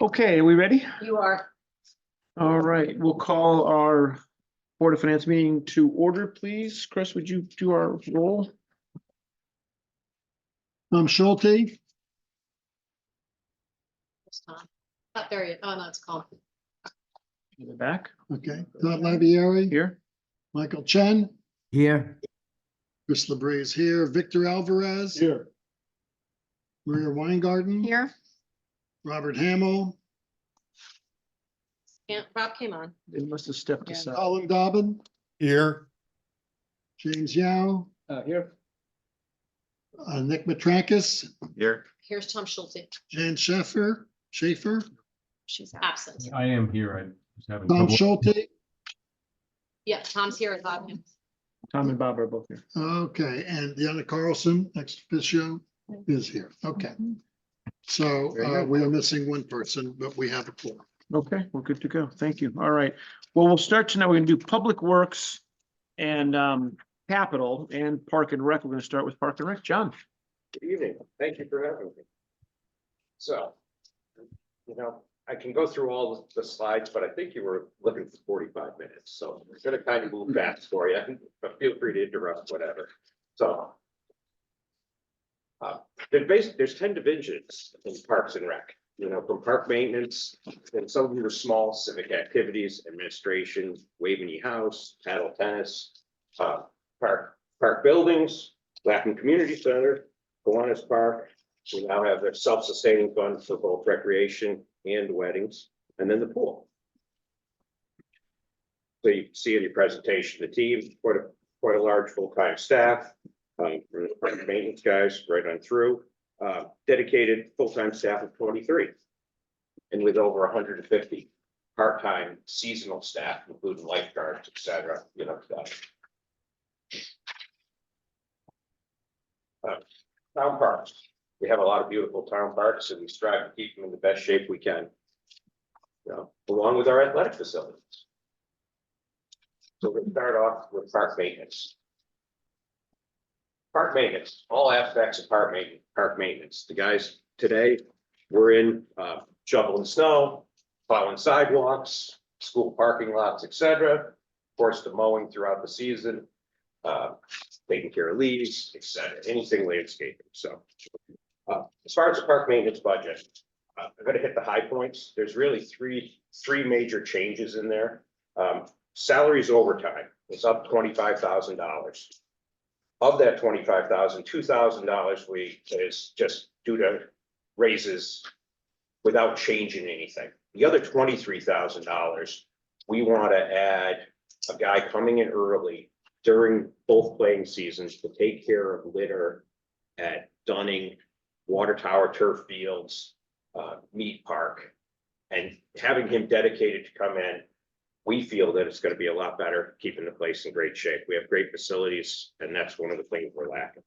Okay, are we ready? You are. All right, we'll call our Board of Finance meeting to order, please. Chris, would you do our roll? Schulte, It's Tom. Not there yet. Oh, no, it's calm. In the back okay, Todd Lavieri, here. Michael Chen, Here. Chris Labrie is here, Victor Alvarez. Here. Maria Weingarten. Here. Robert Hamel, Rob came on. They must have stepped Yeah. aside. Colin Dobbin, Here. James Yao, Here. Nick Matrakis, Here. Here's Tom Schulte. Jan Schaefer, She's absent. I am here. I was having Tom trouble. Schulte. Yeah, Tom's here at Hopkins. Tom and Bob are both here. Okay, and Deanna Carlson, ex officio, is here. Okay. So Very good. we are missing one person, but we have a quorum. Okay, we're good to go. Thank you. All right. Well, we'll start tonight. We're gonna do Public Works and Capital and Park and Rec. We're gonna start with Park and Rec. John. Good evening. Thank you for having me. So, I can go through all the slides, but I think you were looking for 45 minutes, so I'm gonna kind of move fast for you, but feel free to interrupt, whatever. So. There's 10 divisions in Parks and Rec, from park maintenance, and some of them are small civic activities, administration, Waveney House, paddle tennis, park buildings, Latin Community Center, Kiwanis Park. We now have a self-sustaining fund for both recreation and weddings, and then the pool. So you can see in your presentation, the team, quite a large full-time staff, from the maintenance guys right on through, dedicated full-time staff of 23. And with over 150 part-time seasonal staff, including lifeguards, et cetera, town parks. We have a lot of beautiful town parks and we strive to keep them in the best shape we can. Along with our athletic facilities. So we'll start off with park maintenance. Park maintenance, all aspects of park maintenance. The guys today, we're in shoveling snow, plowing sidewalks, school parking lots, et cetera. Of course, the mowing throughout the season, taking care of leaves, et cetera, anything landscaping. So as far as the park maintenance budget, I'm going to hit the high points. There's really three major changes in there. Salaries overtime is up $25,000. Of that $25,000, $2,000 is just due to raises without changing anything. The other $23,000, we want to add a guy coming in early during both playing seasons to take care of litter at Dunning, Water Tower Turf Fields, Mead Park, and having him dedicated to come in. We feel that it's going to be a lot better, keeping the place in great shape. We have great facilities, and that's one of the things we're lacking.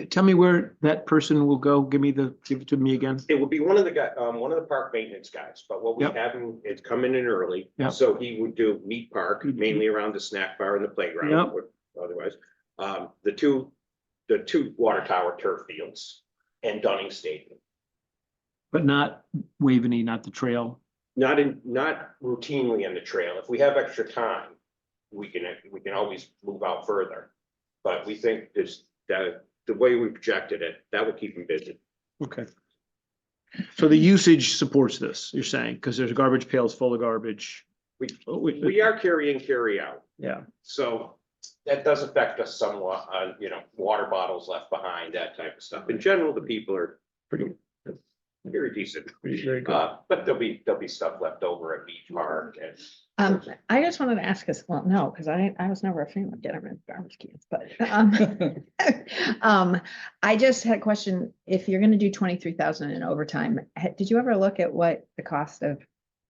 Tell me where that person will go. Give it to me again. It would be one of the park maintenance guys, but what we Yep. have him is coming in early. Yep. So he would do Meat Park, mainly around the snack bar and the playground. Yep. or Otherwise, the two Water Tower Turf Fields and Dunning Stadium. But not Waveney, not the trail. Not routinely on the trail. If we have extra time, we can always move out further. But we think the way we projected it, that will keep them busy. Okay. So the usage supports this, you're saying, because there's garbage pails full of garbage. We are carry out. Yeah. So that does affect us somewhat on, water bottles left behind, that type of stuff. In general, the people are Pretty very decent. very good. But there'll be stuff left over at Beach Park and I just wanted to ask us, well, no, because I was never a fan of getting rid of garbage cans, but I just had a question. If you're gonna do 23,000 in overtime, did you ever look at what the cost of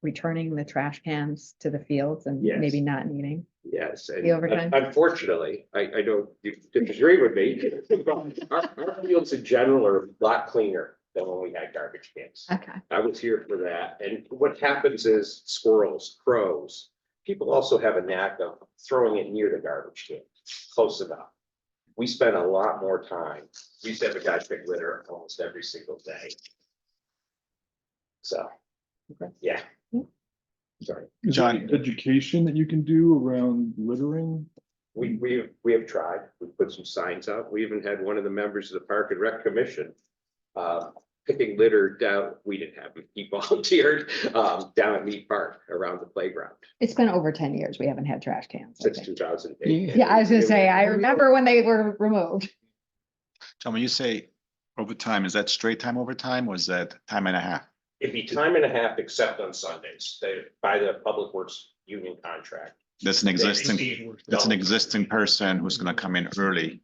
returning the trash cans to the fields and Yes. maybe not needing? yes. And The overtime? unfortunately, I know you disagree with me. Our fields in general are a lot cleaner than when we had garbage cans. Okay, I was here for that. And what happens is squirrels, crows, people also have a knack of throwing it near the garbage can, close enough. We spend a lot more time. We used to have a guy pick litter almost every single day. So Yeah. Hmm. Sorry, Is there any education that you can do around littering? we have tried, we put some signs out, we even had one of the members of the Park and Rec Commission. Picking litter down, we didn't have him, he volunteered, down at Mead Park around the playground It's been over 10 years. We haven't had trash cans. I since think. 2008. Yeah, I was gonna say, I remember when they were removed. John, when you say overtime, is that straight time overtime or is that time and a half? It'd be time and a half except on Sundays, by the Public Works Union contract. That's an existing person who's gonna come in early,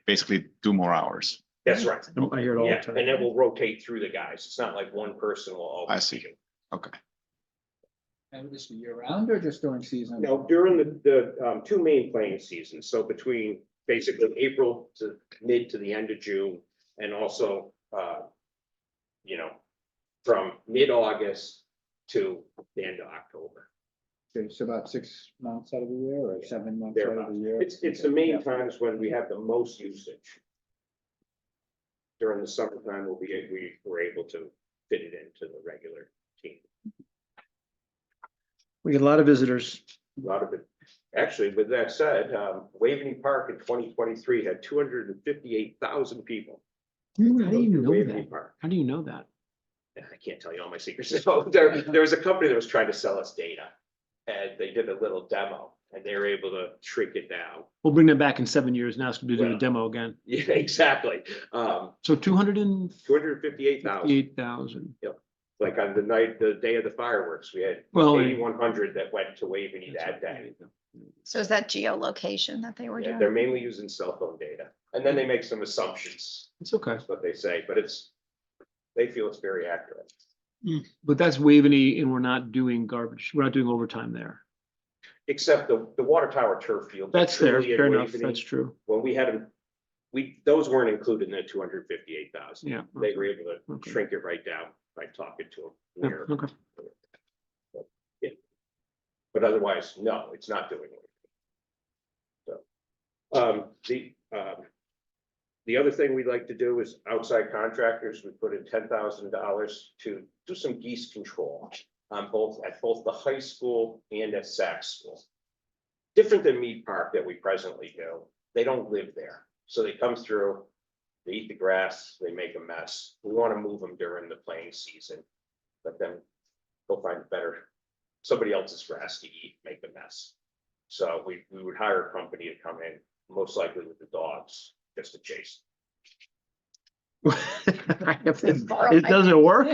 basically do more hours. That's right. I hear it all the Yeah, time. and then we'll rotate through the guys. It's not like one person will always. I see. do. Okay. And this year round or just during season? No, during the two main playing seasons, so between basically April to mid to the end of June, and also, you know, from mid-August to the end of October. It's about 6 months out of the year or 7 months out of Thereabouts. the year? It's the main times when we have the most usage. During the summertime, we were able to fit it into the regular team. We get a lot of visitors. A lot of it. Actually, with that said, Waveney Park in 2023 had 258,000 people. How do you know Waveney that? Park. How do you know that? I can't tell you all my secrets. So there was a company that was trying to sell us data. And they did a little demo and they were able to shrink it down. We'll bring them back in 7 years now, so we do a Well- demo again. Yeah, exactly. So 258,000, 258,000. like on the day of the fireworks, we had Well, 8,100 that went to Waveney that day. So is that geolocation that they were Yeah, doing? they're mainly using cell phone data. And then they make some assumptions, It's okay. that's what they say, but they feel it's very accurate. But that's Waveney and we're not doing garbage. We're not doing overtime there. Except the water tower turf field. That's there. truly in Fair enough. Waveney, That's true. When we had them, those weren't included in the 258,000. Yeah. They were able to Okay. shrink it right down by talking to Yeah, them. okay. But otherwise, no, it's not doing it. So, the other thing we'd like to do is outside contractors, we put in $10,000 to do some geese control on at both the high school and at Sac School. Different than Mead Park that we presently do. They don't live there. So they come through, they eat the grass, they make a mess. We want to move them during the playing season. Let them go find somebody else's grass to eat, make a mess. So we would hire a company to come in, most likely with the dogs, just to chase. It doesn't work.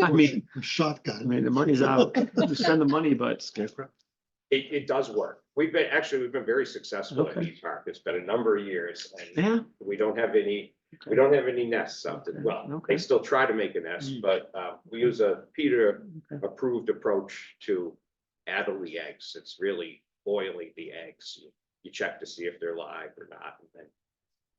I mean, Shotgun. the money's out. To spend the money, but It does work. We've been very successful at Okay. Mead Park. It's been a number of years and yeah. we don't have any nests out there. Well, Okay. they still try to make a nest, but we use a Peter approved approach to addle the eggs. It's really boiling the eggs. You check to see if they're live or not. And then,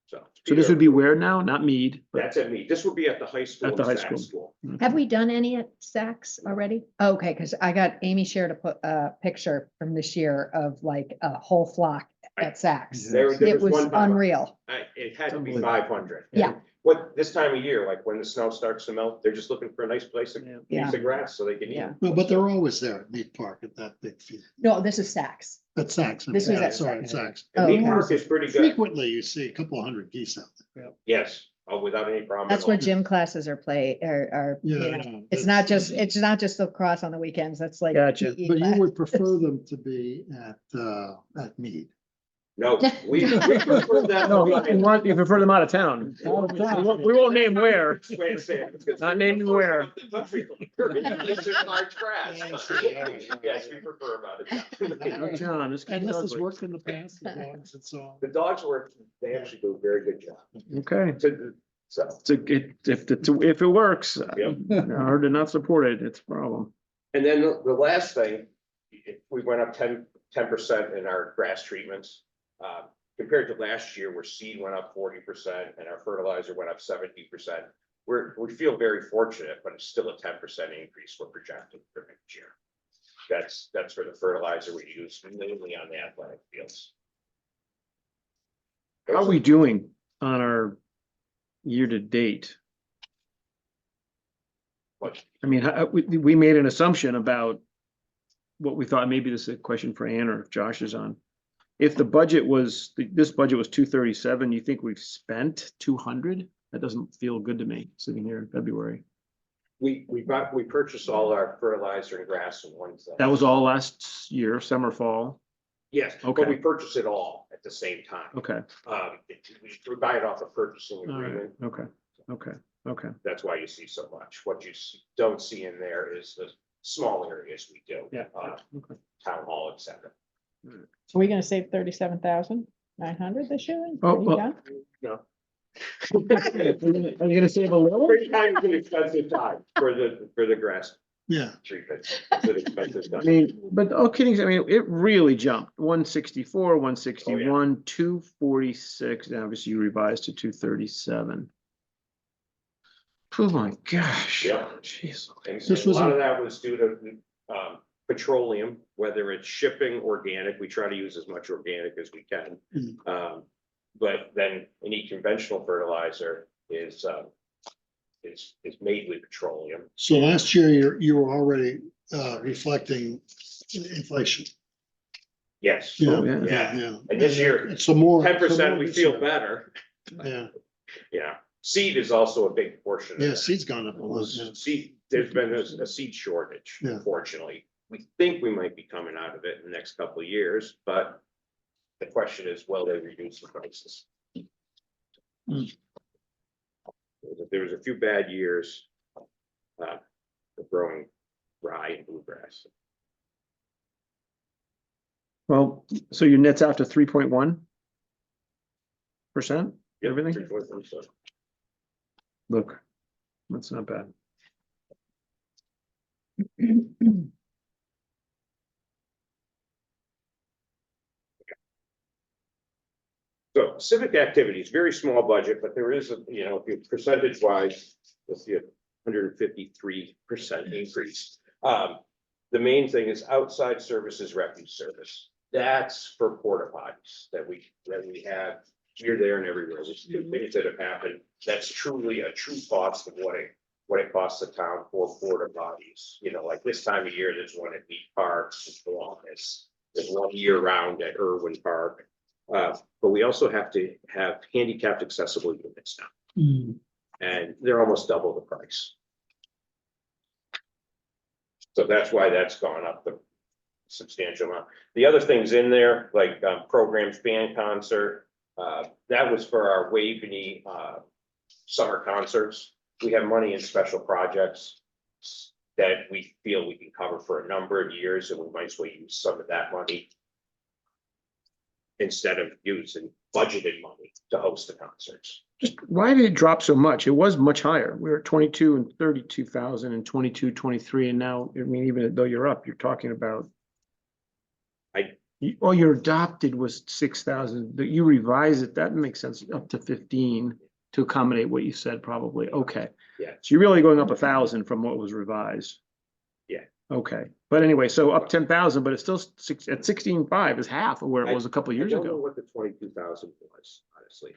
So this would be where now? Not Mead, but That's at Mead. This would be at the high school. At the and high Sac school. School. Have we done any at Saks already? Okay, because I got Amy shared a picture from this year of like a whole flock at Saks. There It was one unreal. It had to be Unbelievable. 500. Yeah. What, this time of year, like when the snow starts to melt, they're just looking for a nice place to Yeah. piece of grass so they can eat. Yeah. Well, but they're always there at Mead Park at that big field. No, this is Saks. At Saks. This was at Sorry, Saks. Saks. And Mead okay. Park is pretty good. Frequently, you see a couple of hundred geese out there. Yes, without any problem. That's at where all. gym classes are you Yeah, know, I know. it's not just lacrosse on the weekends. That's like. Gotcha. PE But you class. would prefer them to be at Mead. No, we prefer that. no, you prefer them out of town. We won't name where. Not naming where. It's in large grass. Yes, we prefer about Oh, it. John, this And kid's this has ugly. worked in the past, the dogs and so on. The dogs work, they actually do a very good job. Okay, So, if it works, Yep. or to not support it, it's a problem. and then the last thing, we went up 10% in our grass treatments. Compared to last year, where seed went up 40% and our fertilizer went up 70%. We feel very fortunate, but it's still a 10% increase we're projecting for next year. That's for the fertilizer we use mainly on the athletic fields. How are we doing on our year to date? budget. I mean, we made an assumption about what we thought, maybe this is a question for Ann or if Josh is on. If the budget was, this budget was 237, you think we've spent 200? That doesn't feel good to me, sitting here in February. We purchased all our fertilizer and grass in one. That was all last year, summer, fall. Yes, Okay. but we purchased it all at the same time. Okay, We buy it off a purchasing all right, agreement. okay. That's why you see so much. What you don't see in there is the small areas we do. Yeah. uh, Town hall, et cetera. So we're gonna save 37,900 this year? Oh, Are you well- done? No. Are you gonna save a little? Springtime is an expensive time for the grass Yeah, treatment. It's an expensive I time. mean, but all kidding, I mean, it really jumped, 164, 161, 246, and obviously you revised to 237. Oh my gosh. Yeah. Jeez. And This a was lot a- of that was due to petroleum, whether it's shipping organic, we try to use as much organic as we can. But then any conventional fertilizer is made with petroleum. so last year you were already reflecting inflation. Yes. Yeah, yeah. yeah. And this year, It's a more. 10% we this feel year. better. Yeah, Yeah. Seed is also a big portion of yeah, that. seed's gone up a lot. yeah. Seed, there's been a seed shortage, Yeah. unfortunately. We think we might be coming out of it in the next couple of years, but the question is, will they reduce the prices? Mm. There was a few bad years of growing rye and bluegrass. Well, so your net's out to 3.1%? Yeah, Everything? 3.1%. Look, that's not bad. So civic activities, very small budget, but there is a, if you percentage wise, you'll see a 153% increase. The main thing is outside services, refuse service. That's for porta potties that we have here, there, and everywhere. There's two things that have happened. That's truly a true cost of what it costs the town for porta potties. Like this time of year, there's one at Meat Parks, there's one year round at Irwin Park. But we also have to have handicapped accessible units now, Mm. and they're almost double the price. So that's why that's gone up the substantial amount. The other things in there, like programs, band concert, that was for our Waveney summer concerts. We have money in special projects that we feel we can cover for a number of years, and we might as well use some of that money instead of using budgeted money to host the concerts. Just why did it drop so much? It was much higher. We were at 22 and 32,000 and 22, 23, and now, I mean, even though you're up, you're talking about. All your adopted was 6,000, but you revise it, that makes sense, up to 15 to accommodate what you said, probably. Okay. Yeah. So you're really going up 1,000 from what was revised. Yeah. Okay, but anyway, so up 10,000, but it's still at 16.5 is half of where it was a couple of years I don't know ago. what the 22,000 was, honestly.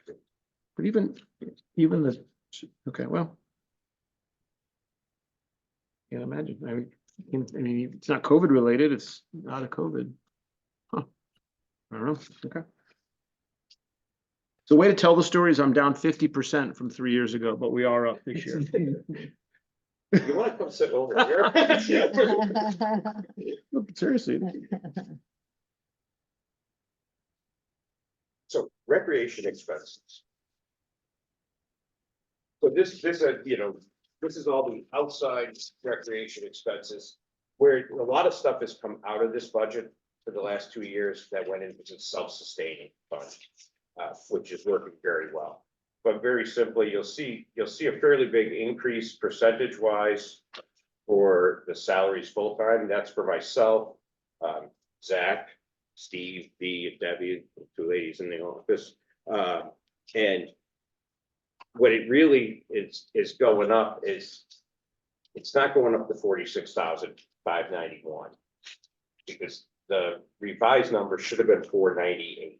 But even the, okay, well. Can't imagine. I mean, it's not COVID related, it's not a COVID. Huh. I don't know, okay. So way to tell the story is I'm down 50% from 3 years ago, but we are up this year. You want to come sit over here? Look, seriously, So recreation expenses. So this is all the outside recreation expenses, where a lot of stuff has come out of this budget for the last 2 years that went into the self-sustaining fund, which is working very well. But very simply, you'll see a fairly big increase percentage wise for the salaries full-time. That's for myself, Zach, Steve, Dee, and Debbie, the two ladies in the office. And what it really is going up is, it's not going up to 46,591, because the revised number should have been 498.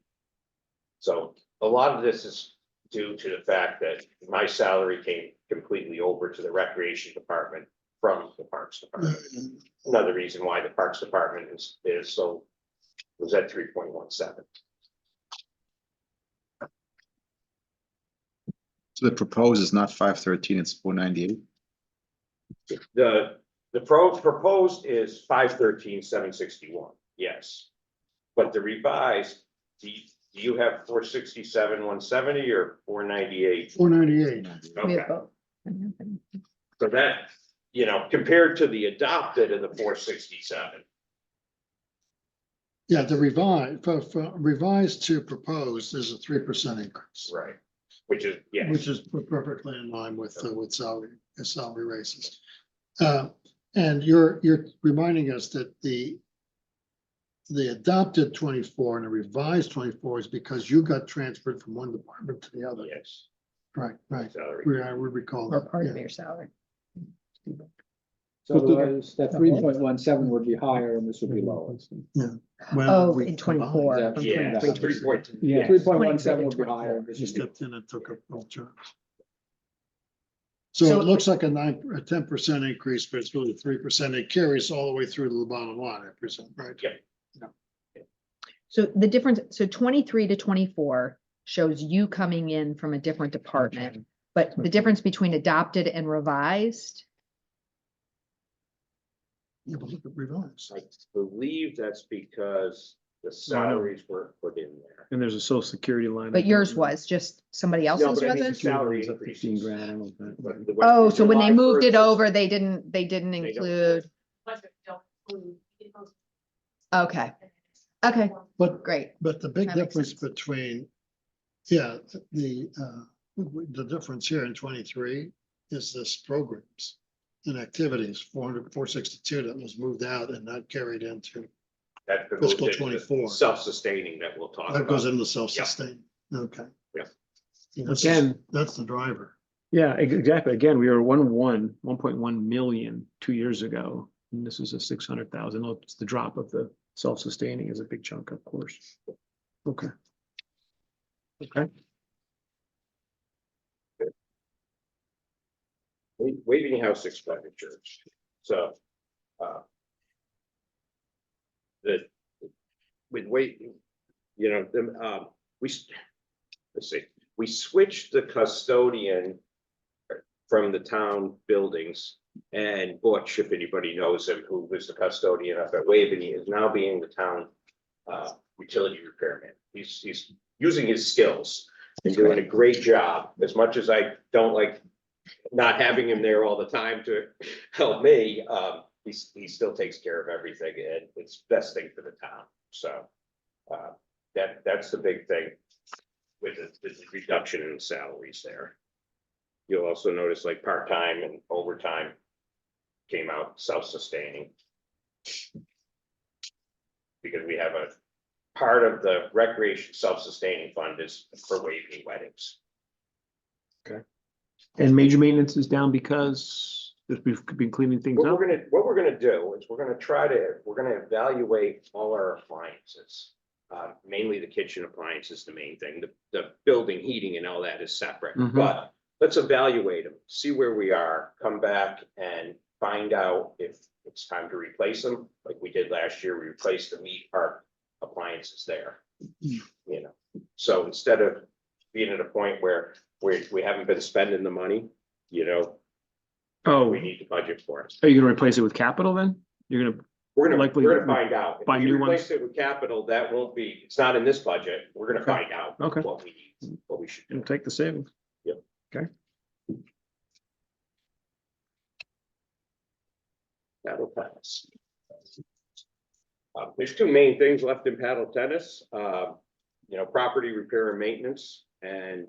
So a lot of this is due to the fact that my salary came completely over to the recreation department from the Parks Department. Another reason why the Parks Department is so, was at 3.17. So the proposed is not 513, it's 498. The proposed is 513,761, yes. But the revised, do you have 467,170 or 498? 498. We have Okay, both. so that, compared to the adopted of the 467. Yeah, the revised to proposed is a 3% increase. Right. Which is, yeah. Which is perfectly in line with salary raises. And you're reminding us that the adopted 24 and the revised 24 is because you got transferred from one department to the other. Yes. Right. Salary. I would recall Or that. part yeah. of your salary. So otherwise, that 3.17 would be higher and this would be lower. When Oh, we in combined, 24. from Yeah, 23. 3.2. Yeah. 3.17 would be higher. and this You would be- stepped in and took up both jobs. So So- it looks like a 10% increase, but it's really 3%. It carries all the way through to the bottom line, I presume, right? Yeah. So the difference, so 23 to 24 shows you coming in from a different department, but the difference between adopted and revised, You have a look at revised. I believe that's because the salaries weren't put in there. And there's a social security line. but yours was just somebody No, else's, but I was mean, it? the salary It's up 15 increases. grand, I don't know if that- But the- Oh, so when they July moved it 1st is- over, they didn't don't. include, okay, okay, But great. But the big That makes difference sense. between, yeah, the difference here in 23 is this programs and activities, 462 that was moved out and not carried into, That goes Fiscal into 24. self-sustaining that we'll talk that goes about. into self-sustain. Okay. Yeah. Again, That's the driver. yeah, exactly. Again, we were 1.1 million 2 years ago. And this is a 600,000. Oh, it's the drop of the self-sustaining is a big chunk, of course. Okay. Okay. Waving house expenditures, so. The, with let's see, we switched the custodian from the town buildings. And Butch, if anybody knows him, who was the custodian up at Waveney, is now being the town utility repairman. He's using his skills and doing a great job, as much as I don't like not having him there all the time to help me. He still takes care of everything, and it's the best thing for the town. So that's the big thing with the reduction in salaries there. You'll also notice like part-time and overtime came out self-sustaining. Because we have a part of the recreation self-sustaining fund is for Waveney weddings. And major maintenance is down because we've been cleaning things What up. we're gonna do is we're gonna evaluate all our appliances. Mainly the kitchen appliances, the main thing, the building heating and all that is separate, Mhm. but let's evaluate them, see where we are, come back and find out if it's time to replace them. Like we did last year, we replaced the meat part appliances there. So instead of being at a point where we haven't been spending the money, Oh, we need to budget for it. are you gonna replace it with capital then? You're gonna, Likely We're gonna find out. buy If we new replace ones? it with capital, that won't be, it's not in this budget. We're gonna Okay. find out Okay. what we need, what we should do. take the savings. Yep. Okay. Paddle tennis. There's two main things left in paddle tennis, property repair and maintenance and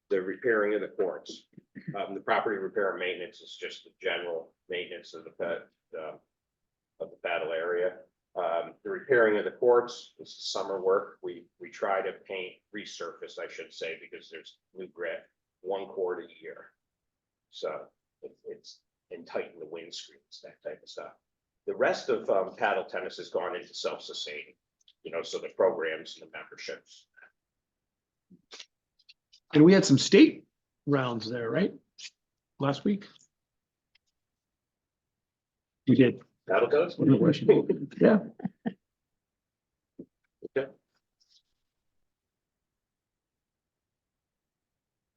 the repairing of the courts. The property repair and maintenance is just the general maintenance of the paddle area. The repairing of the courts is summer work. We try to resurface, I should say, because there's new grit, 1 quart a year. So it's and tighten the windscreens, that type of stuff. The rest of paddle tennis has gone into self-sustaining, so the programs and the memberships. And we had some state rounds there, right? Last week? We did. That'll do it. No question. Yeah.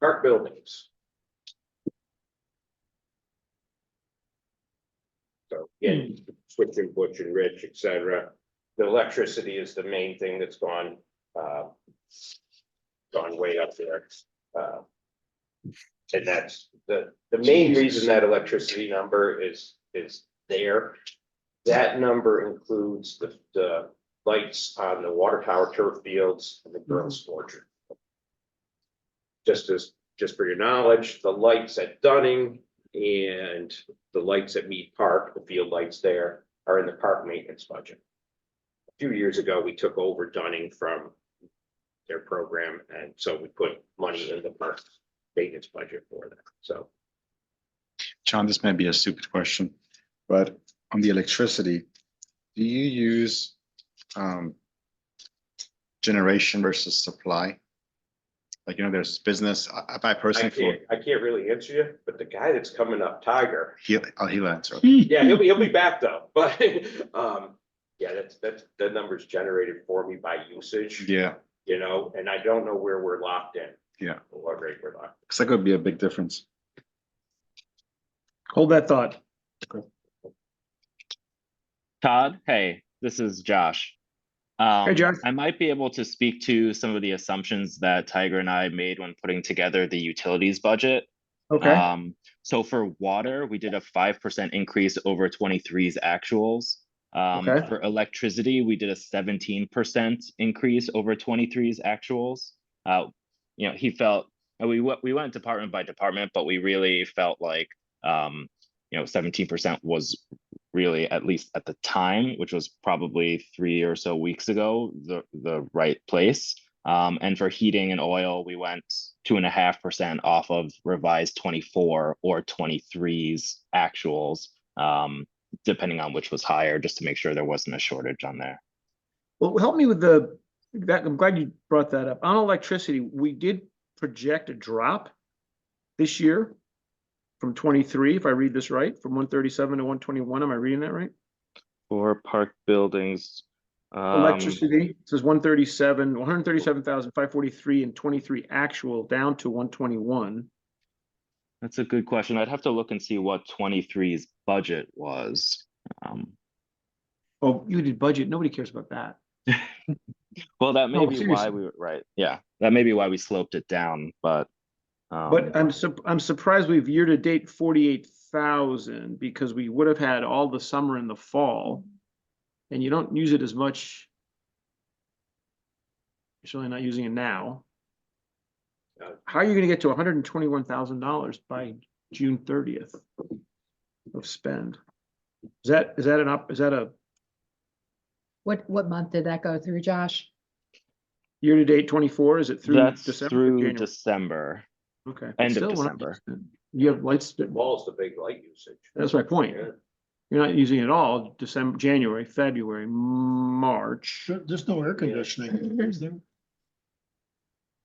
Park buildings. So again, switching Butch and Rich, et cetera. The electricity is the main thing that's gone way up there. And that's the main reason that electricity number is there. That number includes the lights on the water tower turf fields and the girls' orchard. Just for your knowledge, the lights at Dunning and the lights at Mead Park, the field lights there, are in the park maintenance budget. A few years ago, we took over Dunning from their program, and so we put money in the park maintenance budget for that, so. John, this may be a stupid question, but on the electricity, do you use generation versus supply? Like, there's business, I personally, I can't really answer you, but the guy that's coming up, Tiger, he'll answer. yeah, he'll be back though, but, yeah, that number's generated for me by usage. Yeah, And I don't know where we're locked in. yeah, What rate we're locked. because that could be a big difference. Hold that thought. Todd, hey, this is Josh. Hey, Josh. I might be able to speak to some of the assumptions that Tiger and I made when putting together the utilities budget. Okay. So for water, we did a 5% increase over 23's actuals. Okay. For electricity, we did a 17% increase over 23's actuals. He felt we went department by department, but we really felt like 17% was really, at least at the time, which was probably 3 or so weeks ago, the right place. And for heating and oil, we went 2.5% off of revised 24 or 23's actuals, depending on which was higher, just to make sure there wasn't a shortage on there. Well, help me with that. I'm glad you brought that up. On electricity, we did project a drop this year from 23, if I read this right, from 137 to 121. Am I reading that right? For park buildings, Electricity says 137,543 and 23 actual down to 121. that's a good question. I'd have to look and see what 23's budget was. Oh, you did budget. Nobody cares about that. Well, that may No, be seriously. why we were right. Yeah, that may be why we sloped it down, but. But I'm surprised we've year to date 48,000 because we would have had all the summer and the fall. And you don't use it as much. You're certainly not using it now. How are you gonna get to $121,000 by June 30th of spend? Is that a What month did that go through, Josh? year to date 24? Is it through That's December? or through January? December. Okay. End of Still, we're not December. using it. You have lights. Wall's the big light usage. That's my point. Yeah. You're not using it all, December, January, February, March. There's no air conditioning, is there?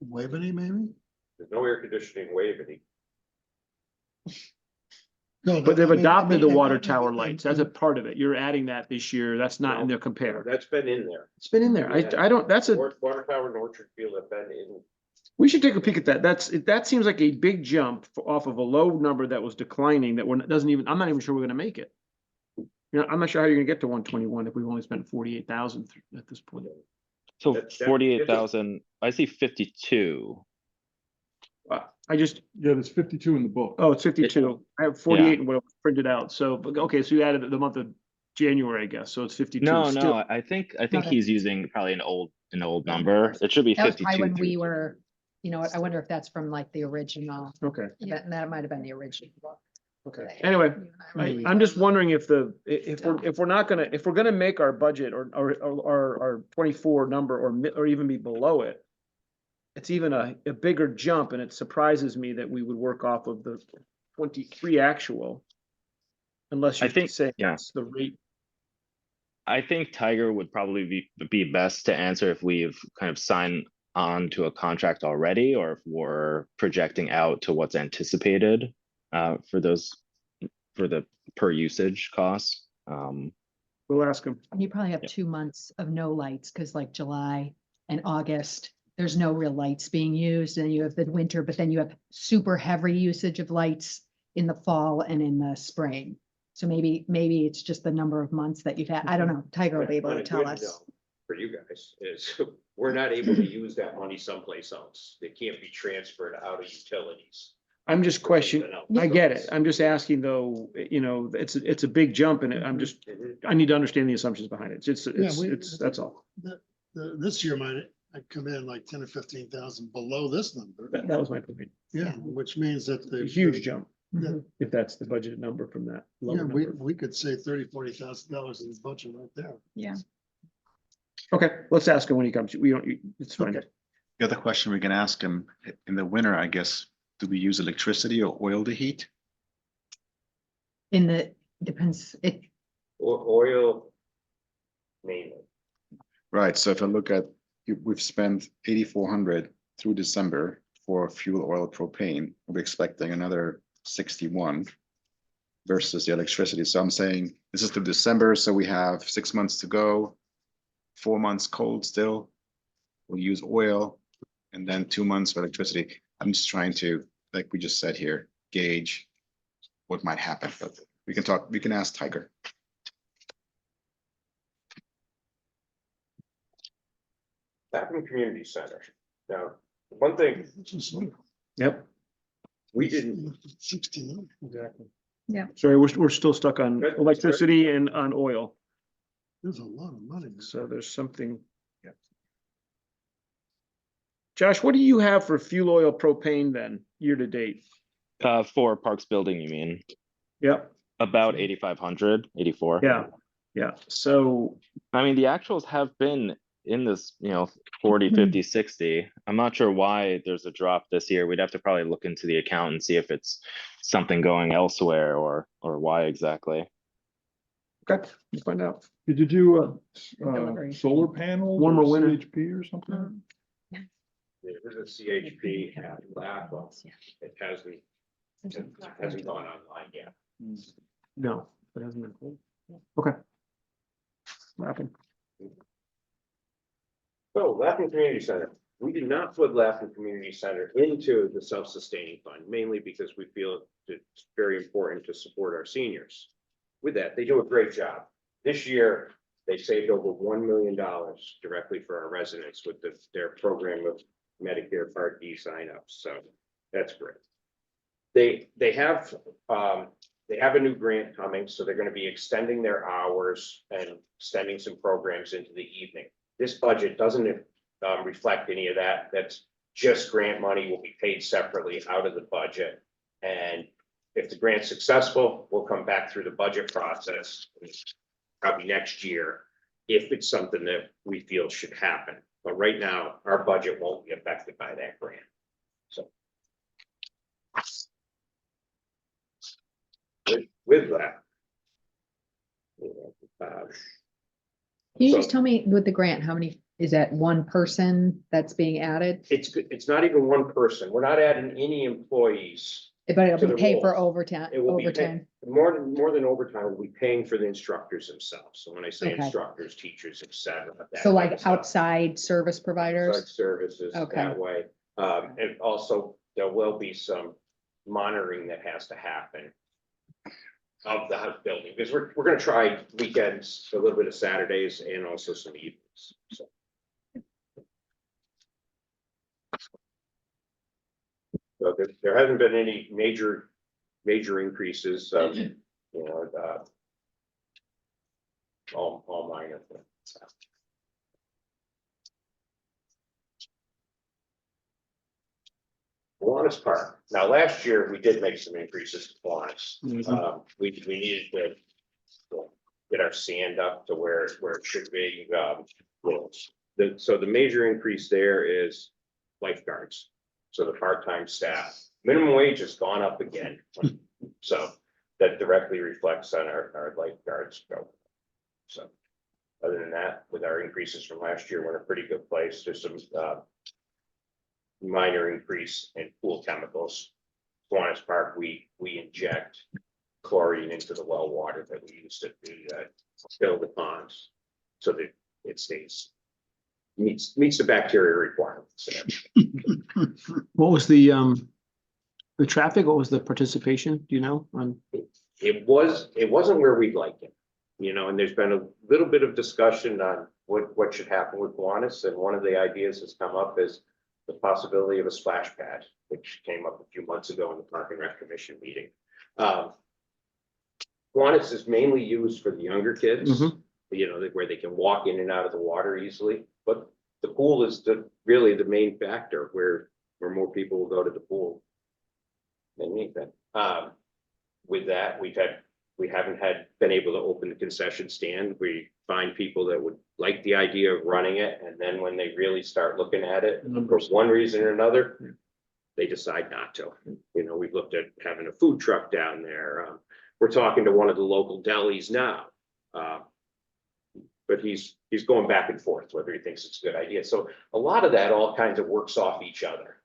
Waveney, maybe? There's no air conditioning Waveney. No, But they've I mean- adopted the water I mean, tower lights. That's a part of it. You're adding that this year. That's not in their compare. That's been in there. It's been in there. I don't, that's a, Water tower and Orchard Field have been in. we should take a peek at that. That seems like a big jump off of a low number that was declining that I'm not even sure we're gonna make it. I'm not sure how you're gonna get to 121 if we've only spent 48,000 at this point. So That- 48,000, I see 52. I just, Yeah, there's 52 in the book. oh, it's 52. I have 48 and what was printed out. So, okay, so you added the month of January, I guess. So it's 52. No, Still- no, I think Okay. he's using probably an old number. It should be That was 52. probably when we through- were, I wonder if that's from like the original, Okay, that might have been the original book. okay. Anyway, I'm just wondering if if we're gonna make our budget or our 24 number or even be below it, it's even a bigger jump, and it surprises me that we would work off of the 23 actual. Unless I you think- say yeah. that's the rate. I think Tiger would probably be best to answer if we've kind of signed on to a contract already, or if we're projecting out to what's anticipated for the per usage costs. We'll ask them. And you probably have Yeah. 2 months of no lights, because like July and August, there's no real lights being used, and you have the winter, but then you have super heavy usage of lights in the fall and in the spring. So maybe it's just the number of months that you've had. I don't know. Tiger will be able On to a tell good us. note For you guys is we're not able to use that money someplace else. It can't be transferred out of utilities. I'm just for questioning, something else. I get it. I'm just asking though, it's a big jump and I'm just, Mhm. I need to understand the assumptions behind it. we- That's all. This year might come in like 10 or 15,000 below this number. That was my point. Yeah, which means that A the. huge jump, Mhm. if that's the budgeted number from that. lower Yeah, we, number. we could save $40,000 in the budget right there. Yeah. Okay, let's ask him when he comes. We don't, it's fine. Okay. The other question we can ask him, in the winter, I guess, do we use electricity or oil to heat? Depends, Or oil mainly. Right, so if I look at, we've spent 8,400 through December for fuel, oil, propane. We're expecting another 61 versus the electricity. So I'm saying this is through December, so we have 6 months to go. 4 months cold still. We'll use oil and then 2 months for electricity. I'm just trying to, like we just said here, gauge what might happen, but we can ask Tiger. Tappan Community Center. Now, one thing Yep, we didn't, 69. exactly. Yeah. Sorry, we're still stuck on Good. electricity and on oil. There's a lot of money. So there's something. Josh, what do you have for fuel, oil, propane then, year to date? For Parks Building, you mean? Yep, About 8,500, 84. yeah, so, I mean, the actuals have been in this, 40, 50, 60. I'm not sure why there's a drop this year. We'd have to probably look into the account and see if it's something going elsewhere or why exactly. okay, let's find out. Did you do a Delivery. solar panel? Warmer winter. CHP or something? there's a CHP at lab, but it hasn't gone online yet. No, it hasn't been. cold. Okay. What happened? So Lapham Community Center, we did not put Lapham Community Center into the self-sustaining fund, mainly because we feel it's very important to support our seniors. With that, they do a great job. This year, they saved over $1 million directly for our residents with their program of Medicare Part D signups, so that's great. They have a new grant coming, so they're gonna be extending their hours and extending some programs into the evening. This budget doesn't reflect any of that. That's just grant money will be paid separately out of the budget. And if the grant's successful, we'll come back through the budget process probably next year if it's something that we feel should happen. But right now, our budget won't be affected by that grant. So. With that. can you So- just tell me with the grant, how many, is that one person that's being added? It's not even one person. We're not adding any employees. But to it'll the be paid for roles. overtime, It will be overtime. more than overtime, we'll be paying for the instructors themselves. So when I say Okay. instructors, teachers, et cetera. that So kind like of stuff. outside service Outside providers? services Okay. that way. And also there will be some monitoring that has to happen of the house building, because we're gonna try weekends, a little bit of Saturdays and also some evenings, so. So there hasn't been any major increases, all minor things. Kiwanis Park. Now, last year, we did make some increases to Kiwanis. We needed to get our sand up to where it should be. So the major increase there is lifeguards. So the part-time staff, minimum wage has gone up again. So that directly reflects on our lifeguards. So other than that, with our increases from last year, we're in a pretty good place. There's some minor increase in pool chemicals. Kiwanis Park, we inject chlorine into the well water that we use to fill the ponds. So that it stays, meets the bacteria requirements. What was the traffic? What was the participation? Do you know on? It wasn't where we'd like it, and there's been a little bit of discussion on what should happen with Kiwanis, and one of the ideas that's come up is the possibility of a splash pad, which came up a few months ago in the Park and Rec Commission meeting. Kiwanis is mainly used for the younger kids, where they can walk in and out of the water easily, but the pool is really the main factor where more people will go to the pool than anything. With that, we haven't been able to open the concession stand. We find people that would like the idea of running it, and then when they really start looking at it, for one reason or another, they decide not to. We've looked at having a food truck down there. We're talking to one of the local delis now. But he's going back and forth whether he thinks it's a good idea. So a lot of that all kinds of works off each other.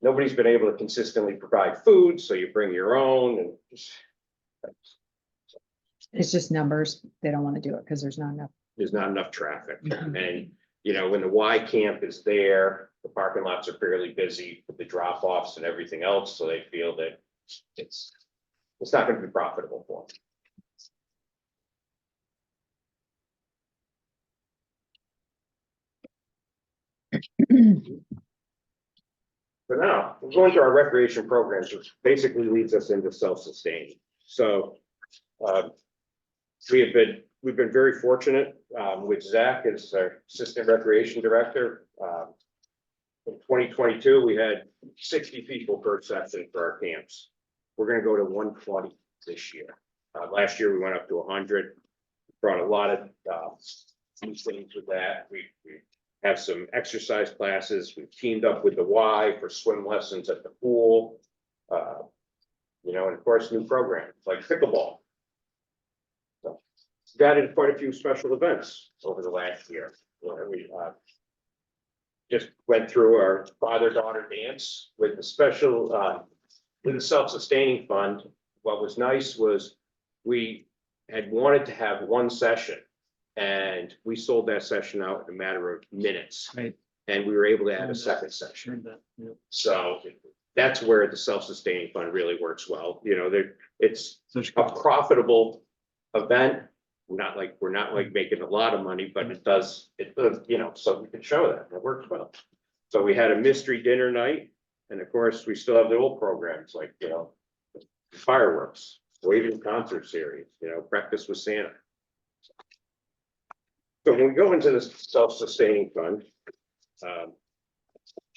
Nobody's been able to consistently provide food, so you bring your own and It's just numbers. They don't want to do it because there's not enough. there's not enough traffic. And, when the Y camp is there, the parking lots are fairly busy with the drop offs and everything else. So they feel that it's not going to be profitable for them. But now, we're going to our recreation programs, which basically leads us into self-sustaining. So we've been very fortunate with Zach as our assistant recreation director. In 2022, we had 60 people per session for our camps. We're going to go to 120 this year. Last year, we went up to 100. Brought a lot of new things with that. We have some exercise classes. We've teamed up with the Y for swim lessons at the pool. And of course, new programs like pickleball. So we've added quite a few special events over the last year. We just went through our father-daughter dance with the special, with the self-sustaining fund. What was nice was we had wanted to have one session, and we sold that session out in a matter of minutes. Right. And we were able to add a second session. So that's where the self-sustaining fund really works well. It's a profitable event. We're not like making a lot of money, but it does, so we can show that it works well. So we had a mystery dinner night, and of course, we still have the old programs like, fireworks, waving concert series, breakfast with Santa. So when we go into the self-sustaining fund, the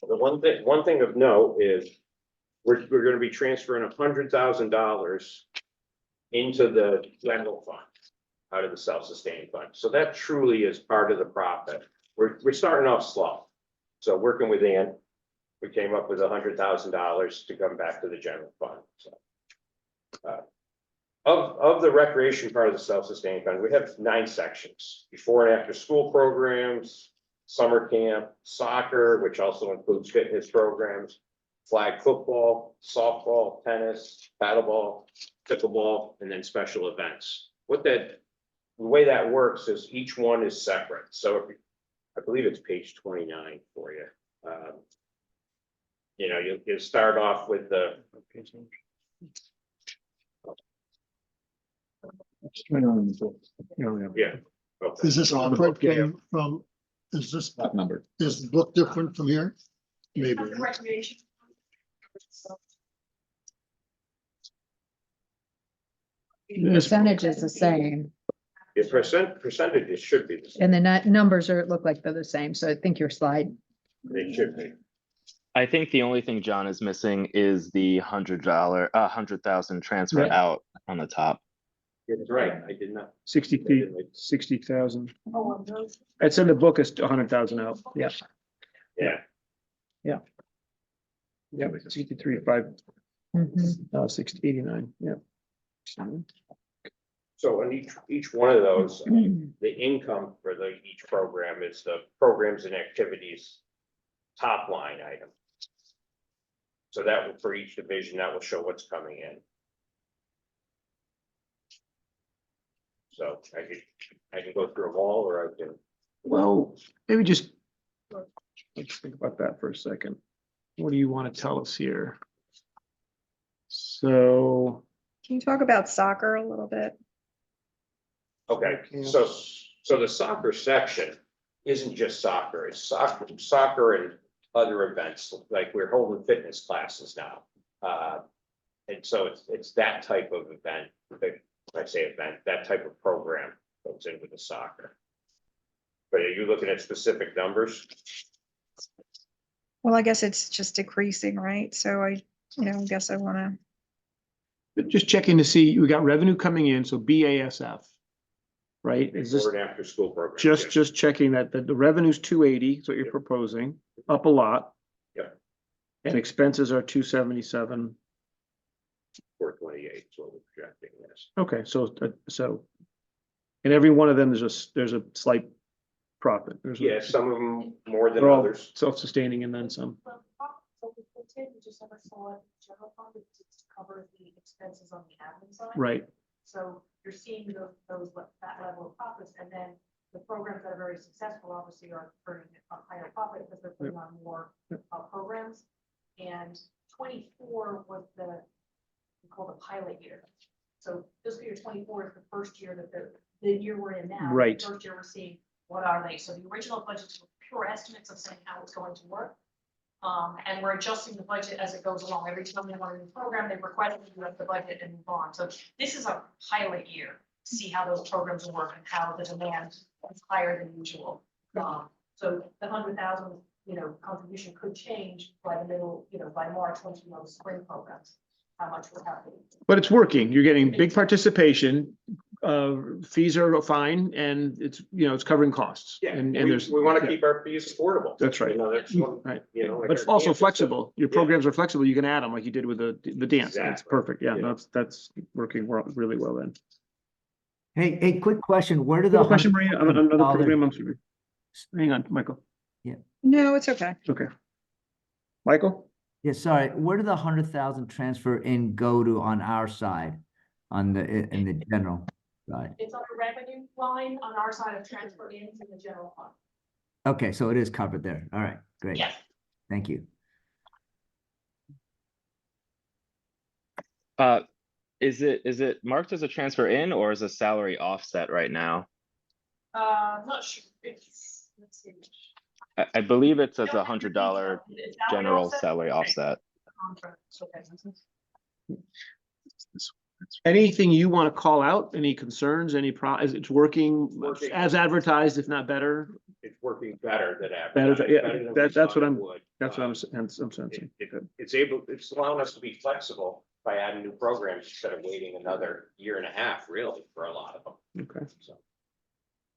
one thing of note is we're going to be transferring $100,000 into the general fund out of the self-sustaining fund. So that truly is part of the profit. We're starting off slow. So working with Ann, we came up with $100,000 to come back to the general fund. So, of the recreation part of the self-sustaining fund, we have 9 sections: before and after school programs, summer camp, soccer, which also includes fitness programs, flag football, softball, tennis, paddleball, pickleball, and then special events. The way that works is each one is separate. So I believe it's page 29 for you. You start off with the. Yeah. Okay. Is this different is this, That number. is the book different from here? Maybe. Percentage is the same, The percentages should be the same. and the numbers look like they're the same, so I think your slide. They should be. I think the only thing John is missing is the $100,000 transfer Right. out on the top. It's right. I did not. 60,000. It's in the book is 100,000 out. Yeah. Yeah. Yeah, 63,5, Mhm. 89, yeah. So on each one of those, the income for each program is the programs and activities top line item. So that will, for each division, that will show what's coming in. So I can go through them all, or I can, Well, maybe just, let's think about that for a second. What do you want to tell us here? So, Can you talk about soccer a little bit? okay, so the soccer section isn't just soccer, it's soccer and other events, like we're holding fitness classes now. And so it's that type of event, when I say event, that type of program goes in with the soccer. But are you looking at specific numbers? Well, I guess it's just decreasing, right? So I guess I wanna, just checking to see, we got revenue coming in, so BASF. Right, is this Or an after-school program? just checking that the revenue's 280, is what you're Yep. proposing, up a lot. Yep. And expenses are 277. 428 is what we're projecting this. Okay, so. And every one of them, there's a slight profit. Yeah, some of them more than They're all others. self-sustaining and then some. So we put in, we just never saw it in general fund, because it's to cover the expenses on the admin side. Right, So you're seeing that level of profits, and then the programs that are very successful obviously are earning a higher profit because they're putting on more programs. And 24 was we call the pilot year. So fiscal year 24 is the first year that the year we're in now. Right. The first year we're seeing what are they? So the original budgets were pure estimates of saying how it's going to work. And we're adjusting the budget as it goes along. Every time they want a new program, they request that you have the budget and move on. So this is a pilot year, to see how those programs work and how the demand is higher than usual. So the 100,000, contribution could change by the middle, by March, once we know the spring programs, how much we're having. but it's working. You're getting big participation. Fees are fine and it's covering costs. Yeah, And we there's. want to yeah, keep our fees affordable. That's right. That's one, Right. like But it's our also dance flexible. Your Yeah. programs are flexible. You can add them like you did with the dance. That's Exactly. perfect. Yeah, Yeah. that's working really well then. Hey, quick question. Where do You the have a question, Maria, on another $100 program? I'm sorry. Hang on, Michael. no, it's okay. Okay. Michael? Yeah, sorry, where did the 100,000 transfer in go to on our side, in the general side? It's on a revenue line on our side of transfer in the general fund. Okay, so it is covered there. All right, great. Yes. Thank you. Is it marked as a transfer in or is a salary offset right now? Not sure. Let's see. I believe it's as No, a $100 it's general offset? salary Okay. offset. Contract, okay. Anything you want to call out? Any concerns, is it working Working. as advertised, if not better? It's working better than Better, advertised. yeah, better than we that's thought what it I'm- would. That's what I'm Uh, sensing. It's allowing us to be flexible by adding new programs instead of waiting another year and a half, really, for a lot of them. Okay. So,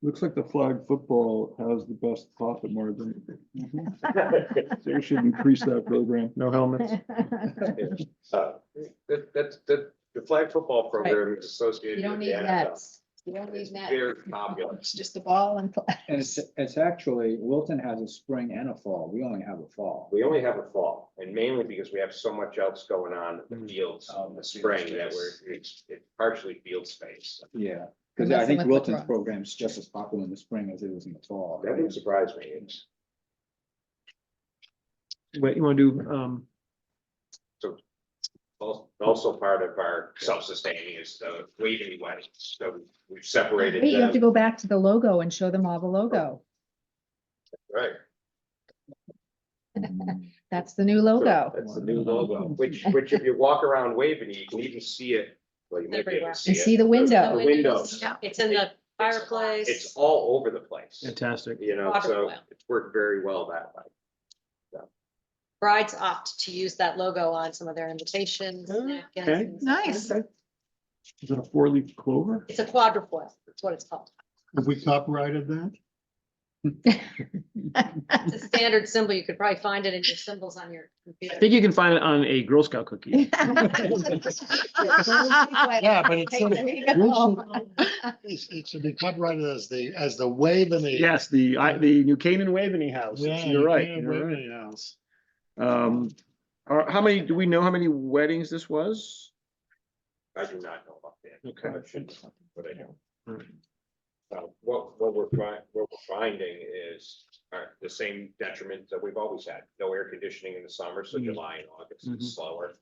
Looks like the flag football has the best profit margin. So we should increase that program. No helmets. the flag football program is associated. You don't with need the NFL. nets. You don't It's need nets. very popular. It's just a ball and. And it's actually, Wilton has a spring and a fall. We only have a fall. We only have a fall, and mainly because we have so much else going on in the fields in the spring that it's partially field space. Yeah, because Messing I think with Wilton's lacrosse. program is just as popular in the spring as it is in the fall. That wouldn't surprise me. It's Wait, you want to do, also part of our self-sustaining is the waving weddings, so we've separated Wait, you have to them, go back to the logo and show them all the logo. right? That's the new logo. That's the new logo, which if you walk around Waveney, you can even see it. Well, you might be able Everywhere. to see And it. see the window. The windows. Yeah. It's in the fireplace. It's all over the place, fantastic. so Waterfoil. it's worked very well that way. Brides opt to use that logo on some of their invitations. Okay. napkins. Nice. Okay. Is it a 4-leaf clover? It's a quadrufoil. That's what it's called. Have we copyrighted that? It's a standard symbol. You could probably find it in your symbols on your I computer. think you can find it on a Girl Scout cookie. Yeah, but it's. It should be copyrighted as the Waveney. Yes, the New Canaan Waveney House. Yeah, You're right. Canaan You're right. Waveney House. Do we know how many weddings this was? I do not know about that. Okay. I should, but I don't. What we're finding is the same detriment that we've always had. No air conditioning in the summer, so Mhm. July and August Mhm. is slower.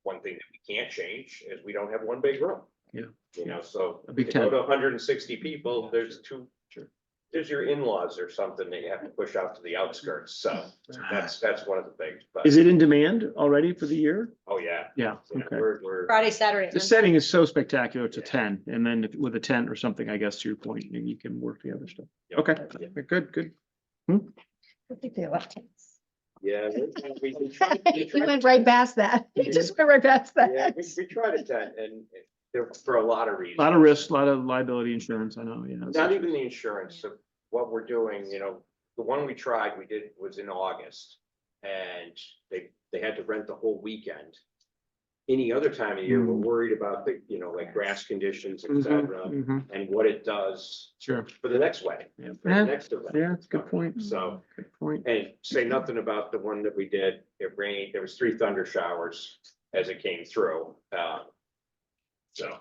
One thing that we can't change is we don't have one big room. Yeah. You know, so A big to go tent. to 160 people, there's there's your in-laws or something that you have to push out to the outskirts. So that's one of the things, but, Is it in demand already for the year? oh, yeah. Yeah, Yeah, okay. we're, Friday, Saturday. The and setting is so spectacular, it's a Yeah. 10, and then with a tent or something, I guess to your point, you can work the other stuff. Yeah. Okay, Yeah. good. I think they left. yeah. we try- we You try- went right past that. You just went right past Yeah, that. we tried to tent and there for a lot of reasons. A lot of risks, a lot of liability insurance, I know, yeah. Not even the insurance, so what we're doing, you know, the one we tried, we did was in August. And they had to rent the whole weekend. Any other time of year, we're worried about the, you know, like grass conditions, et Mhm, cetera, mhm. and what it does Sure, for the next wedding, yeah, for the next event. yeah, it's a good point, So, good point. and say nothing about the one that we did, it rained, there was 3 thunder showers as it came through. So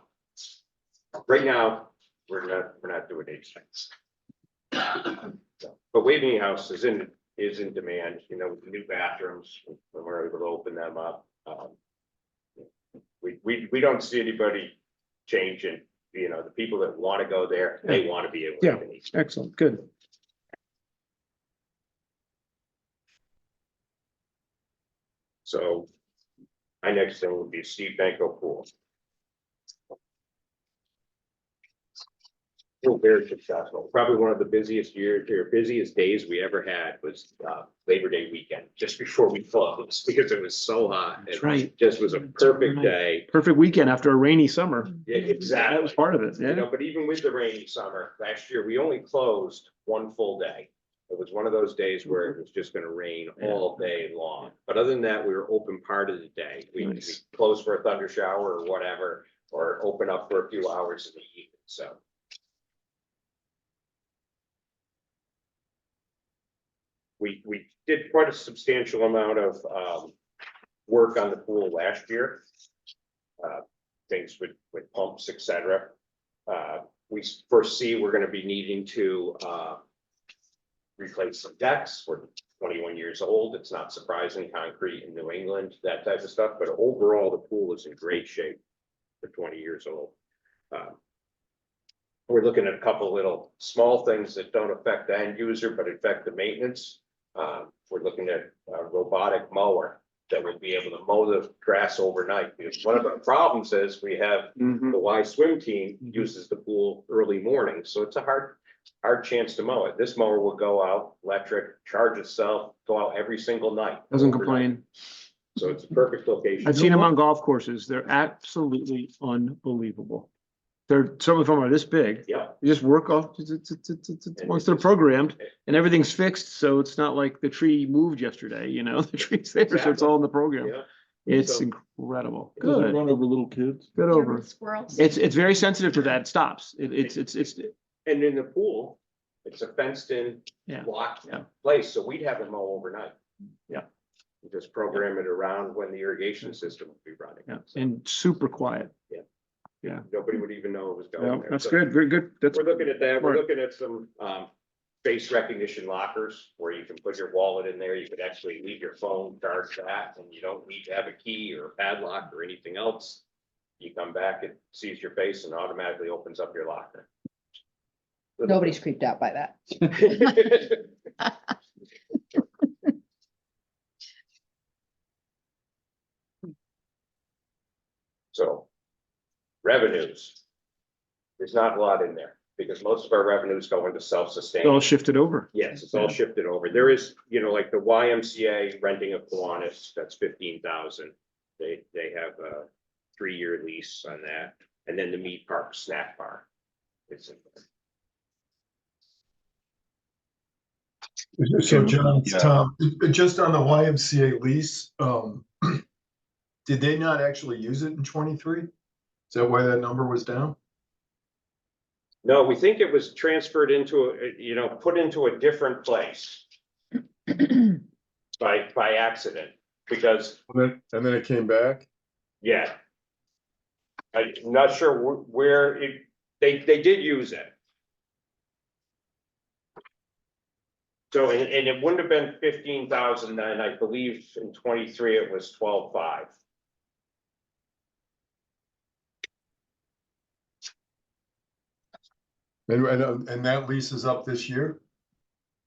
right now, we're not doing these things. So, but Waving House is in demand, you know, with the new bathrooms, when we're able to open them up. We don't see anybody changing, you know, the people that want to go there, they want to be able to. Yeah. go to these. Excellent, good. So my next thing would be Steve Benko pool. We're very successful. Probably one of the busiest busiest days we ever had was Labor Day weekend, just before we closed, because it was so hot. That's It right. Just was a perfect right. day. Perfect weekend after a rainy summer. Yeah, exactly. That was part of it, You yeah. know, but even with the rainy summer, last year, we only closed one full day. It was one of those days where it was just gonna rain all day long. But other than that, we were open part of the day. We Nice. closed for a thunder shower or whatever, or open up for a few hours in the evening, so. We did quite a substantial amount of work on the pool last year. Things with pumps, et cetera. We foresee we're gonna be needing to replace some decks. We're 21 years old. It's not surprising, concrete in New England, that type of stuff, but overall, the pool is in great shape for 20 years old. We're looking at a couple little small things that don't affect the end user, but affect the maintenance. We're looking at a robotic mower that would be able to mow the grass overnight. Because one of the problems is we have Mhm. the Y swim team uses the pool early morning, so it's a hard chance to mow it. This mower will go out, electric, charge itself, go out every single night. Doesn't overnight. complain. So it's a perfect location. I've seen them on golf courses. They're absolutely unbelievable. Some of them are this big. Yeah, You just work off, once they're programmed and everything's fixed, so it's not like the tree moved yesterday, you know, the tree's there, so it's all in the program. yeah. It's So- incredible. Doesn't Good, run over little kids. good over. Squirrels. It's very sensitive to that. It stops. It's, And in the pool, it's a fenced in, Yeah, locked yeah. place, so we'd have it mow overnight. Yeah. You just program it around when the irrigation system would be running. yeah, So and super quiet. nobody would even know it was going Yeah, there. that's So good, very good. That's, We're looking at that. We're smart. looking at some face recognition lockers where you can put your wallet in there. You could actually leave your phone, charge that, and you don't need to have a key or a padlock or anything else. You come back, it sees your face and automatically opens up your locker. Nobody's creeped out by that. So revenues. There's not a lot in there because most of our revenues go into self-sustaining. all shifted over. Yes, it's all shifted over. There is, you know, like the YMCA renting of Kiwanis, that's 15,000. They have a 3-year lease on that. And then the meat park snack bar. It's in there. So John, it's Yeah. Tom, just on the YMCA lease, did they not actually use it in 23? Is that why that number was down? No, we think it was transferred into, you know, put into a different place by accident, because, And then it came back? yeah. I'm not sure where it They did use it. So, and it wouldn't have been 15,000, and I believe in 23 it was 12,500. And that lease is up this year?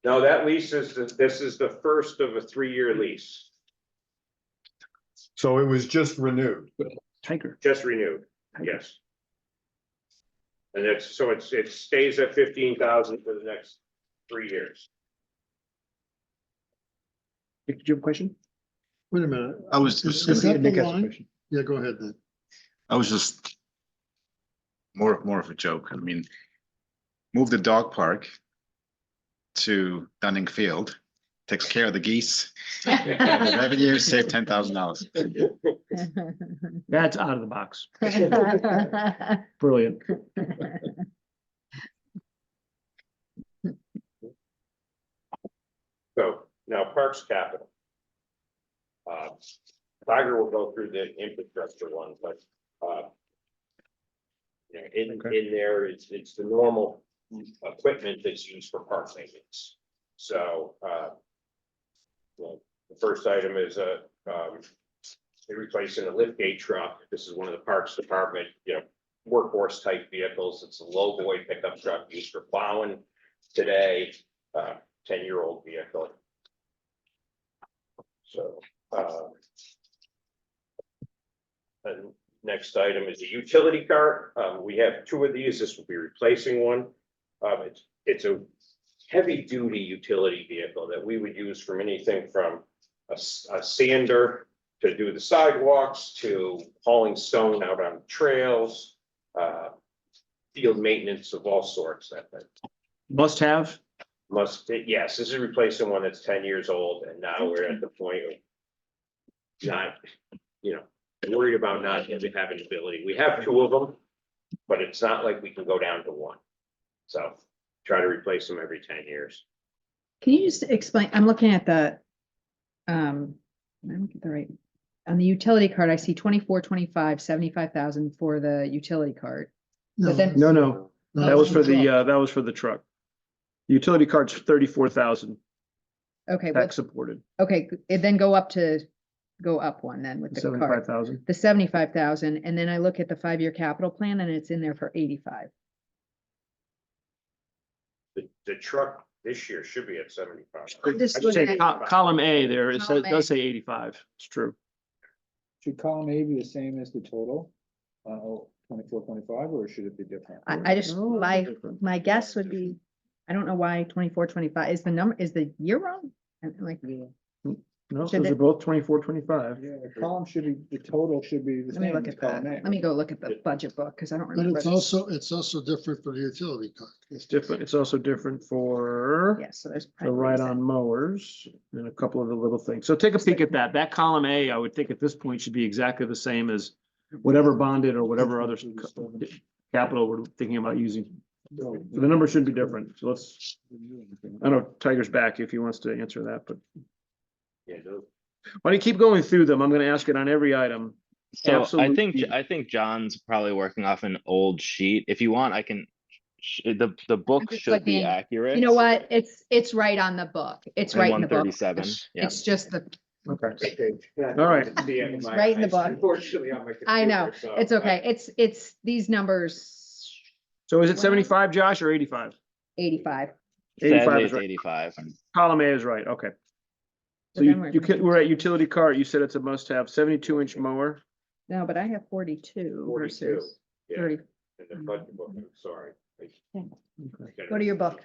No, that lease this is the first of a 3-year lease, So it was just renewed. Tiger. just renewed, yes. And it stays at 15,000 for the next 3 years. Did you have a question? Wait a minute. I was just Is gonna, that the Nick has a line? question. Yeah, go ahead then. I was just more of a joke. I mean, move the dog park to Dunning Field, takes care of the geese. The revenue, save $10,000. That's out of the box. Brilliant. So now Parks Capital. Tiger will go through the infrastructure one, but you know, in there, it's the normal equipment that's used for park maintenance. So well, the first item is they're replacing a liftgate truck. This is one of the Parks Department, workhorse type vehicles. It's a low boy pickup truck used for plowing today, 10-year-old vehicle. So, and next item is a utility cart. We have 2 of these. This will be replacing one. It's a heavy duty utility vehicle that we would use from anything from a sander to do the sidewalks to hauling stone out on trails, field maintenance of all sorts. Must have. Yes, this is replacing one that's 10 years old, and now we're at the point of not, worried about not having ability. We have 2 of them, but it's not like we can go down to 1. So try to replace them every 10 years. Can you just explain, I'm looking at the, I don't get the right, on the utility card, I see 24, 25, 75,000 for the utility card. But then- No, that was for the the truck. Utility cart's 34,000 Okay, well, tax supported, okay, and then go up one then with the card, 75,000. the 75,000, and then I look at the 5-year capital plan and it's in there for 85. The truck this year should be at 75. I'm just I should say looking at- column A there, it Column does A. say 85. It's true. Should column A be the same as the total? 24, 25, or should it be different? I just, No, different. my guess would be, I don't know why 24, 25, is the year wrong? I'm like, No, Should those are it- both 24, 25. Yeah, the column should be, the total should be the let me same look as at column that, A. let me go look at the budget book, because I don't But remember. it's also different for the utility card. It's different. It's also different for Yeah, so there's. the probably ride-on mowers and a couple of the little things. So take a peek at that. That column A, I would think at this point should be exactly the same as whatever bonded or whatever other capital we're thinking about using. So the number should be different. So let's, I don't know, Tiger's back if he wants to answer that, but Yeah, why don't you keep going through them? I'm gonna ask it on every item. So Absolutely. I think John's probably working off an old sheet. If you want, I can, the book just should be looking- accurate. You know what? It's right on the book. It's right in the book. 137, yeah. It's just the, Okay. All right. It's right in the book. Unfortunately, on my I know, computer, so it's okay. It's these numbers, So is it Well- 75, Josh, or 85? 85. Says 85 is it's right. 85. Column A is right. Okay. So But then we're at utility cart. You said it's a must-have 72-inch mower. No, but I have 42 42, versus yeah. 30. in the budget book, I'm sorry. Go to your book.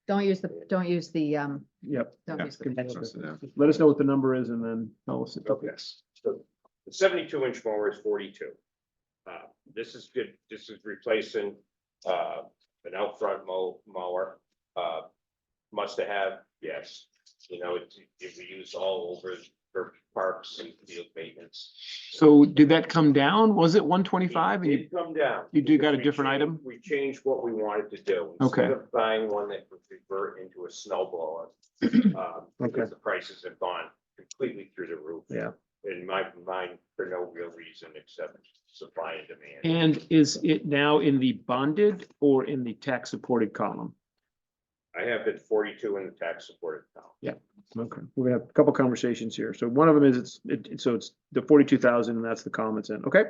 Don't use the, Yep. don't use Yeah. the. Let us know what the number is and then tell us. Okay, so the 72-inch mower is 42. This is good. This is replacing an out front mower. Must have, yes. It we use all over for parks and field maintenance. So did that come down? Was it 125? It did come down. You do got a because we different changed- item? We changed what we wanted to do. Okay. Instead of buying one that would convert into a snow blower. Okay. Because the prices have gone completely through the roof. Yeah. in my mind, for no real reason except supply and demand. And is it now in the bonded or in the tax supported column? I have it 42 in the tax supported now. Okay, we're gonna have a couple conversations here. So one of them is so it's the 42,000 and that's the column it's in. Okay.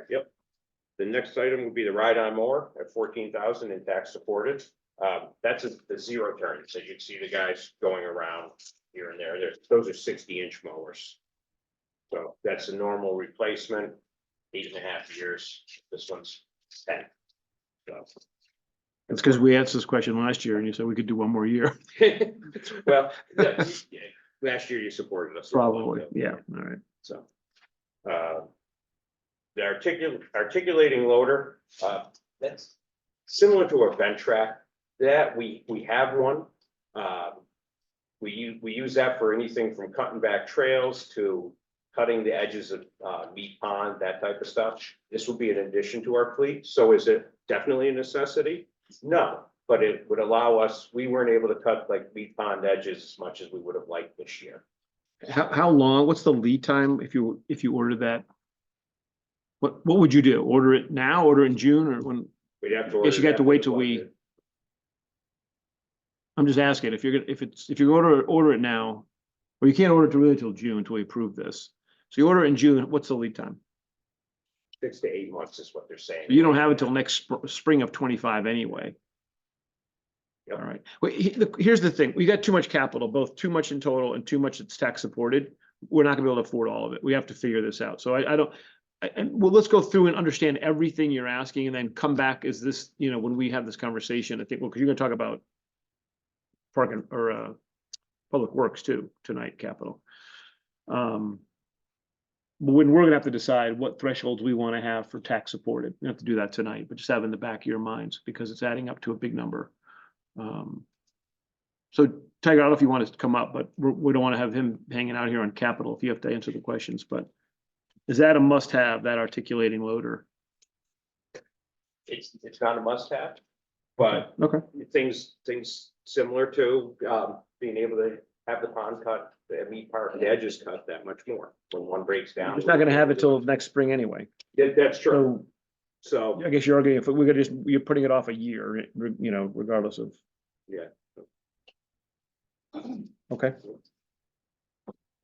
The next item would be the ride-on mower at 14,000 in tax supported. That's the zero turn, so you'd see the guys going around here and there. Those are 60-inch mowers. So that's a normal replacement, 8.5 years. This one's 10. So, It's because we asked this question last year and you said we could do one more year. well, last year you supported us. Probably, yeah, all right. So. The articulating loader, that's similar to a Ventrac, that we have one. We use that for anything from cutting back trails to cutting the edges of meat pond, that type of stuff. This will be an addition to our fleet. So is it definitely a necessity? No, but it would allow us, we weren't able to cut like meat pond edges as much as we would have liked this year. How long, what's the lead time if you order that? What would you do? Order it now, order it in June or when? We'd have to. Guess you got to wait till we. I'm just asking if you're gonna, if you order it now, or you can't order it really till June until we approve this. So you order it in June, what's the lead time? 6 to 8 months is what they're saying. You don't have it till next spring of 25 anyway. Yep. All right. Well, here's the thing. We got too much capital, both too much in total and too much that's tax supported. We're not gonna be able to afford all of it. We have to figure this out. So well, let's go through and understand everything you're asking and then come back. Is this, when we have this conversation, I think, well, because you're gonna talk about parking or public works too tonight, capital. When we're gonna have to decide what thresholds we want to have for tax supported. We have to do that tonight, but just have in the back of your minds because it's adding up to a big number. So Tiger, I don't know if you want to come up, but we don't want to have him hanging out here on capital if you have to answer the questions, but is that a must-have, that articulating loader? It's not a must-have, but Okay. things similar to being able to have the pond cut, the meat part, the edges cut that much more when one breaks down. You're just not gonna have it till next spring anyway. That's true. So So, I guess you're arguing if we're gonna you're putting it off a year, regardless of, yeah, okay.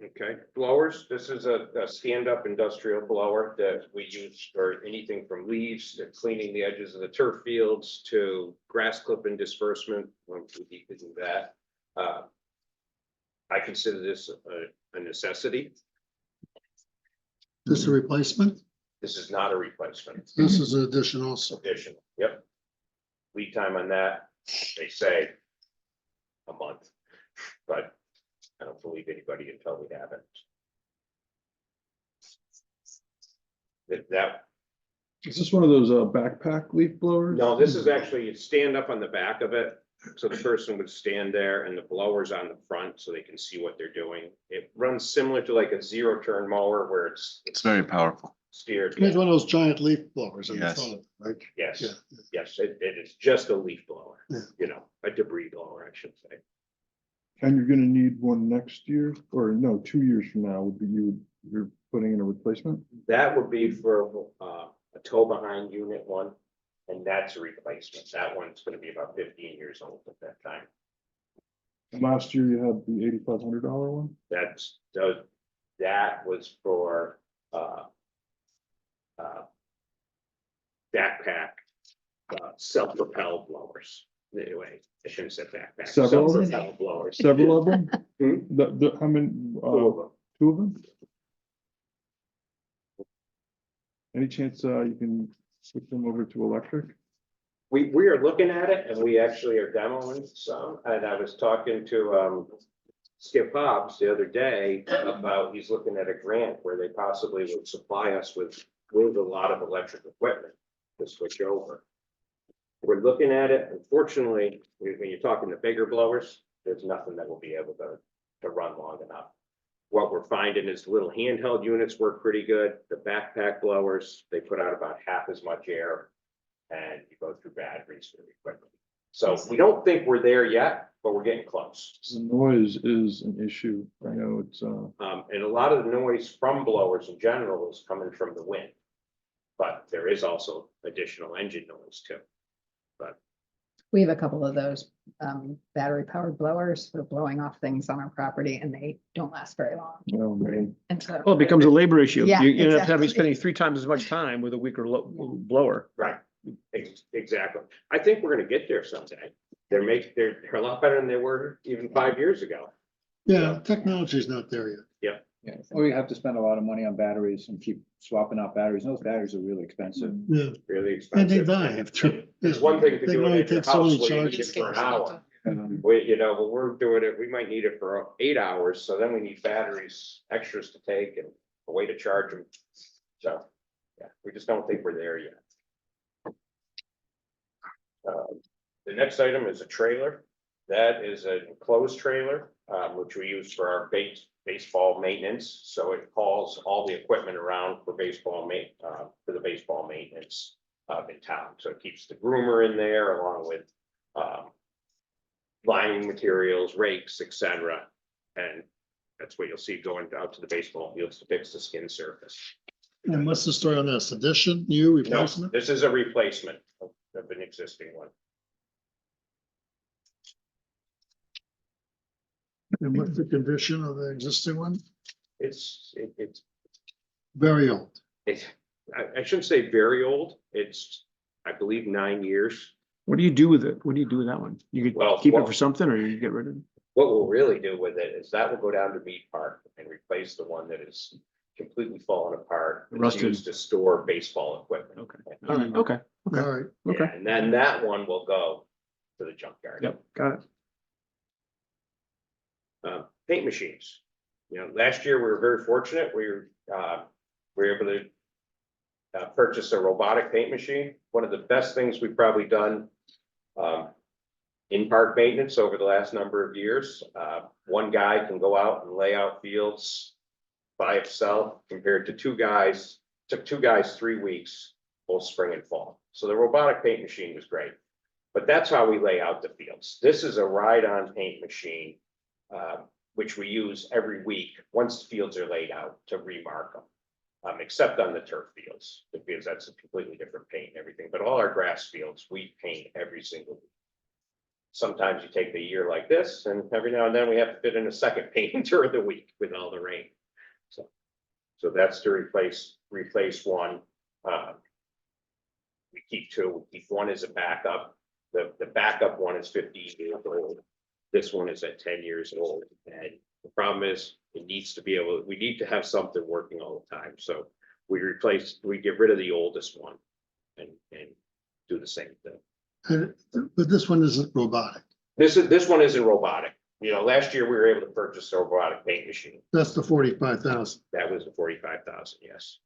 okay. Blowers, this is a stand-up industrial blower that we use for anything from leaves to cleaning the edges of the turf fields to grass clipping disbursement, when we can do that. I consider this a necessity. This is a replacement? This is not a replacement. This is an addition also. Addition, yep. Lead time on that, they say a month, but I don't believe anybody until we have it. That, Is this one of those backpack leaf blowers? no, this is actually, you stand up on the back of it, so the person would stand there and the blower's on the front so they can see what they're doing. It runs similar to like a zero turn mower where it's very powerful. steered. It's one of those giant leaf blowers in the Yes. front, right? Yes, Yeah. yes, it is just a leaf blower, Yeah. a debris blower, I should say. And you're gonna need one next year, or no, 2 years from now would be you're putting in a replacement? That would be for a tow behind unit one, and that's a replacement. That one's gonna be about 15 years old at that time. Last year you had the $8,500 one? That was for backpack self-propelled blowers. Anyway, I shouldn't have said backpack. Several of them? Self-propelled blowers. Several of them? Hmm? How many, Two of them. 2 of them? Any chance you can switch them over to electric? We are looking at it and we actually are demoing some, and I was talking to Skip Hobbs the other day about, he's looking at a grant where they possibly would supply us with a lot of electric equipment to switch over. We're looking at it. Unfortunately, when you're talking the bigger blowers, there's nothing that will be able to run long enough. What we're finding is little handheld units work pretty good. The backpack blowers, they put out about half as much air and you go through batteries for the equipment. So we don't think we're there yet, but we're getting close. The noise is an issue. I know it's, And a lot of the noise from blowers in general is coming from the wind. But there is also additional engine noise too. We have a couple of those battery powered blowers for blowing off things on our property and they don't last very long. you know, And so. Well, it becomes a labor issue. Yeah, You end up having, exactly. spending 3 times as much time with a weaker blower. Right, exactly. I think we're gonna get there someday. They're a lot better than they were even 5 years ago. Yeah, technology's not there yet. Yeah, or you have to spend a lot of money on batteries and keep swapping out batteries. Those batteries are really expensive. Yeah, Really and they expensive. die after. It's one thing to They do only it at your take so many house where you need charges. it for an hour. and We, when we're doing it, we might need it for 8 hours, so then we need batteries, extras to take and a way to charge them. So, yeah, we just don't think we're there yet. The next item is a trailer. That is an enclosed trailer, which we use for our baseball maintenance. So it hauls all the equipment around for for the baseball maintenance in town. So it keeps the groomer in there along with lining materials, rakes, etc. And that's what you'll see going out to the baseball fields to fix the skin surface. And what's the story on this? Addition, new No, replacement? this is a replacement of an existing one. And what's the condition of the existing one? It's Very old. I shouldn't say very old. It's, I believe, 9 years. What do you do with it? What do you do with that one? You could Well, keep it well- for something or you get rid of it? What we'll really do with it is that will go down to Meat Park and replace the one that is completely fallen apart. It's Rusted. used to store baseball equipment. Okay. All right, okay, All right. Yeah, okay. and then that one will go to the junkyard. Yep, got it. Paint machines. Last year we were very fortunate. We were able to purchase a robotic paint machine. One of the best things we've probably done in park maintenance over the last number of years. One guy can go out and lay out fields by himself compared to 2 guys. Took 2 guys 3 weeks, both spring and fall. So the robotic paint machine was great. But that's how we lay out the fields. This is a ride-on paint machine, which we use every week once the fields are laid out to remark them. Except on the turf fields, because that's a completely different paint and everything. But all our grass fields, we paint every single week. Sometimes you take the year like this, and every now and then we have to fit in a second painter of the week with all the rain. So that's to replace one. We keep 2. We keep 1 as a backup. The backup one is 15 years old. This one is at 10 years old. And the problem is we need to have something working all the time. So we get rid of the oldest one and do the same thing. But this one isn't robotic. This one isn't robotic. Last year we were able to purchase a robotic paint machine. That's the 45,000. That was the 45,000, yes.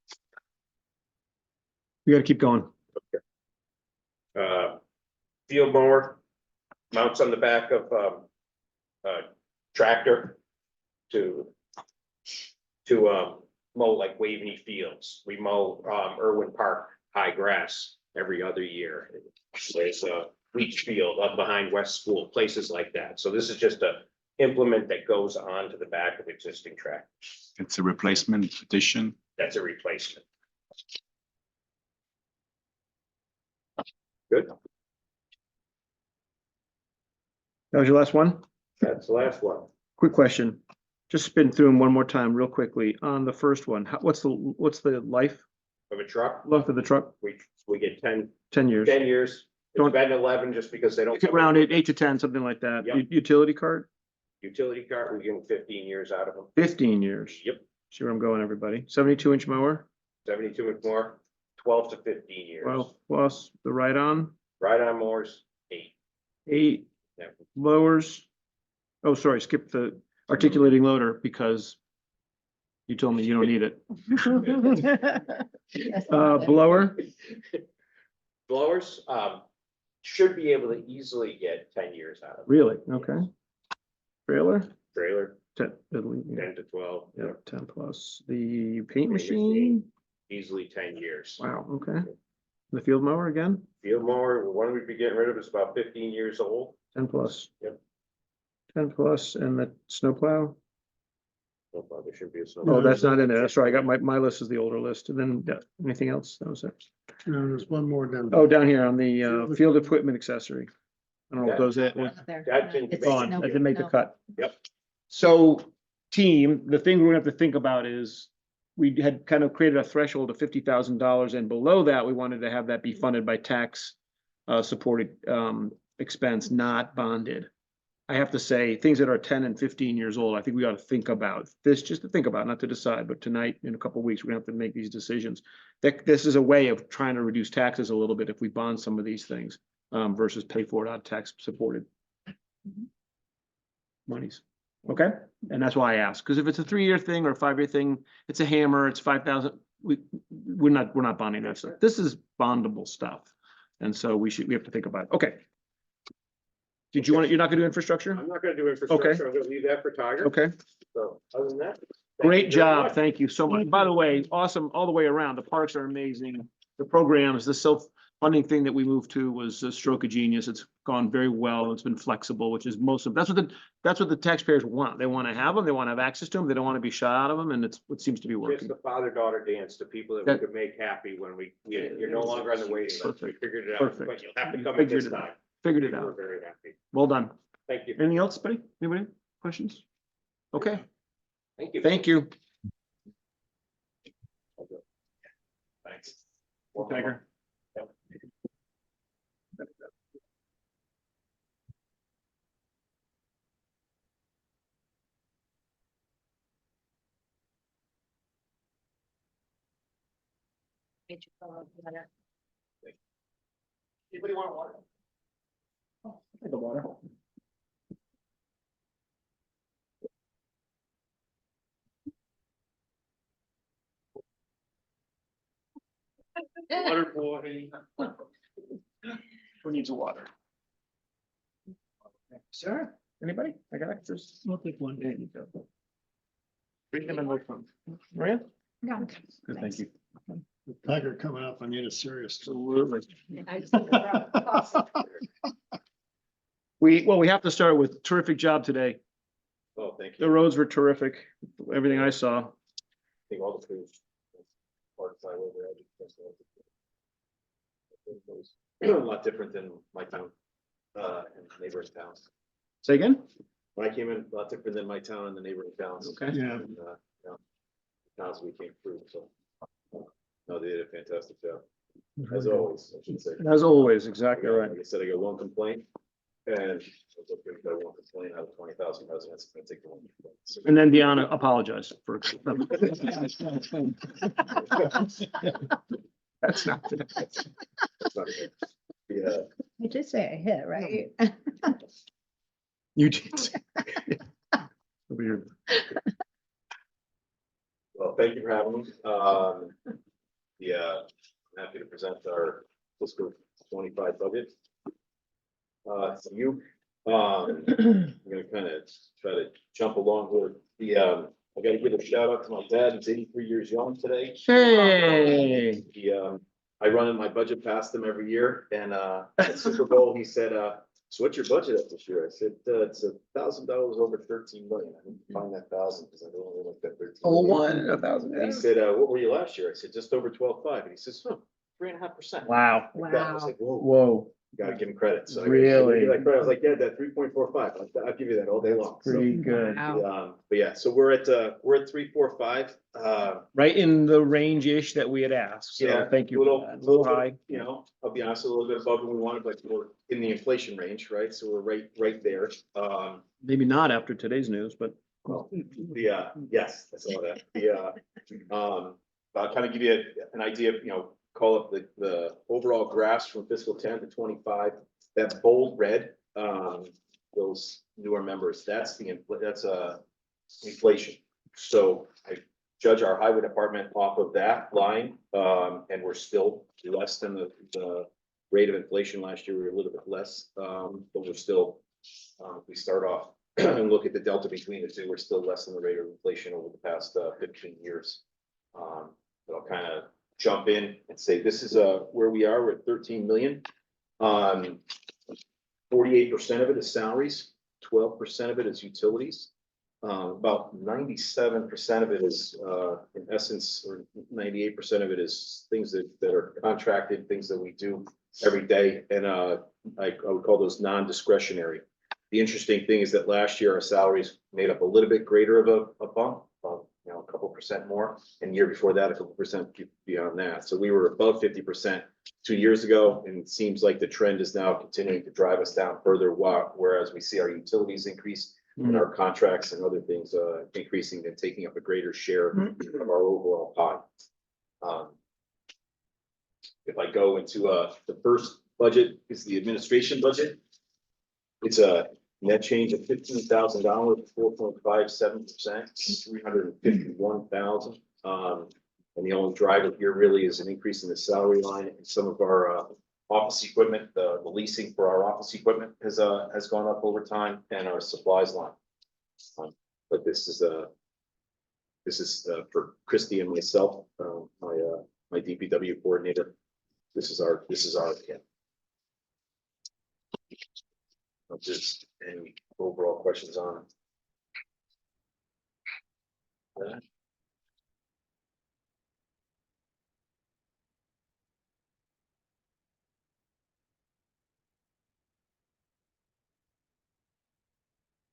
We gotta keep going. Field mower mounts on the back of tractor to mow like Waveney Fields. We mow Irwin Park high grass every other year. There's a Leach Field up behind West School, places like that. So this is just a implement that goes on to the back of existing tractors. It's a replacement addition. That's a replacement. Good. That was your last one? That's the last one. Quick question. Just spin through them one more time real quickly. On the first one, what's the life Of a truck, of the truck? we get 10 10 years. years. Don't- It's been 11 just because they don't. Pick around it, 8 to 10, something like that. Yep. Utility cart, Utility cart, we get 15 years out of them. 15 years. Yep, See where I'm going, everybody. 72-inch mower, 72 and more, 12 to 15 years. well, plus the ride-on, Ride-on mowers, 8. 8 Yeah. mowers. Oh, sorry, skip the articulating loader because you told me you don't need it. Blower, Blowers, should be able to easily get 10 years out of it. really? Okay. Trailer, Trailer, 10, at least, yeah, 10 to 12. yeah, 10 plus. The paint machine, Easily 10 years. wow, okay. The field mower again, Field mower, the one we'd be getting rid of is about 15 years old. 10 plus. Yep. 10 plus and the snowplow. So far, there should be a. Oh, that's not in there. That's right. I got my list is the older list. And then anything else? That was it. There's one more down. Oh, down here on the field equipment accessory. I don't know what goes in. There. That didn't It's make Gone. no- That didn't make the no. cut. Yep. So team, the thing we're gonna have to think about is we had kind of created a threshold of $50,000 and below that, we wanted to have that be funded by tax supported expense, not bonded. I have to say, things that are 10 and 15 years old, I think we ought to think about this, just to think about, not to decide, but tonight, in a couple of weeks, we're gonna have to make these decisions. That this is a way of trying to reduce taxes a little bit if we bond some of these things versus pay for it out of tax supported monies. Okay, and that's why I asked, because if it's a 3-year thing or a 5-year thing, it's a hammer, it's 5,000. We're not bonding that stuff. This is bondable stuff. And so we have to think about it. Okay. Did you want, you're not gonna do infrastructure? I'm not gonna do infrastructure. I'm gonna leave that for Tiger. Okay, So other than that. thank great you very job. much. Thank you so much. By the way, awesome all the way around. The parks are amazing. The programs, the self-funding thing that we moved to was a stroke of genius. It's gone very well. It's been flexible, which is that's what the taxpayers want. They want to have them. They want to have access to them. They don't want to be shut out of them. And it's what seems to be Just working. the father-daughter dance to people that we could make happy when you're no longer on the waiting list. We Perfect. figured it out, Perfect. but you'll have to come at Figured this it out. time. Figured it We're out. very happy. Well done. Thank you. Anything else, buddy? Anybody? Questions? Okay, Thank you. thank you. Thanks. Tiger. Anybody want water? Take the water. Water boy. Who needs a water? Sure. Anybody? I got extras. I'll take one. There you go. Bring them in my phone. Maria? No. Good, thank you. Tiger coming up, I need a serious. Absolutely. I just think that's awesome. We have to start with terrific job today. Oh, thank The you. roads were terrific. Everything I saw. I think all the food. Parts I over there. A lot different than my town, and neighboring towns. Say again? When I came in, a lot different than my town and the neighboring towns. Okay. Yeah. And, towns we came through, so. No, they did a fantastic job, as always, I should say. As always, exactly right. Like I said, I got one complaint, and I was looking at one complaint out of 20,000 residents, I'm gonna take the one. complaint. And then Deanna apologized for. That's not. That's not good. Yeah, I did say I hit, right? You did. Weird. well, thank you for having me. Yeah, I'm happy to present our fiscal 25 budget. To you, I'm gonna kind of try to jump along with I gotta give a shout out to my dad, he's 83 years young today. Hey. I run in my budget past him every year, and at Super Bowl, he said, so what's your budget up this year? I said, it's $1,000 over 13 million. I need to find that 1,000 because I don't really like that 13. Oh, million. 1,000. And he said, what were you last year? I said, just over 12.5. And he says, 3.5%. Wow. Like that. I was like, whoa, Whoa. gotta give him credit. So I Really? I was like, yeah, that 3.45. I'll give you that all day long. So, Pretty good. but yeah, so we're at 3.45. Right in the range-ish that we had asked. So Yeah, thank you. little- for that. A little bit, high. You know, I'll be honest, a little bit above what we wanted, but we're in the inflation range, right? So we're right there. Maybe not after today's news, but. Well, yes, I saw that. I'll kind of give you an idea of, call up the overall graphs from fiscal 10 to 25. That's bold red. Those newer members, that's inflation. So I judge our highway department off of that line, and we're still less than the rate of inflation. Last year, we were a little bit less, but we're still, we start off and look at the delta between the two, we're still less than the rate of inflation over the past 15 years. But I'll kind of jump in and say, this is where we are, we're at 13 million. 48% of it is salaries, 12% of it is utilities. About 97% of it is, in essence, or 98% of it is things that are contracted, things that we do every day. And I would call those non-discretionary. The interesting thing is that last year our salaries made up a little bit greater of a bump, a couple percent more, and the year before that, a couple percent beyond that. So we were above 50% 2 years ago, and it seems like the trend is now continuing to drive us down further, whereas we see our utilities increase and our contracts and other things increasing and taking up a greater share of our overall pie. If I go into the first budget, is the administration budget. It's a net change of $15,000, 4.57%, 351,000. And the only driver here really is an increase in the salary line and some of our office equipment. The leasing for our office equipment has gone up over time, and our supplies line. But this is for Christy and myself, my DPW coordinator. This is our account. Just any overall questions on that?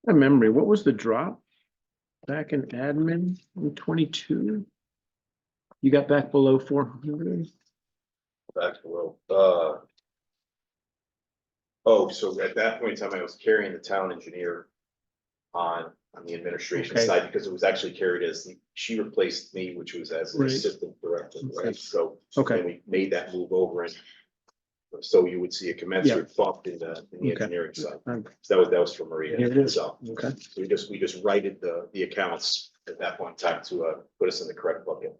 A memory, what was the drop back in admin in 22? You got back below 400? Back below. So at that point in time, I was carrying the town engineer on the administration Okay. side, because it was actually carried as she replaced me, which was as an Right. assistant director, Okay. right? So Okay. then we made that move over, and so you would see a commensurate bump in the Okay. engineering side. Um, So that was for Maria. Here it is. So Okay. we just righted the accounts at that point in time to put us in the correct bucket.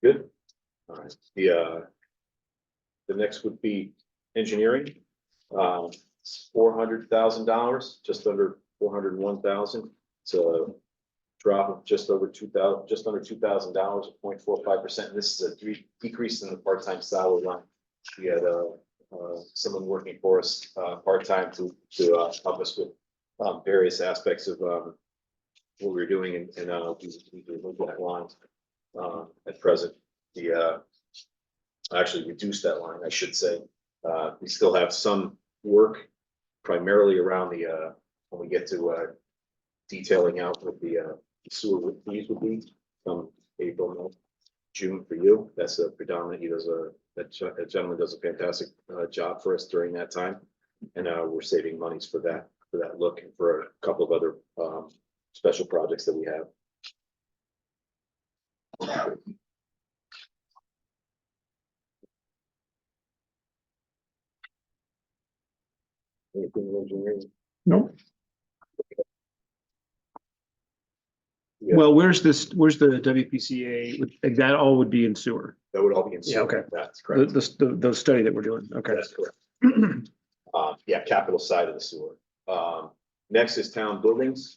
Good. All right. The next would be engineering. $400,000, just under 401,000. It's a drop of just over $2,000, just under $2,000, 0.45%. This is a decrease in the part-time salary line. We had someone working for us part-time to help us with various aspects of what we were doing, and we removed that line. At present, actually reduced that line, I should say. We still have some work primarily around when we get to detailing out what the sewer fees would be from April, May, June for you. That's predominant. That gentleman does a fantastic job for us during that time. And we're saving monies for that look, and for a couple of other special projects that we have. Anything in engineering? Nope. Yeah. Well, where's the WPCA? That all would be in sewer. That would all be in. Yeah, okay. That's correct. The study that we're doing. Okay. That's correct. Yeah, capital side of the sewer. Next is town buildings,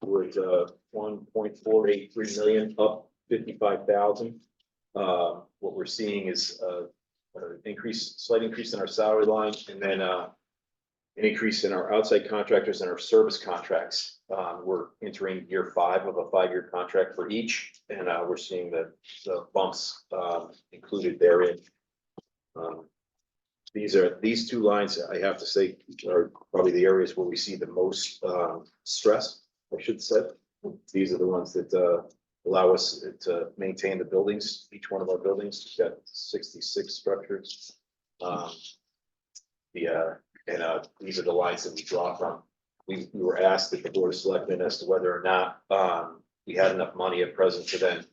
with 1.483 million, up 55,000. What we're seeing is slight increase in our salary line, and then an increase in our outside contractors and our service contracts. We're entering year 5 of a 5-year contract for each, and we're seeing the bumps included therein. These two lines, I have to say, are probably the areas where we see the most stress, I should say. These are the ones that allow us to maintain the buildings, each one of our buildings. We've got 66 structures. These are the lines that we draw from. We were asked at the Board of Selectmen as to whether or not we had enough money at present to then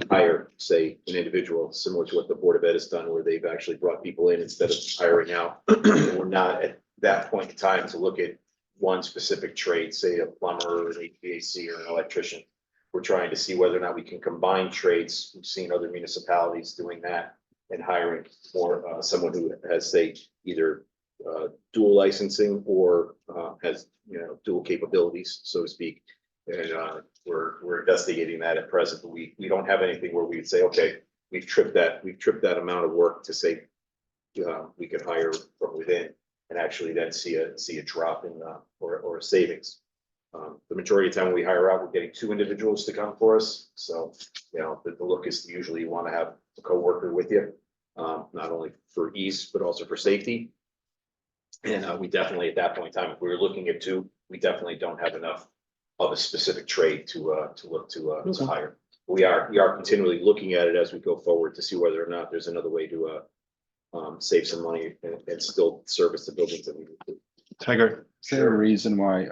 hire, say, an individual, similar to what the Board of Ed has done, where they've actually brought people in instead of hiring out. We're not at that point in time to look at one specific trade, say a plumber or an HVAC or an electrician. We're trying to see whether or not we can combine trades. We've seen other municipalities doing that and hiring more someone who has, say, either dual licensing or has dual capabilities, so to speak. And we're investigating that at present, but we don't have anything where we would say, okay, we've tripped that amount of work to say, we could hire from within and actually then see a drop in, or a savings. The majority of the time when we hire out, we're getting 2 individuals to come for us. So, the look is usually you want to have a coworker with you, not only for ease, but also for safety. And we definitely, at that point in time, if we were looking at 2, we definitely don't have enough of a specific trade to look to hire. We are continually looking at it as we go forward to see whether or not there's another way to save some money and still service the buildings that we need to. Tiger, is there a reason why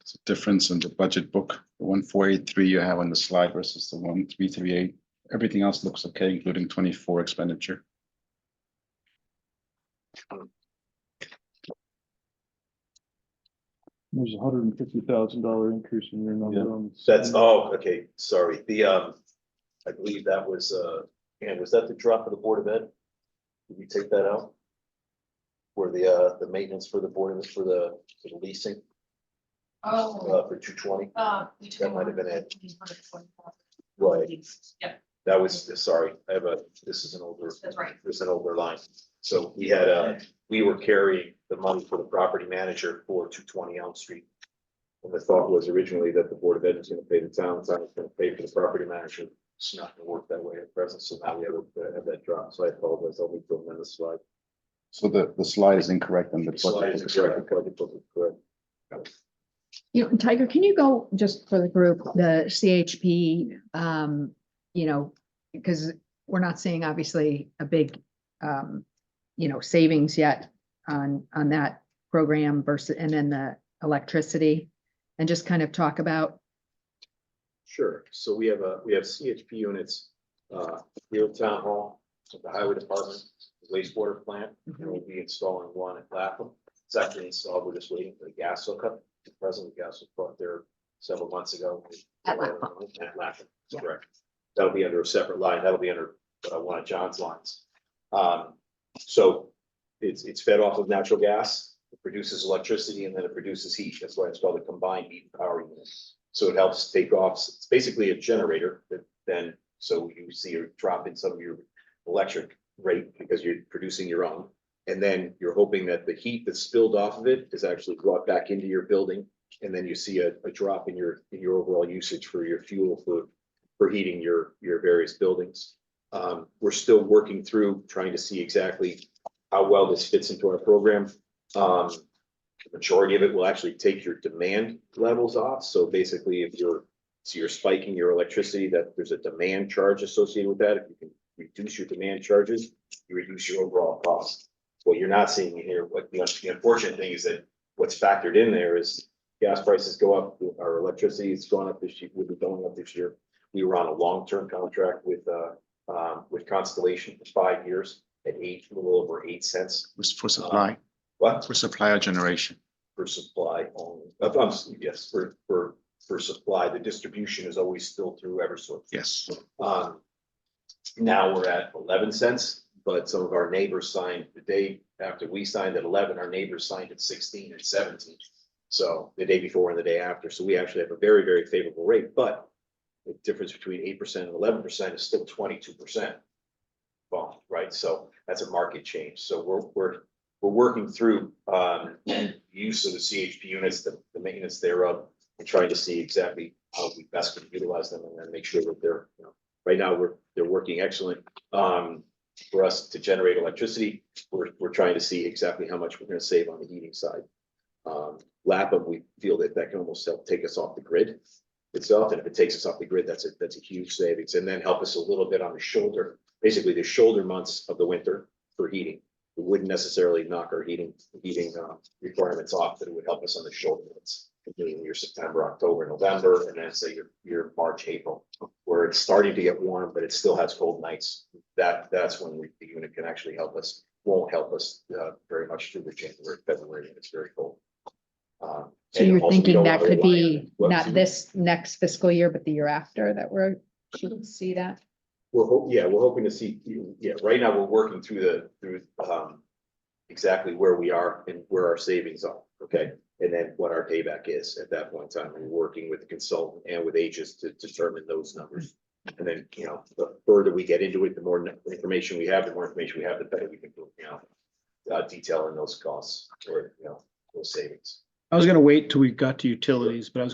it's a difference in the budget book, the 1483 you have on the slide versus the 1338? Everything else looks okay, including 24 expenditure. There's $150,000 increase in your number. Yeah. on That's, okay, sorry. I believe that was, was that the drop of the Board of Ed? Did we take that out? For the maintenance for the board, for the leasing, Oh, for 220? we took That might have been it. 124. Right. Yeah, That was, sorry, this is an older. that's right. This is an older line. So we were carrying the money for the property manager for 220 Elm Street. And the thought was originally that the Board of Ed was gonna pay the town, the town was gonna pay for the property manager. It's not gonna work that way at present, so now we have that drop. So I apologize, I'll be filling in the slide. So the slide is incorrect and the The slide budget is book is correct, correct. the budget book is correct. Tiger, can you go just for the group, the CHP, because we're not seeing obviously a big, savings yet on that program versus, and then the electricity, and just kind of talk about. Sure. So we have CHP units, here at Town Hall, at the Highway Department, wastewater plant, and we'll be installing one at Lapham. It's actually installed, we're just waiting for the gas hookup. The present gas was brought there several months ago. At Lapham. At Lapham, Yeah. correct. That'll be under a separate line, that'll be under one of John's lines. So it's fed off of natural gas, it produces electricity, and then it produces heat. That's why it's called a combined heat and power unit. So it helps take off, it's basically a generator that then, so you see a drop in some of your electric rate because you're producing your own. And then you're hoping that the heat that's spilled off of it is actually brought back into your building. And then you see a drop in your overall usage for your fuel for heating your various buildings. We're still working through trying to see exactly how well this fits into our program. The majority of it will actually take your demand levels off. So basically, if you're spiking your electricity, that there's a demand charge associated with that. If you can reduce your demand charges, you reduce your overall cost. What you're not seeing here, what the unfortunate thing is that what's factored in there is gas prices go up, our electricity has gone up this year, will be going up this year. We were on a long-term contract with Constellation for 5 years at a little over 8 cents. For supply, What? for supplier generation. For supply only. Yes, for supply, the distribution is always still through Eversource. Yes. Now we're at 11 cents, but some of our neighbors signed the day after we signed at 11, our neighbors signed at 16 and 17. So the day before and the day after. So we actually have a very, very favorable rate, but the difference between 8% and 11% is still 22%. Well, right, so that's a market change. So we're working through use of the CHP units, the maintenance thereof, and trying to see exactly how we best can utilize them and then make sure that they're, right now they're working excellent. For us to generate electricity, we're trying to see exactly how much we're going to save on the heating side. Lapham, we feel that can almost help take us off the grid itself, and if it takes us off the grid, that's a huge savings, and then help us a little bit on the shoulder, basically the shoulder months of the winter for heating. It wouldn't necessarily knock our heating requirements off, but it would help us on the shoulder months, including your September, October, November, and then say your March, April, where it's starting to get warm, but it still has cold nights. That's when the unit can actually help us. Won't help us very much through the January, February, and it's very cold. So And you're also we thinking don't that wanna could rely be on- what, not Susan? this next fiscal year, but the year after that should see that? We're hoping to see, right now we're working through exactly where we are and where our savings are, okay? And then what our payback is at that point in time. We're working with the consultant and with Aegis to determine those numbers. And then, the further we get into it, the more information we have, the better we can, detail in those costs or, those savings. I was gonna wait till we got to utilities, but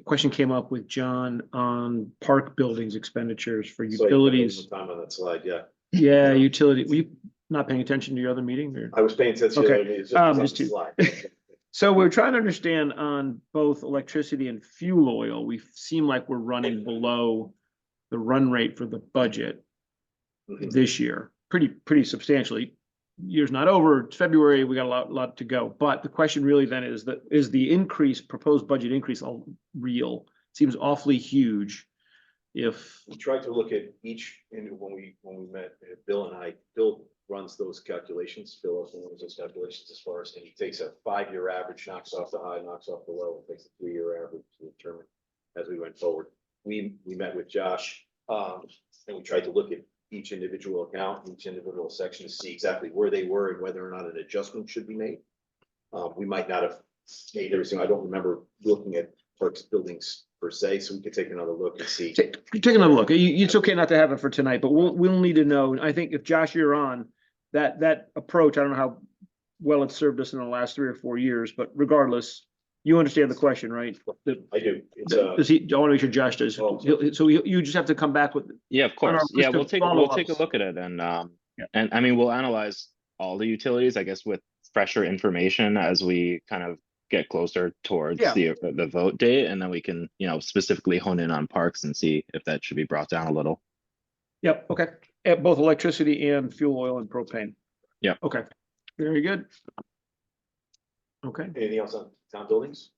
question came up with John on park buildings expenditures for So, utilities. Time on that slide, yeah. Yeah, utility, were you not paying attention to your other meeting or? I was paying attention. Okay. It's just on Just the to- slide. So we're trying to understand on both electricity and fuel oil, we seem like we're running below the run rate for the budget Mhm. this year, pretty substantially. Year's not over, it's February, we got a lot to go, but the question really then is the proposed budget increase all real? Seems awfully huge. If, We tried to look at each, and when we met, Bill and I, Bill runs those calculations, Bill also runs those calculations as far as, and he takes a 5-year average, knocks off the high, knocks off the low, and takes a 3-year average to determine as we went forward. We met with Josh, and we tried to look at each individual account, each individual section to see exactly where they were and whether or not an adjustment should be made. We might not have made everything. I don't remember looking at parks buildings per se, so we could take another look and see. take another look, it's okay not to have it for tonight, but we'll need to know. I think if Josh, you're on, that approach, I don't know how well it's served us in the last 3 or 4 years, but regardless, you understand the question, right? I do. It's Does he, I want to make sure Josh does. Oh. So you just have to come back with, Yeah, of On our course. Yeah, list of we'll take a follow-ups. look at it and I mean, we'll analyze all the utilities, I guess, with fresher information as we kind of get closer towards Yeah. the vote date, and then we can, specifically hone in on parks and see if that should be brought down a little. yep, okay, both electricity and fuel oil and propane. Yep. Okay, very good. Okay, anything else on town buildings?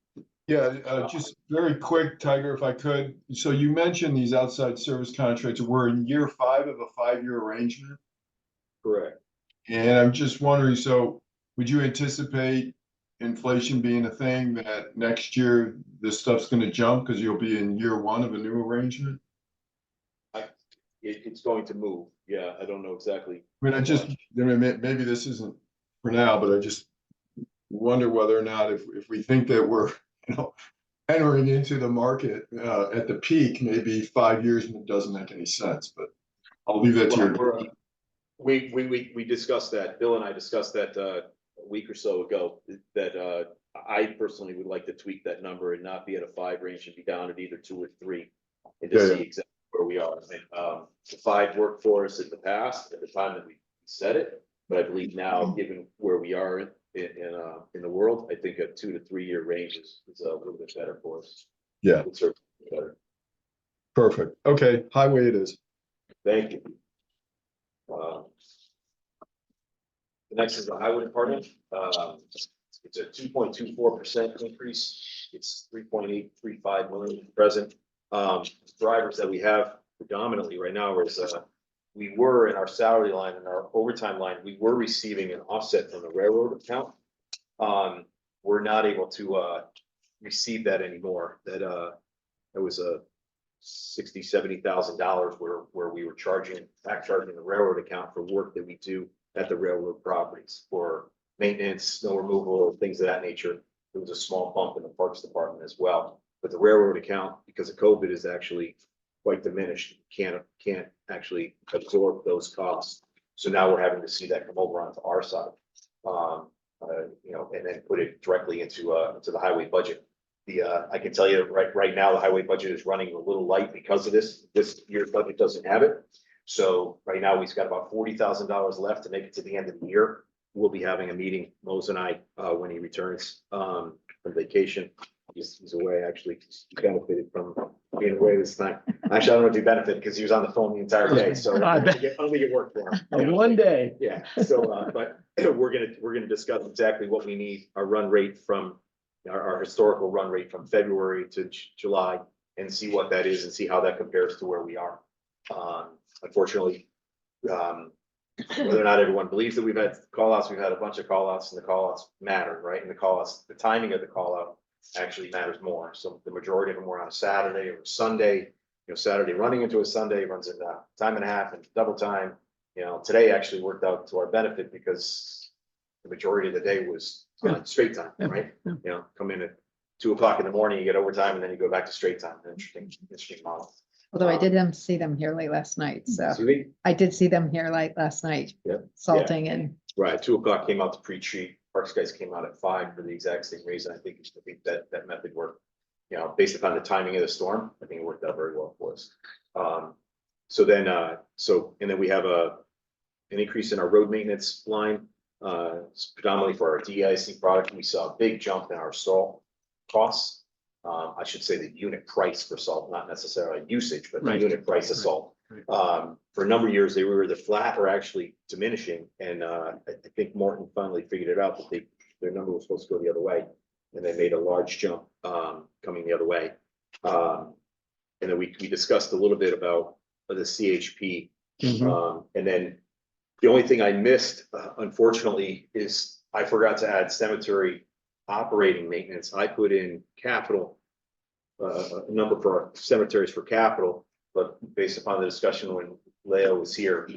Yeah, just very quick, Tiger, if I could. So you mentioned these outside service contracts. We're in year 5 of a 5-year arrangement. Correct. And I'm just wondering, so would you anticipate inflation being a thing that next year this stuff's gonna jump because you'll be in year 1 of a new arrangement? It's going to move. Yeah, I don't know exactly. I mean, maybe this isn't for now, but I just wonder whether or not if we think that we're, entering into the market at the peak, maybe 5 years and it doesn't make any sense, but I'll leave that to your. We discussed that, Bill and I discussed that a week or so ago, that I personally would like to tweak that number and not be at a 5 range and be down at either 2 or 3. And to Yeah, see yeah. exactly where we are. The 5 worked for us in the past, at the time that we said it, but I believe now, given where we are in the world, I think a 2 to 3 year range is a little bit better for us. Yeah, It's certainly better. perfect. Okay, highway it is. Thank you. The next is the highway department. It's a 2.24% increase. It's 3.835 million present. Drivers that we have predominantly right now is, we were in our salary line and our overtime line, we were receiving an offset from the railroad account. We're not able to receive that anymore. That was a $60,000-$70,000 where we were charging the railroad account for work that we do at the railroad properties for maintenance, snow removal, things of that nature. There was a small bump in the parks department as well, but the railroad account, because of COVID, is actually quite diminished. Can't actually absorb those costs. So now we're having to see that come over onto our side. And then put it directly into the highway budget. I can tell you right now, the highway budget is running a little light because of this. This year's budget doesn't have it. So right now, we've got about $40,000 left to make it to the end of the year. We'll be having a meeting, Mose and I, when he returns from vacation. He's away, actually. He benefited from being away this time. Actually, I don't know if he benefited because he was on the phone the entire day, so I don't think it worked for him. one day. Yeah, so, but we're gonna discuss exactly what we need, our run rate from, our historical run rate from February to July, and see what that is and see how that compares to where we are. Unfortunately, whether or not everyone believes that we've had call outs, we've had a bunch of call outs, and the call outs matter, right? And the timing of the call out actually matters more. So the majority of them were on a Saturday or Sunday. Saturday running into a Sunday runs into time and a half and double time. Today actually worked out to our benefit because the majority of the day was on straight time, right? Come in at 2 o'clock in the morning, you get overtime, and then you go back to straight time. Interesting model. Although I did see them here late last night, so Excuse me? I did see them here late last night. Yeah. Salting and, Right, 2 o'clock came out to pre-treat, Parks guys came out at 5 for the exact same reason, I think that method worked. You know, based upon the timing of the storm, I think it worked out very well for us. So then, and then we have an increase in our road maintenance line, predominantly for our de-icing product, we saw a big jump in our salt costs. I should say the unit price for salt, not necessarily usage, but the Right. unit price of salt. For a number of years, they were either flat or actually diminishing, and I think Morton finally figured it out that their number was supposed to go the other way. And they made a large jump coming the other way. And then we discussed a little bit about the CHP. And then the only thing I missed, unfortunately, is I forgot to add cemetery operating maintenance. I put in capital, a number for our cemeteries for capital, but based upon the discussion when Leo was here,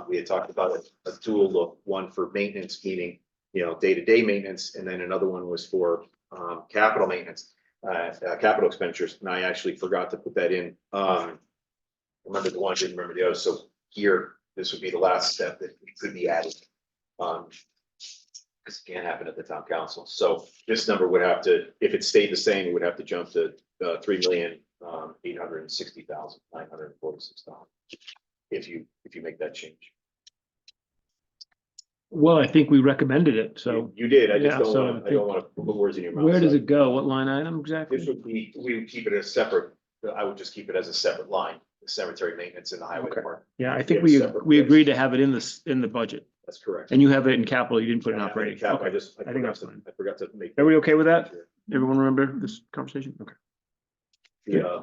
we had talked about a dual look, one for maintenance, meaning, you know, day-to-day maintenance, and then another one was for capital maintenance, capital expenditures, and I actually forgot to put that in. Remember the one, didn't remember the other, so here, this would be the last step that could be added. Because it can't happen at the town council, so this number would have to, if it stayed the same, it would have to jump to $3,860,946. If you make that change. Well, I think we recommended it, so You did, I Yeah, just so don't want to put words in your mouth. where does so it go? What line item This exactly? would be, we would keep it as separate, I would just keep it as a separate line, the cemetery maintenance and the highway Okay. department. Yeah, I Yeah, think we separate, we yes. agreed to have it in the budget, That's correct. and you have it in capital, you didn't put it in Yeah, operating. cap, I Okay. just, I think forgot that's to, fine. I forgot to make. Are we okay with that? Everyone remember this conversation? Okay. Yeah.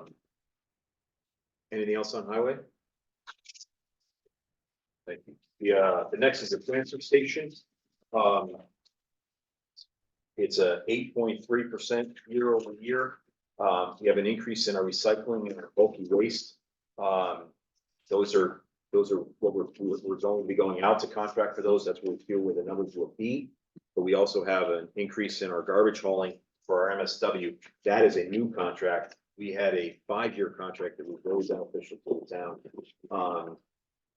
Anything else on highway? Thank you. The next is the transfer station. It's a 8.3% year over year. We have an increase in our recycling and our bulky waste. Those are what we're going to be going out to contract for those. That's what we feel where the numbers will be. But we also have an increase in our garbage hauling for our MSW. That is a new contract. We had a 5-year contract that was very beneficial to the town.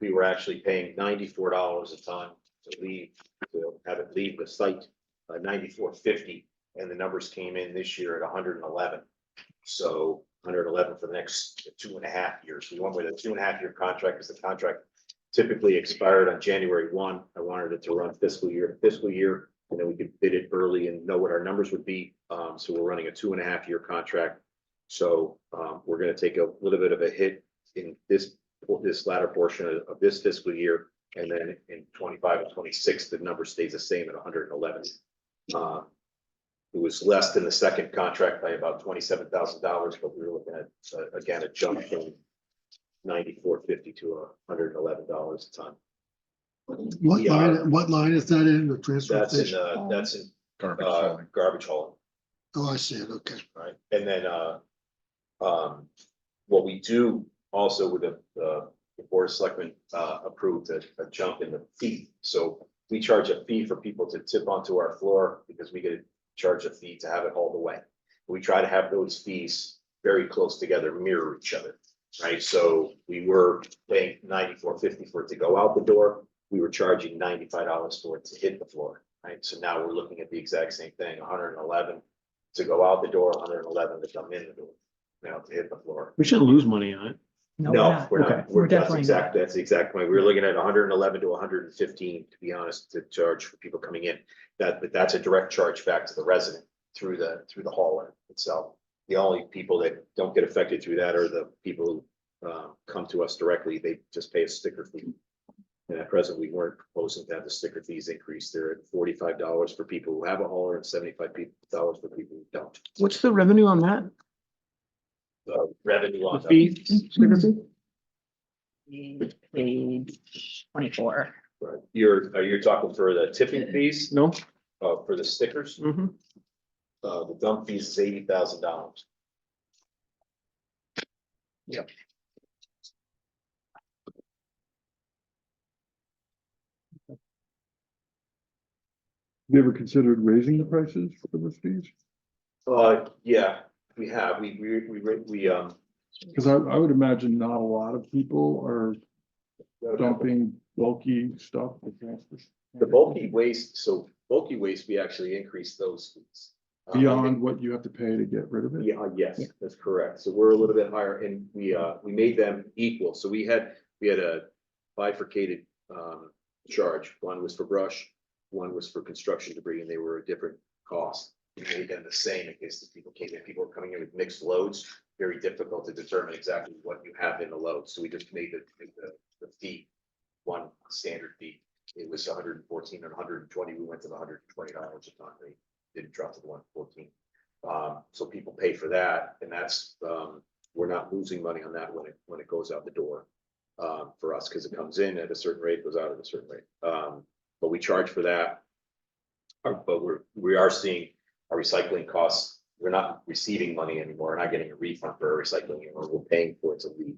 We were actually paying $94 a ton to have it leave the site, $94.50, and the numbers came in this year at 111. So 111 for the next 2.5 years. We went with a 2.5-year contract because the contract typically expired on January 1. I wanted it to run fiscal year to fiscal year, and then we could bid it early and know what our numbers would be. So we're running a 2.5-year contract. So we're going to take a little bit of a hit in this latter portion of this fiscal year. And then in 25 and 26, the number stays the same at 111. It was less than the second contract by about $27,000, but we were looking at, again, a jump from $94.50 to $111 a ton. What line is that in, the transfer That's in, station? that's in Garbage hauling. garbage hauling. Oh, I see it, okay. Right, and then, what we do also with the Board of Selectmen, approved a jump in the fee. So we charge a fee for people to tip onto our floor because we get charge a fee to have it hauled away. We try to have those fees very close together, mirror each other, right? So we were paying $94.50 for it to go out the door. We were charging $95 for it to hit the floor, right? So now we're looking at the exact same thing, 111 to go out the door, 111 to come in the door, now to hit the floor. We shouldn't lose money on it. No, we're Okay. not. We're That's definitely exact, that's the exact point. We were looking at 111 to 115, to be honest, to charge for people coming in. But that's a direct charge back to the resident through the hauler itself. The only people that don't get affected through that are the people who come to us directly. They just pay a sticker fee. And at present, we weren't proposing to have the sticker fees increase. They're at $45 for people who have a hauler and $75 for people who don't. What's the revenue on that? Revenue on The fee, sticker fee? Page 24. Right. You're talking for the tipping fees, No? for the stickers? Mm-hmm. The dump fees is $80,000. Yep. You ever considered raising the prices for those fees? Yeah, we have, we Because I would imagine not a lot of people are dumping bulky stuff. at transfer The bulky waste, so bulky waste, we actually increased those fees. Beyond what you have to pay to get rid of it? Yeah, yes, that's correct. So we're a little bit higher and we made them equal. So we had a bifurcated charge. One was for brush, one was for construction debris, and they were a different cost. We made them the same in case the people came in. People were coming in with mixed loads, very difficult to determine exactly what you have in the load. So we just made the fee one standard fee. It was 114 and 120. We went to the $120 a ton. They didn't drop to the 114. So people pay for that, and that's we're not losing money on that when it goes out the door for us, because it comes in at a certain rate, goes out at a certain rate. But we charge for that. But we are seeing our recycling costs. We're not receiving money anymore. We're not getting a refund for our recycling anymore. We're paying for it to leave.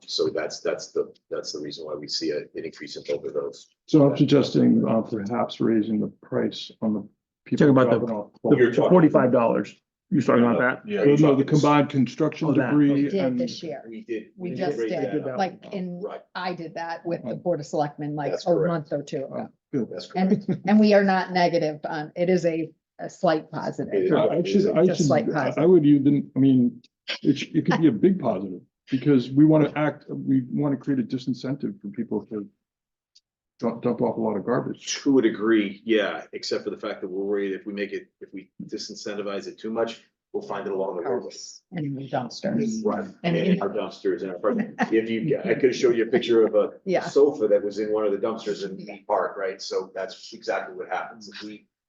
So that's the reason why we see an increase in both of those. So I'm suggesting perhaps raising the price on the people. Talking about the- dropping off. You're talking- $45. You talking about that? Yeah, No, you're the talking- combined construction Oh, that. We debris did and. this year. We did. We did just raise did, that up. like in, Right, I did that with the Board of Selectmen like That's a correct. month or two ago. that's correct. And we are not negative on, it is a slight positive. It is. Just like positive. I would even, I mean, it could be a big positive, because we want to create a disincentive for people to dump off a lot of garbage. To a degree, yeah, except for the fact that we're worried if we disincentivize it too much, we'll find it along the roadway. And dumpsters. Right, And and in- our dumpsters and our park. If you, I could show you a picture of a Yeah. sofa that was in one of the dumpsters in the park, right? So that's exactly what happens.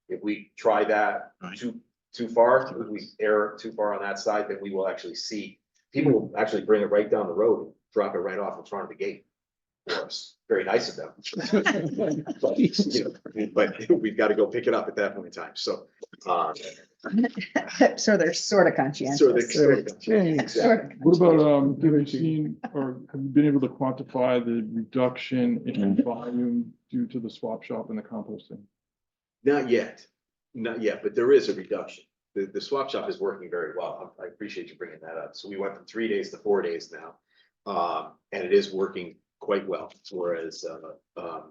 If we try that too far, if we err too far on that side, then we will actually see, people will actually bring it right down the road, and drop it right off in front of the gate for us. Very nice of them. But, you know, but we've got to go pick it up at that point in time. So, So they're sort of conscientious. so they. Sort of What about, conscientious. have you seen, or have you been able to quantify the reduction in volume due to the swap shop and the composting? Not yet, but there is a reduction. The swap shop is working very well. I appreciate you bringing that up. So we went from 3 days to 4 days now. And it is working quite well, whereas the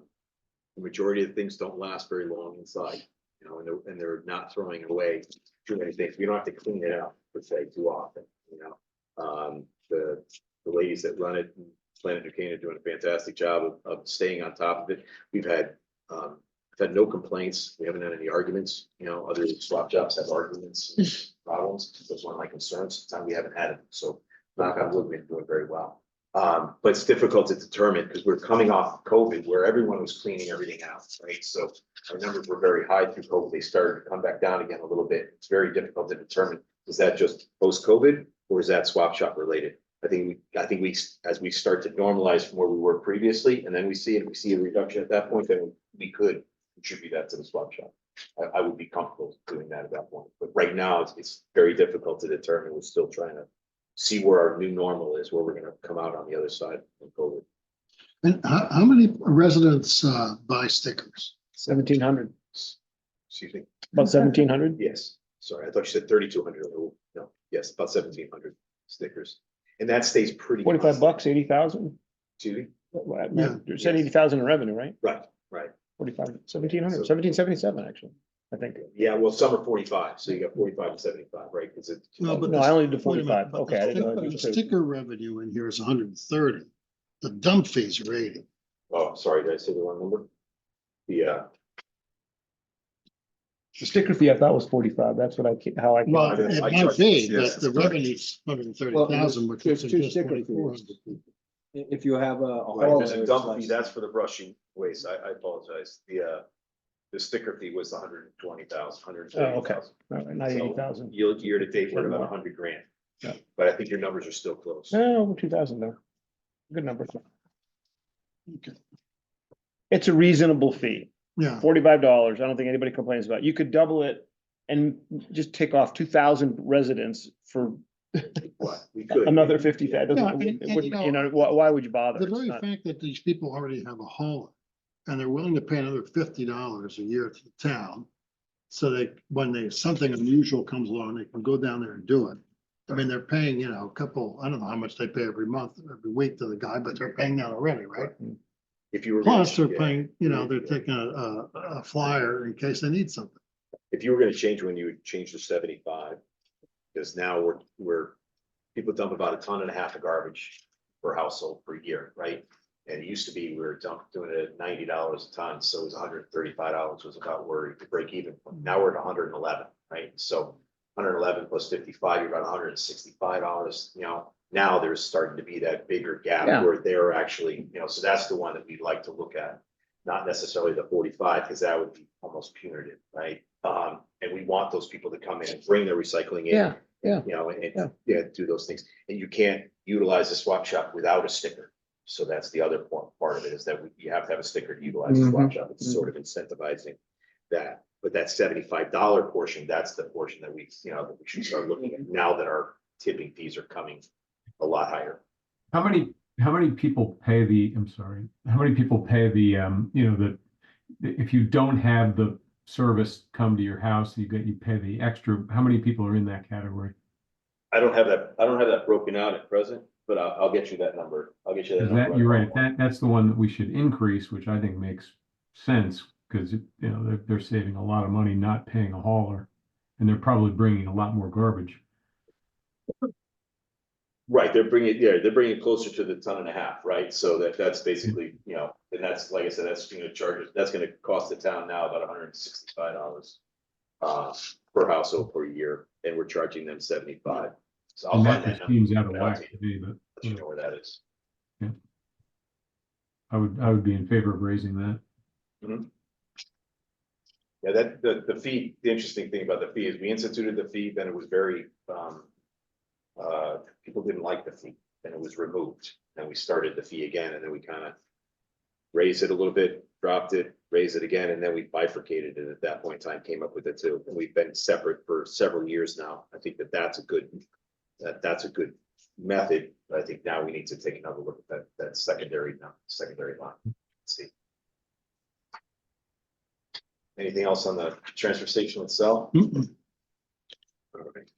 majority of the things don't last very long inside, you know, and they're not throwing away too many things. We don't have to clean it out per se too often, you know. The ladies that run it, Planet New Canaan, are doing a fantastic job of staying on top of it. We've had no complaints. We haven't had any arguments, you know, other swap shops have arguments, and problems. That's one of my concerns. Time we haven't had it. So knock on wood, we've been doing very well. But it's difficult to determine because we're coming off COVID where everyone was cleaning everything out, right? So our numbers were very high through COVID. They started to come back down again a little bit. It's very difficult to determine. Is that just post-COVID or is that swap shop related? I think we, as we start to normalize from where we were previously, and then we see a reduction at that point, then we could contribute that to the swap shop. I would be comfortable doing that at that point, but right now it's very difficult to determine. We're still trying to see where our new normal is, where we're gonna come out on the other side of COVID. And how many residents buy stickers? 1,700, Excuse me? about 1,700. Yes, sorry, I thought you said 3,200. No, yes, about 1,700 stickers. And that stays pretty. 45 bucks, 80,000. Excuse me? Yeah. You said 80,000 in revenue, right? Right. 45, 1,700, 1,777, actually, I think. Yeah, well, some are 45, so you got 45 and 75, right? Because it. No, but No, I only did wait a minute, 45. but Okay, I didn't know I the did two. sticker revenue in here is 130. The dump fees are 80. Oh, sorry, did I say the wrong number? The, The sticker fee I thought was 45. That's what how I. Well, I it charge- might be, yes, but the that's correct. revenue's 130,000, which there's is two just sticker 2,400. If you have a right, haul, there's a it's dump less. fee, that's for the brushing waste. I apologize. The sticker fee was 120,000, 130,000. Oh, okay. All right, not 80,000. Year to date, we're at about 100 grand. Yeah. But I think your numbers are still close. No, over 2,000 though. Good number. Okay. It's a reasonable fee. Yeah, $45. I don't think anybody complains about it. You could double it and just take off 2,000 residents for What? We could. another 50,000. Yeah, and You know, why would you bother? the It's very not- fact that these people already have a hauler and they're willing to pay another $50 a year to the town. So that when something unusual comes along, they can go down there and do it. I mean, they're paying, you know, a couple, I don't know how much they pay every month, every week to the guy, but they're paying that already, right? If you were. gonna- Plus, they're yeah. paying, you know, they're taking a flyer in case they need something. If you were gonna change when you would change to 75. Because now we're, people dump about 1.5 tons of garbage per household per year, right? And it used to be, we were doing it at $90 a ton, so it was $135 was about where you could break even. Now we're at 111, right? So 111 plus 55, you're about $165, you know. Now there's starting to be that bigger gap Yeah. where they're actually, you know, so that's the one that we'd like to look at. Not necessarily the 45, because that would be almost punitive, right? And we want those people to come in and bring their recycling in. Yeah, yeah. You know, Yeah. and, yeah, do those things. And you can't utilize the swap shop without a sticker. So that's the other part of it, is that you have to have a sticker to utilize the swap shop. It's sort of incentivizing that. But that $75 portion, that's the portion that we, you know, that we should start looking at now that our tipping fees are coming a lot higher. How many people pay how many people pay the, you know, if you don't have the service come to your house, you pay the extra, how many people are in that category? I don't have that broken out at present, but I'll get you that number. I'll get you that Is number. that, you're right, that's the one that we should increase, which I think makes sense, because, you know, they're saving a lot of money not paying a hauler, and they're probably bringing a lot more garbage. Right, they're bringing it closer to the 1.5 tons, right? So that's basically, you know, and that's, like I said, that's, you know, charges, that's gonna cost the town now about $165 per household per year, and we're charging them 75. So I'll And find that that just seems out of number. whack to me, but Let you know where that is. I would be in favor of raising that. Yeah, the fee, the interesting thing about the fee is we instituted the fee, then it was very, people didn't like the fee, then it was removed. And we started the fee again, and then we kind of raised it a little bit, dropped it, raised it again, and then we bifurcated it at that point in time, came up with it too. And we've been separate for several years now. I think that's a good method. But I think now we need to take another look at that secondary line. Let's see. Anything else on the transfer station itself? All right.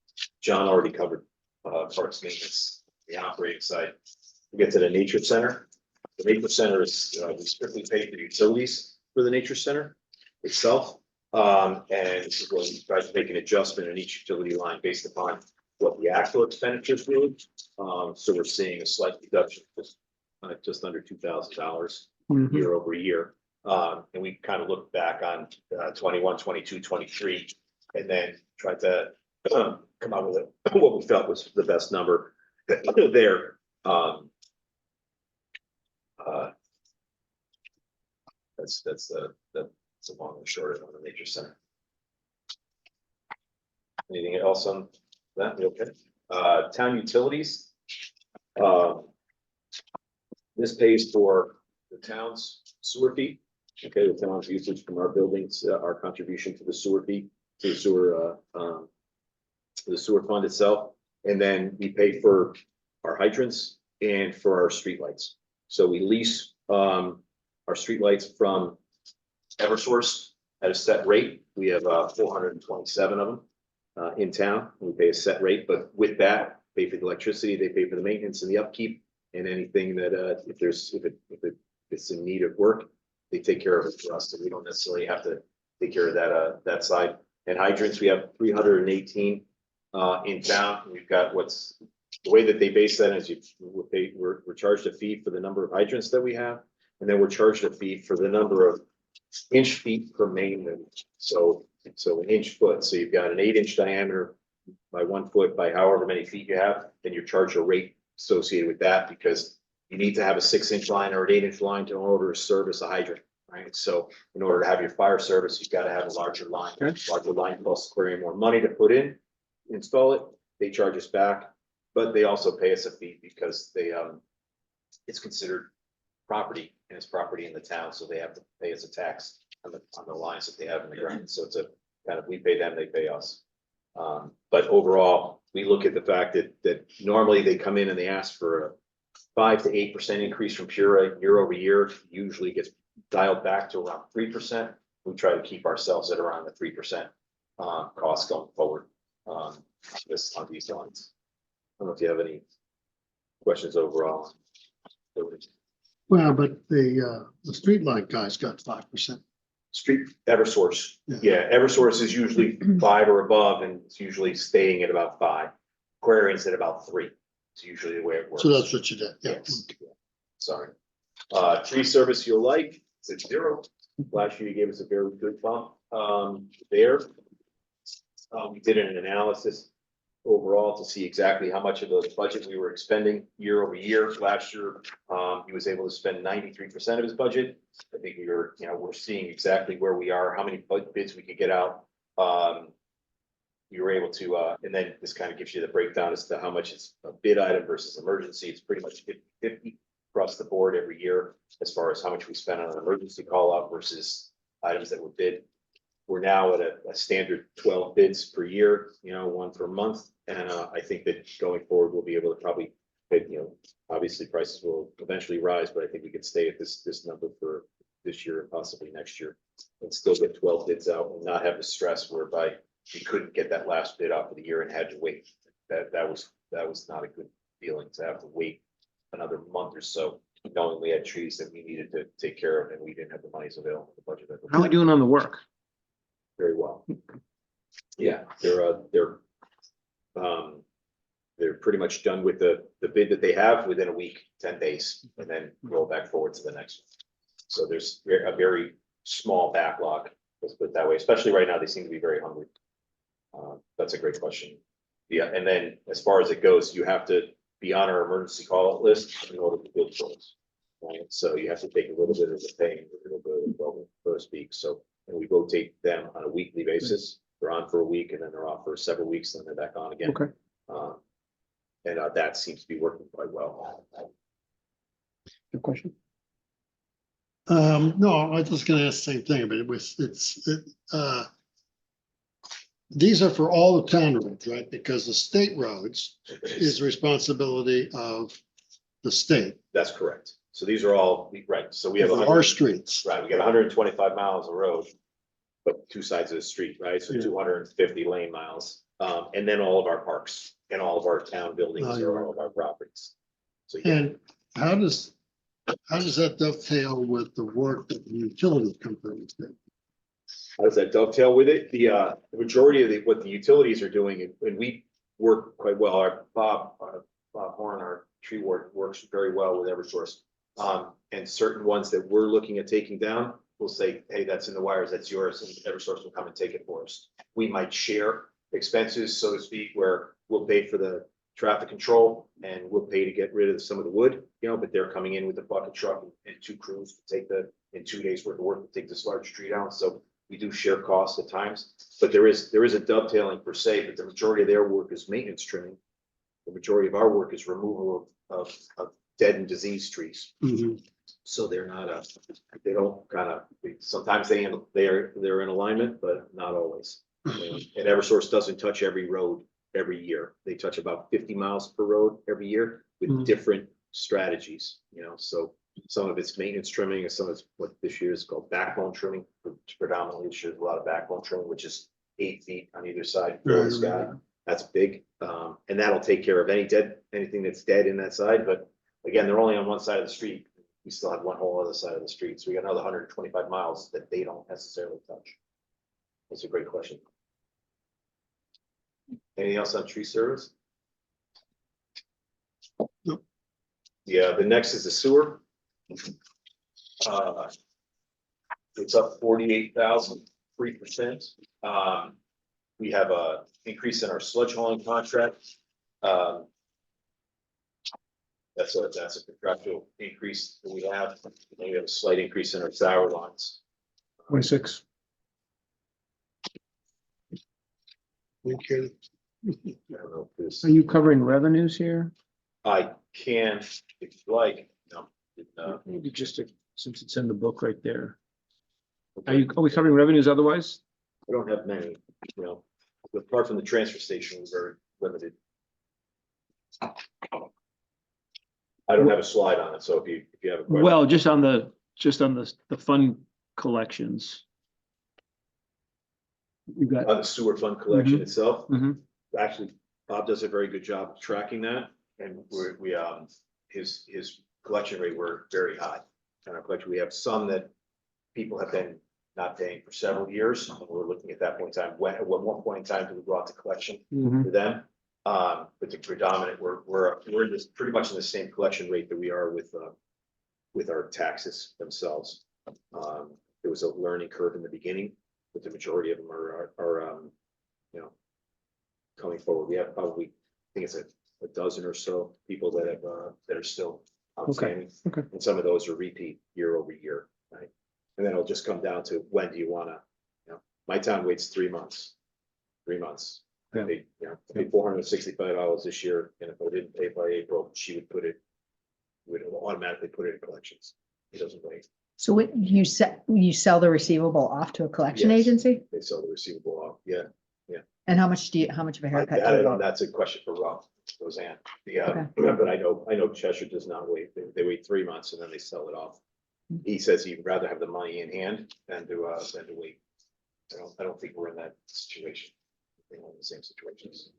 John already covered parks maintenance, the operating side. We get to the nature center. The nature center is, we strictly pay for the utilities for the nature center itself. And this is where we try to make an adjustment in each utility line based upon what the actual expenditures were. So we're seeing a slight reduction, just under $2,000 year over year. And we kind of looked back on 21, 22, 23, and then tried to come out with what we felt was the best number there. That's a long and short on the nature center. Anything else on that? You okay? Town utilities. This pays for the town's sewer fee. Okay, the town's usage from our buildings, our contribution to the sewer fee, to the sewer fund itself. And then we pay for our hydrants and for our streetlights. So we lease our streetlights from Eversource at a set rate. We have 427 of them in town. We pay a set rate, but with that, pay for the electricity, they pay for the maintenance and the upkeep, and anything that if it's in need of work, they take care of it for us. So we don't necessarily have to take care of that side. And hydrants, we have 318 in town. We've got the way that they base that is we're charged a fee for the number of hydrants that we have, and then we're charged a fee for the number of inch feet per main. So an inch foot. So you've got an 8-inch diameter by 1 foot by however many feet you have, then you're charged a rate associated with that, because you need to have a 6-inch line or an 8-inch line in order to service a hydrant, right? So in order to have your fire service, you've got to have a larger line. Larger line costs querying more money to put in, install it. They charge us back, but they also pay us a fee because it's considered property, and it's property in the town, so they have to pay us a tax on the lines that they have in the ground. So it's a kind of, we pay them, they pay us. But overall, we look at the fact that normally they come in and they ask for a 5 to 8% increase from Pura year over year. Usually gets dialed back to around 3%. We try to keep ourselves at around the 3% cost going forward on these lines. don't know if you have any questions overall. Well, but the streetlight guys got 5%. Street Eversource, Yeah. yeah, Eversource is usually 5 or above, and it's usually staying at about 5. Aquarian's at about 3. It's usually the way it works. So that's what you did, yeah. Yes. Sorry. Tree service you'll like, it's at 0. Last year you gave us a very good bump, there. We did an analysis overall to see exactly how much of the budget we were expending year over year. Last year, he was able to spend 93% of his budget. I think we're seeing exactly where we are, how many bids we could get out. We were able to, and then this kind of gives you the breakdown as to how much it's a bid item versus emergency. It's pretty much 50-50 across the board every year as far as how much we spend on an emergency call out versus items that were bid. We're now at a standard 12 bids per year, 1 per month. And I think that going forward, we'll be able to probably, obviously prices will eventually rise, but I think we could stay at this number for this year and possibly next year. And still get 12 bids out and not have the stress whereby we couldn't get that last bid out for the year and had to wait. That was not a good feeling to have to wait another month or so, knowing we had trees that we needed to take care of and we didn't have the monies available in the budget. How are we doing on the work? Very well. Yeah, they're pretty much done with the bid that they have within a week, 10 days, and then roll back forward to the next one. So there's a very small backlog, let's put it that way, especially right now, they seem to be very hungry. That's a great question. Yeah, and then as far as it goes, you have to be on our emergency call out list in order to build those. Right, so you have to take a little bit of the pain, a little bit of the bubble, so to speak. So, and we rotate them on a weekly basis. They're on for a week and then they're off for several weeks, and then they're back on again. Okay. And that seems to be working quite well. Good question. No, I was just gonna ask the same thing, but these are for all the town roads, right? Because the state roads is responsibility of the state. That's correct. So these are all, right, so we have Our streets. right, we got 125 miles of road, but 2 sides of the street, right? So 250 lane miles. And then all of our parks and all of our town buildings or all of our properties. So yeah, And how does that dovetail with the work that the utility companies do? how does that dovetail with it? The majority of what the utilities are doing, and we work quite well, our Bob Horn, our tree ward, works very well with Eversource. And certain ones that we're looking at taking down, we'll say, hey, that's in the wires, that's yours, and Eversource will come and take it for us. We might share expenses, so to speak, where we'll pay for the traffic control and we'll pay to get rid of some of the wood, but they're coming in with the bucket truck and 2 crews to take in 2 days worth of work to take this large tree down. So we do share costs at times, but there is a dovetailing per se, but the majority of their work is maintenance trimming. The majority of our work is removal of dead and diseased trees. So they're not they don't sometimes they're in alignment, but not always. And Eversource doesn't touch every road every year. They touch about 50 miles per road every year with different strategies, so some of it's maintenance trimming and some of it's what this year is called backbone trimming. Predominantly this year's a lot of backbone trimming, which is 8 feet on either side. That's big. And that'll take care of anything that's dead in that side. But again, they're only on one side of the street. We still have one whole other side of the street. So we got another 125 miles that they don't necessarily touch. That's a great question. Anything else on tree service? Nope. Yeah, the next is the sewer. It's up 48,000, 3%. We have a increase in our sludge hauling contract. That's a contractual increase that we have. And we have a slight increase in our sour lines. 26. Okay. I don't know if this, Are you covering revenues here? I can, if you like, no. Maybe just since it's in the book right there. Are we covering revenues otherwise? I don't have many, apart from the transfer station, we're very limited. I don't have a slide on it, so if you have a question. Well, just on the fund collections. You've got, On the sewer fund collection itself, Mhm. actually Bob does a very good job of tracking that, and his collection rate, we're very high. On our collection, we have some that people have been not paying for several years, and we're looking at that point in time, at one point in time, do we go out to collection for them? But the predominant, we're in this, pretty much in the same collection rate that we are with our taxes themselves. There was a learning curve in the beginning, but the majority of them are you know, coming forward. We have probably, I think it's a dozen or so people that have, that are still outstanding. Okay. And some of those are repeat year over year, right? And then it'll just come down to when do you wanna, you know, my town waits 3 months. 3 months. Yeah. They, you know, pay $465 this year, and if I didn't pay by April, she would would automatically put it in collections. It doesn't wait. So what, you sell the receivable off to a collection Yes. agency? They sell the receivable off, yeah. And how much of a haircut? do you get? That's a question for Roseanne. Okay. But I know Cheshire does not wait. They wait 3 months and then they sell it off. He says he'd rather have the money in hand than to wait. I don't think we're in that situation. We're in the same situations.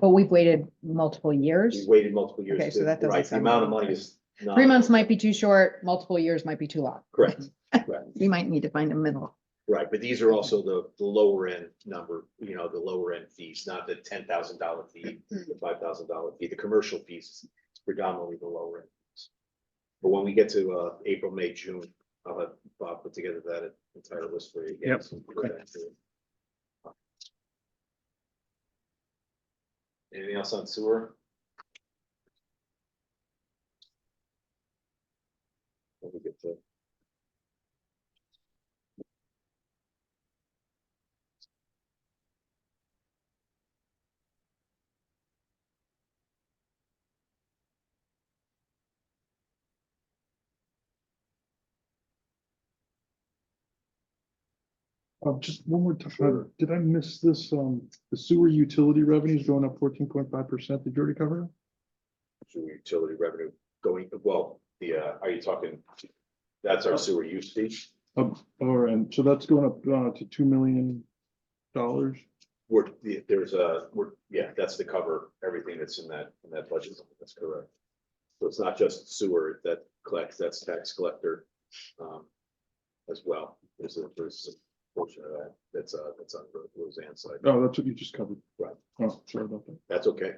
But we've waited multiple years. We waited multiple years. Okay, so that doesn't Right, the sound amount of right. money is not. 3 months might be too short, multiple years might be too long. Correct, right. We might need to find a middle. Right, but these are also the lower end number, you know, the lower end fees, not the $10,000 fee, the $5,000 fee. The commercial fees is predominantly the lower end. Fees. But when we get to April, May, June, I'll have Bob put together that entire list for you. again, Yep. so we can go back to it. Anything else on sewer? Let me get to. Just one more time, did I miss this, the sewer utility revenues going up 14.5%? Did you already cover it? Sewer utility revenue going, well, are you talking, that's our sewer use fee? All right, so that's going up to $2 million. That's to cover everything that's in that budget, that's correct. So it's not just sewer that collects, that's tax collector, as well, there's a portion of that, that's on Roseanne's side. Oh, that's what you just covered. Right. Oh, sorry about that. That's okay.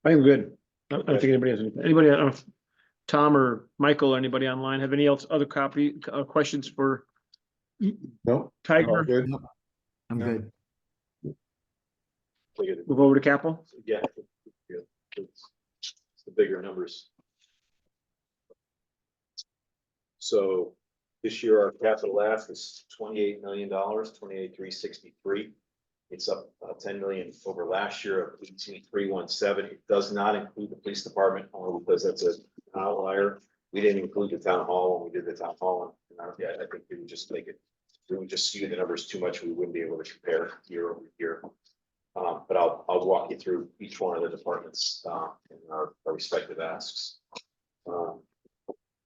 I am good. I don't think anybody has anything. Anybody, I don't know if Tom or Michael or anybody online have any other questions for Nope. Tiger? Good. I'm good. Move over to capital? Yeah. It's the bigger numbers. So this year, our capital ask is $28 million, 28,363. It's up 10 million over last year of 18,317. It does not include the police department only because that's an outlier. We didn't include the town hall when we did the town hall. And I think we would just make it, we would just skew the numbers too much. We wouldn't be able to compare year over year. But I'll walk you through each one of the departments in our respective asks.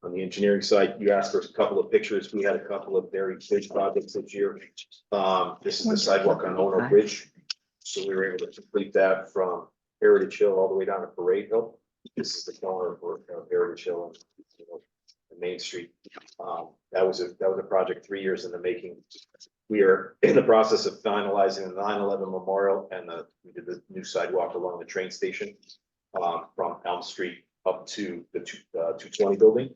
On the engineering side, you asked for a couple of pictures. We had a couple of very big projects this year. This is the sidewalk on Ono Bridge. So we were able to complete that from Heritage Hill all the way down to Parade Hill. This is the corner of Heritage Hill and Main Street. That was a project 3 years in the making. We are in the process of finalizing the 9/11 Memorial and we did the new sidewalk along the train station from Elm Street up to the 220 building.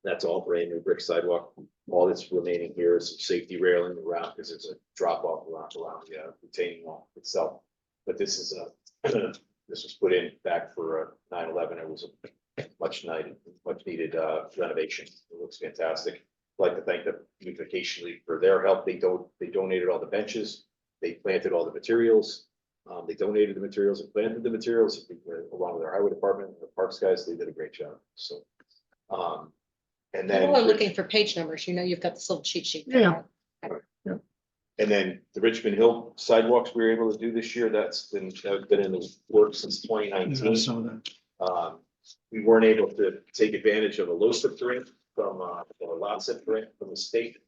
That's all brand new brick sidewalk. All that's remaining here is some safety railing around because it's a drop off around the retaining wall itself. But this is this was put in back for 9/11. It was a much needed renovation. It looks fantastic. I'd like to thank the Beautification League for their help. They donated all the benches. They planted all the materials. They donated the materials and planted the materials along with our highway department and the parks guys. They did a great job. So, and then People are looking for page numbers. You know, you've got this little cheat sheet. Yeah. And then the Richmond Hill sidewalks we were able to do this year. That's been in the works since 2019. I saw that. We weren't able to take advantage of a low slip grant the lot zip grant from the state.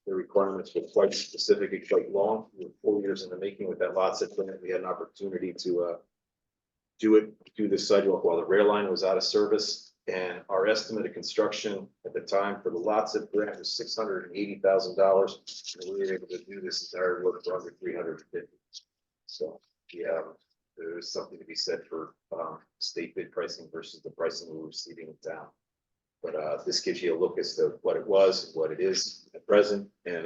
The requirements were quite specific and quite long. We were 4 years in the making with that lot zip grant. We had an opportunity to do the sidewalk while the rail line was out of service. And our estimate of construction at the time for the lot zip grant was $680,000. And we were able to do this entire work for under 350. So, yeah, there is something to be said for state bid pricing versus the pricing we were receiving in town. But this gives you a look as to what it was, what it is at present. And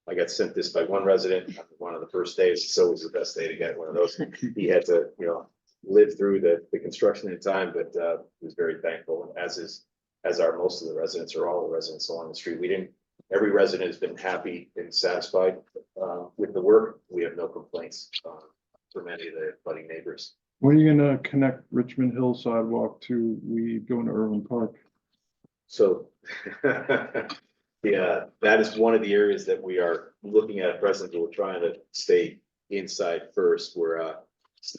I got sent this by one resident on one of the first days. It's always the best day to get one of those. He had to, live through the construction in time, but he was very thankful, as are most of the residents, or all the residents along the street. Every resident has been happy and satisfied with the work. We have no complaints for many of the budding neighbors. When are you gonna connect Richmond Hill sidewalk to we go into Irving Park? So, yeah, that is one of the areas that we are looking at present. We're trying to stay inside first. We're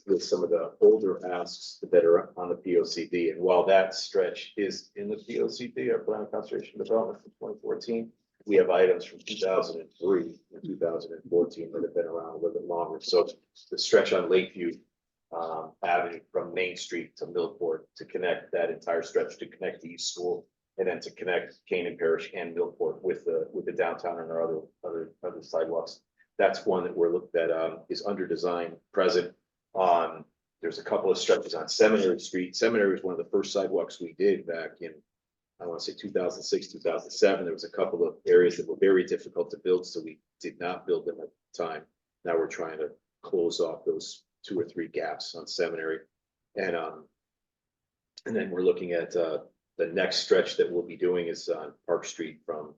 with some of the older asks that are on the POCD. And while that stretch is in the POCD, our Plan of Conservation Development from 2014, we have items from 2003 and 2014 that have been around a little bit longer. So the stretch on Lakeview Avenue from Main Street to Millport, to connect that entire stretch, to connect the East School, and then to connect Canaan Parish and Millport with the downtown and our other sidewalks. That's one that we're looking at is under design present. There's a couple of stretches on Seminary Street. Seminary was one of the first sidewalks we did back in, I want to say 2006, 2007. There was a couple of areas that were very difficult to build, so we did not build them at the time. Now we're trying to close off those 2 or 3 gaps on Seminary. And then we're looking at the next stretch that we'll be doing is on Park Street from,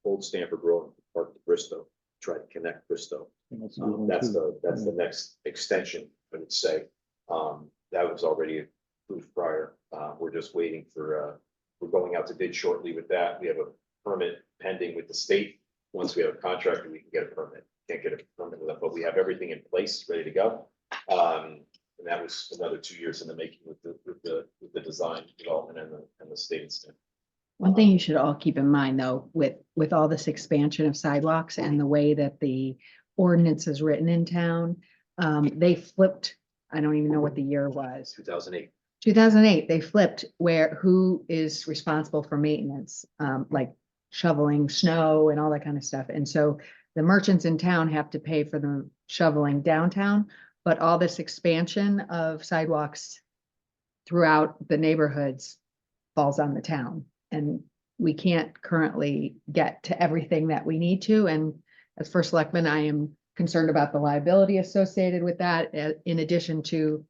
Old Stamford Road, Park to Bristow, try to connect Bristow. That's the next extension, I would say. That was already approved prior. We're just waiting for, we're going out to bid shortly with that. We have a permit pending with the state. Once we have a contractor, we can get a permit. Can't get a permit with that, but we have everything in place, ready to go. And that was another 2 years in the making with the design development and the state and stuff. One thing you should all keep in mind, though, with all this expansion of sidewalks and the way that the ordinance is written in town, they flipped, I don't even know what the year was. 2008. 2008, they flipped who is responsible for maintenance, like shoveling snow and all that kind of stuff. And so the merchants in town have to pay for the shoveling downtown, but all this expansion of sidewalks throughout the neighborhoods falls on the town. And we can't currently get to everything that we need to. And as first selectman, I am concerned about the liability associated with that, in addition to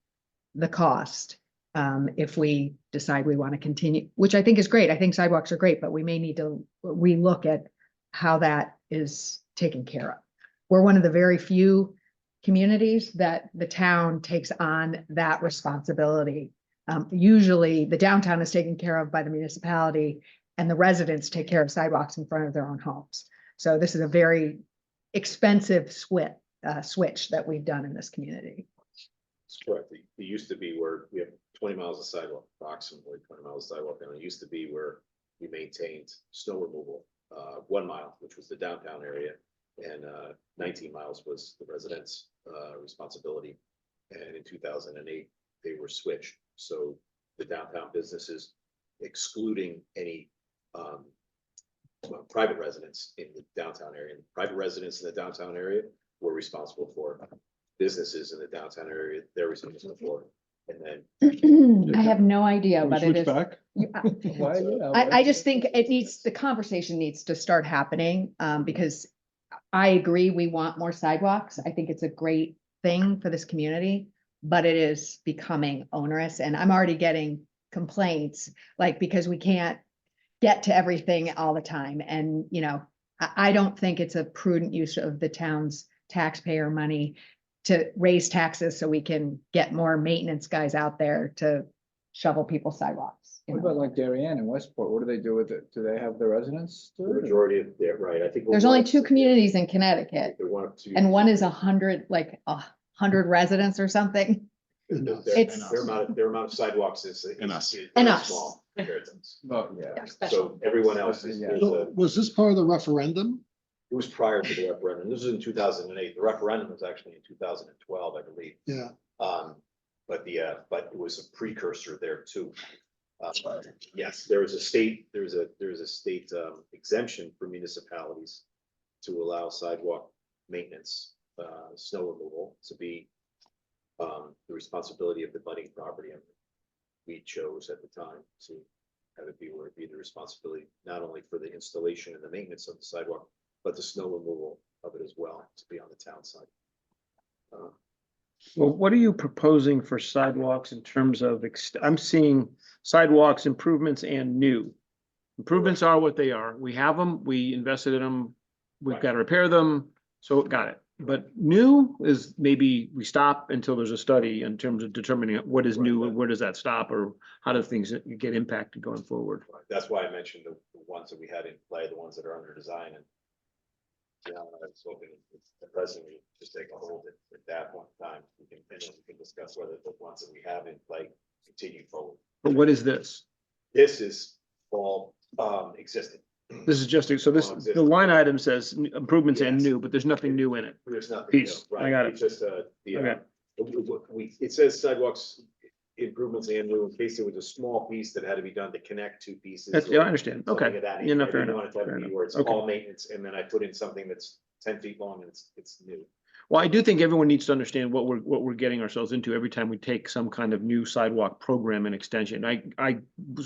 the cost. If we decide we want to continue, which I think is great. I think sidewalks are great, but we may need to relook at how that is taken care of. We're one of the very few communities that the town takes on that responsibility. Usually the downtown is taken care of by the municipality, and the residents take care of sidewalks in front of their own homes. So this is a very expensive switch that we've done in this community. That's correct. It used to be where we have 20 miles of sidewalk, approximately 20 miles of sidewalk, and it used to be where we maintained snow removal, 1 mile, which was the downtown area, and 19 miles was the residents' responsibility. And in 2008, they were switched. So the downtown businesses, excluding any private residents in the downtown area, private residents in the downtown area were responsible for. Businesses in the downtown area, they're responsible for. And then I have no idea, Can we but it switch is. back? I just think the conversation needs to start happening, because I agree, we want more sidewalks. I think it's a great thing for this community, but it is becoming onerous, and I'm already getting complaints, like, because we can't get to everything all the time. And, I don't think it's a prudent use of the town's taxpayer money to raise taxes so we can get more maintenance guys out there to shovel people's sidewalks. What about like Darien and Westport? What do they do with it? Do they have the residents do the it? majority of, yeah, right, I think. There's only 2 communities in Connecticut, They're one of 2. and one is 100 residents or something. Enough. It's- Their amount of sidewalks is. Enough. very Enough. Small compared to us. But Yeah, They're special. so everyone else is, Yeah. is So was this part of the referendum? it was prior to the referendum. This was in 2008. The referendum was actually in 2012, I believe. Yeah, But but it was a precursor there too. Yes, there is a state, there's a state exemption for municipalities to allow sidewalk maintenance, snow removal to be the responsibility of the budding property owner. We chose at the time to have it be where it be the responsibility, not only for the installation and the maintenance of the sidewalk, but the snow removal of it as well, to be on the town side. Well, what are you proposing for sidewalks in terms of, I'm seeing sidewalks improvements and new. Improvements are what they are. We have them, we invested in them, we've got to repair them, so got it. But new is maybe we stop until there's a study in terms of determining what is new and where does that stop, or how do things get impacted going forward? That's why I mentioned the ones that we had in play, the ones that are under design and. You know, I was hoping the president would just take a hold at that point in time. We can, and then we can discuss whether the ones that we have in play continue forward. But what is this? This is all existing. This is just, so this, the line item says improvements and new, but there's nothing new in it. There's nothing. Peace. new, I right? got it. It's just Okay. it says sidewalks improvements and new in case there was a small piece that had to be done to connect two pieces. That's, or yeah, I understand. something Okay. of that Yeah, no, nature. I fair didn't enough. want it to have Fair to be enough. where it's Okay. all maintenance and then I put in something that's 10 feet long and it's new. Well, I do think everyone needs to understand what we're getting ourselves into every time we take some kind of new sidewalk program and extension.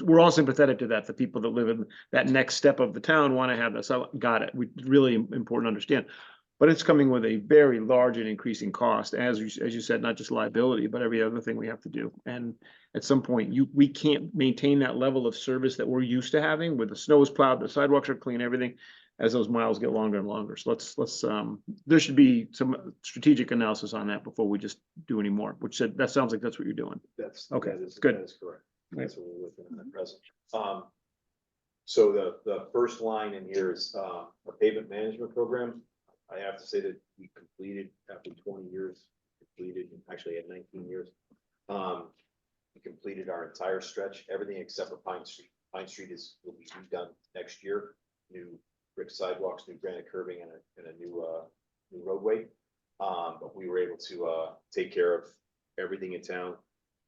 We're all sympathetic to that. The people that live in that next step of the town want to have that. So got it. Really important to understand. But it's coming with a very large and increasing cost, as you said, not just liability, but every other thing we have to do. And at some point, we can't maintain that level of service that we're used to having, where the snow is plowed, the sidewalks are clean, everything, as those miles get longer and longer. So let's there should be some strategic analysis on that before we just do any more, that sounds like that's what you're doing. That's. Okay, that is- good. That is correct. That's what we're looking at present. So the first line in here is a pavement management program. I have to say that we completed after 20 years, actually at 19 years. We completed our entire stretch, everything except for Pine Street. Pine Street will be redone next year. New brick sidewalks, new granite curbing and a new roadway. But we were able to take care of everything in town,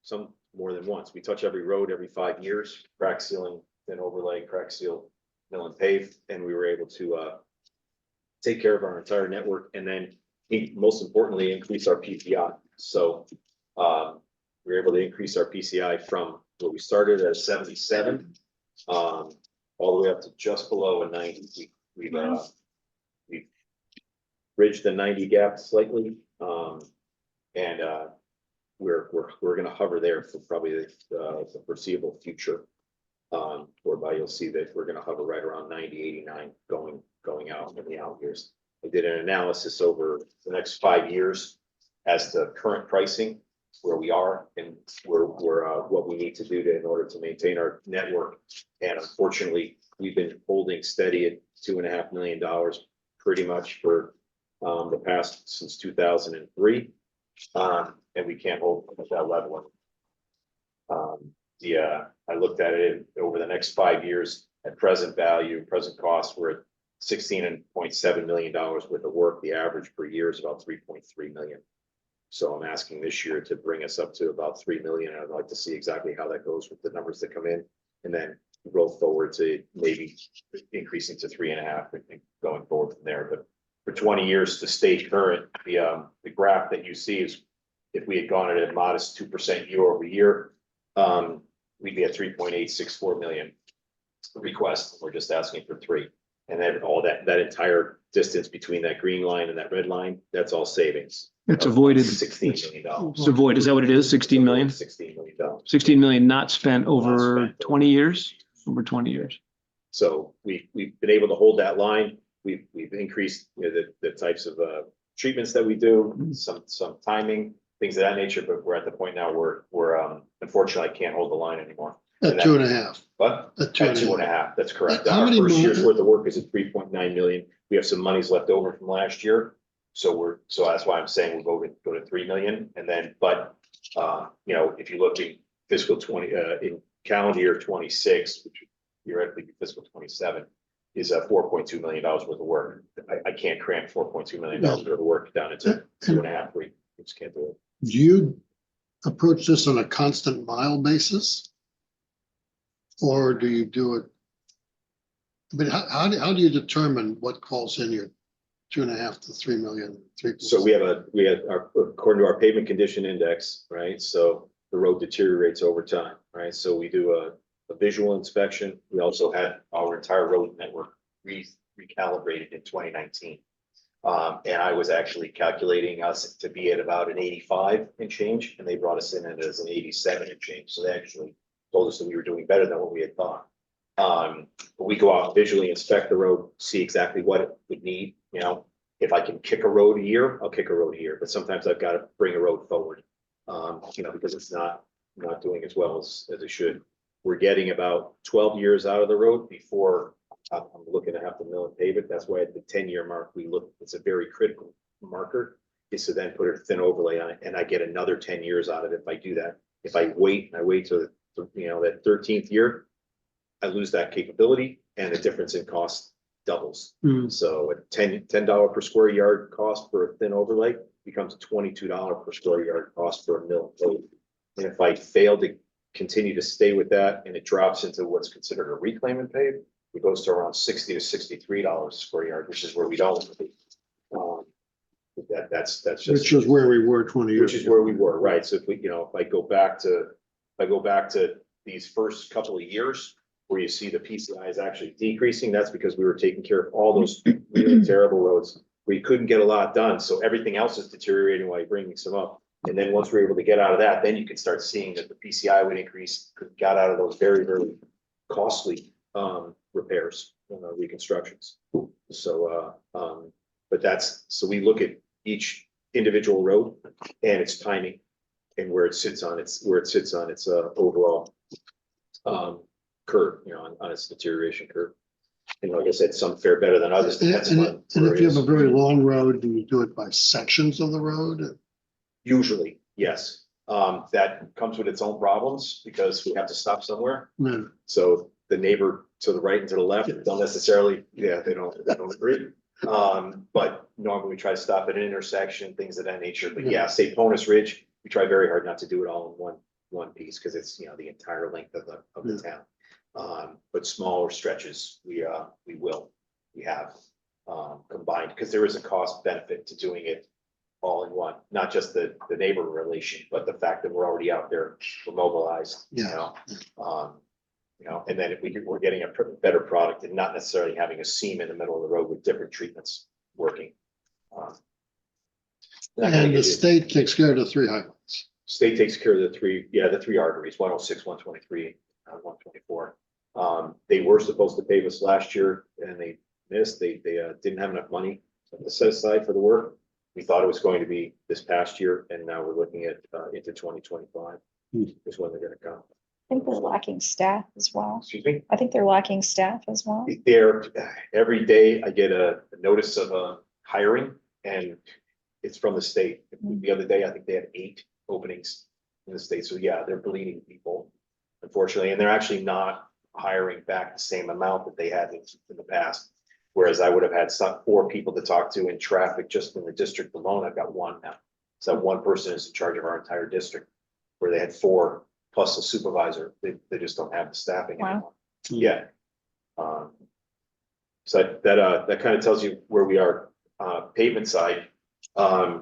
some more than once. We touch every road every 5 years, crack sealing, then overlay, crack seal, mill and pave, and we were able to take care of our entire network and then most importantly, increase our PPI. So we were able to increase our PCI from what we started at 77 all the way up to just below a 90. We've bridged the 90 gap slightly. And we're gonna hover there for probably the foreseeable future. Whereby you'll see that we're gonna hover right around 90, 89 going out in the out years. I did an analysis over the next 5 years as to current pricing, where we are and what we need to do in order to maintain our network. And unfortunately, we've been holding steady at $2.5 million pretty much for the past since 2003. And we can't hold at that level. I looked at it over the next 5 years at present value, present cost, we're at $16.7 million worth of work. The average per year is about 3.3 million. So I'm asking this year to bring us up to about 3 million. I'd like to see exactly how that goes with the numbers that come in and then roll forward to maybe increasing to 3.5 and going forward from there. But for 20 years to stay current, the graph that you see is if we had gone at a modest 2% year over year, we'd be at 3.864 million requests. We're just asking for 3. And then all that entire distance between that green line and that red line, that's all savings. It's avoided. $16 million. It's avoided. Is that what it is? 16 million? $16 million. 16 million not spent over Not spent. 20 years? Over 20 years. So we've been able to hold that line. We've increased the types of treatments that we do, some timing, things of that nature, but we're at the point now where we're unfortunately I can't hold the line anymore. At 2.5. What? At At 2.5, that's correct. How Our many first more- year's worth of work is at 3.9 million. We have some monies left over from last year. So that's why I'm saying we'll go to 3 million and then, but You know, if you look in fiscal in calendar year 26, which theoretically be fiscal 27, is $4.2 million worth of work. I can't cram $4.2 million worth of work down into 2.5, 3. You just can't do it. Do you approach this on a constant mile basis? Or do you do it? I mean, how do you determine what falls in your 2.5 to 3 million? So we have according to our pavement condition index, right? So the road deteriorates over time, right? So we do a visual inspection. We also had our entire road network recalibrated in 2019. And I was actually calculating us to be at about an 85 and change, and they brought us in as an 87 and change. So they actually told us that we were doing better than what we had thought. But we go out and visually inspect the road, see exactly what it would need. You know, if I can kick a road a year, I'll kick a road a year, but sometimes I've got to bring a road forward. You know, because it's not doing as well as it should. We're getting about 12 years out of the road before I'm looking to have to mill and pave it. That's why at the 10-year mark, we look, it's a very critical marker, is to then put a thin overlay on it, and I get another 10 years out of it if I do that. If I wait till you know, that 13th year, I lose that capability, and the difference in cost doubles. So a $10 per square yard cost for a thin overlay becomes a $22 per square yard cost for a mill and pave. And if I fail to continue to stay with that, and it drops into what's considered a reclaim and pave, it goes to around $60 to $63 a square yard, which is where we don't. That's just. Which is where we were 20 years Which is where we were, right? So if we, you know, if I go back to these first couple of years where you see the PCI is actually decreasing, that's because we were taking care of all those really terrible roads. We couldn't get a lot done, so everything else is deteriorating while you're bringing some up. And then once we're able to get out of that, then you can start seeing that the PCI would increase, got out of those very, very costly repairs, reconstructions. So, so we look at each individual road and its timing and where it sits on its overall curve, you know, on its deterioration curve. And like I said, some fare better than others. And if you have a very long road, do you do it by sections of the road? Usually, yes. That comes with its own problems because we have to stop somewhere. No. So the neighbor to the right and to the left don't necessarily, they don't agree. But normally we try to stop at an intersection, things of that nature. But yeah, say Ponus Ridge, we try very hard not to do it all in one piece because it's, you know, the entire length of the town. But smaller stretches, we have combined, because there is a cost benefit to doing it all in one, not just the neighbor relation, but the fact that we're already out there, we're mobilized, you know, and then if we're getting a better product and not necessarily having a seam in the middle of the road with different treatments working. And the state takes care of the 3 highways. State takes care of the 3 arteries, 106, 123, 124. They were supposed to pave us last year and they missed. They didn't have enough money to set aside for the work. We thought it was going to be this past year, and now we're looking at into 2025 is when they're gonna come. I think they're lacking staff as well. Excuse me? I think they're lacking staff as well. Every day I get a notice of hiring, and it's from the state. The other day, I think they had 8 openings in the state. So yeah, they're bleeding people, unfortunately, and they're actually not hiring back the same amount that they had in the past. Whereas I would have had 4 people to talk to in traffic just in the district alone. I've got 1 now. So 1 person is in charge of our entire district, where they had 4 plus a supervisor. They just don't have the staffing anymore. Yeah. So that kind of tells you where we are. Pavement side, I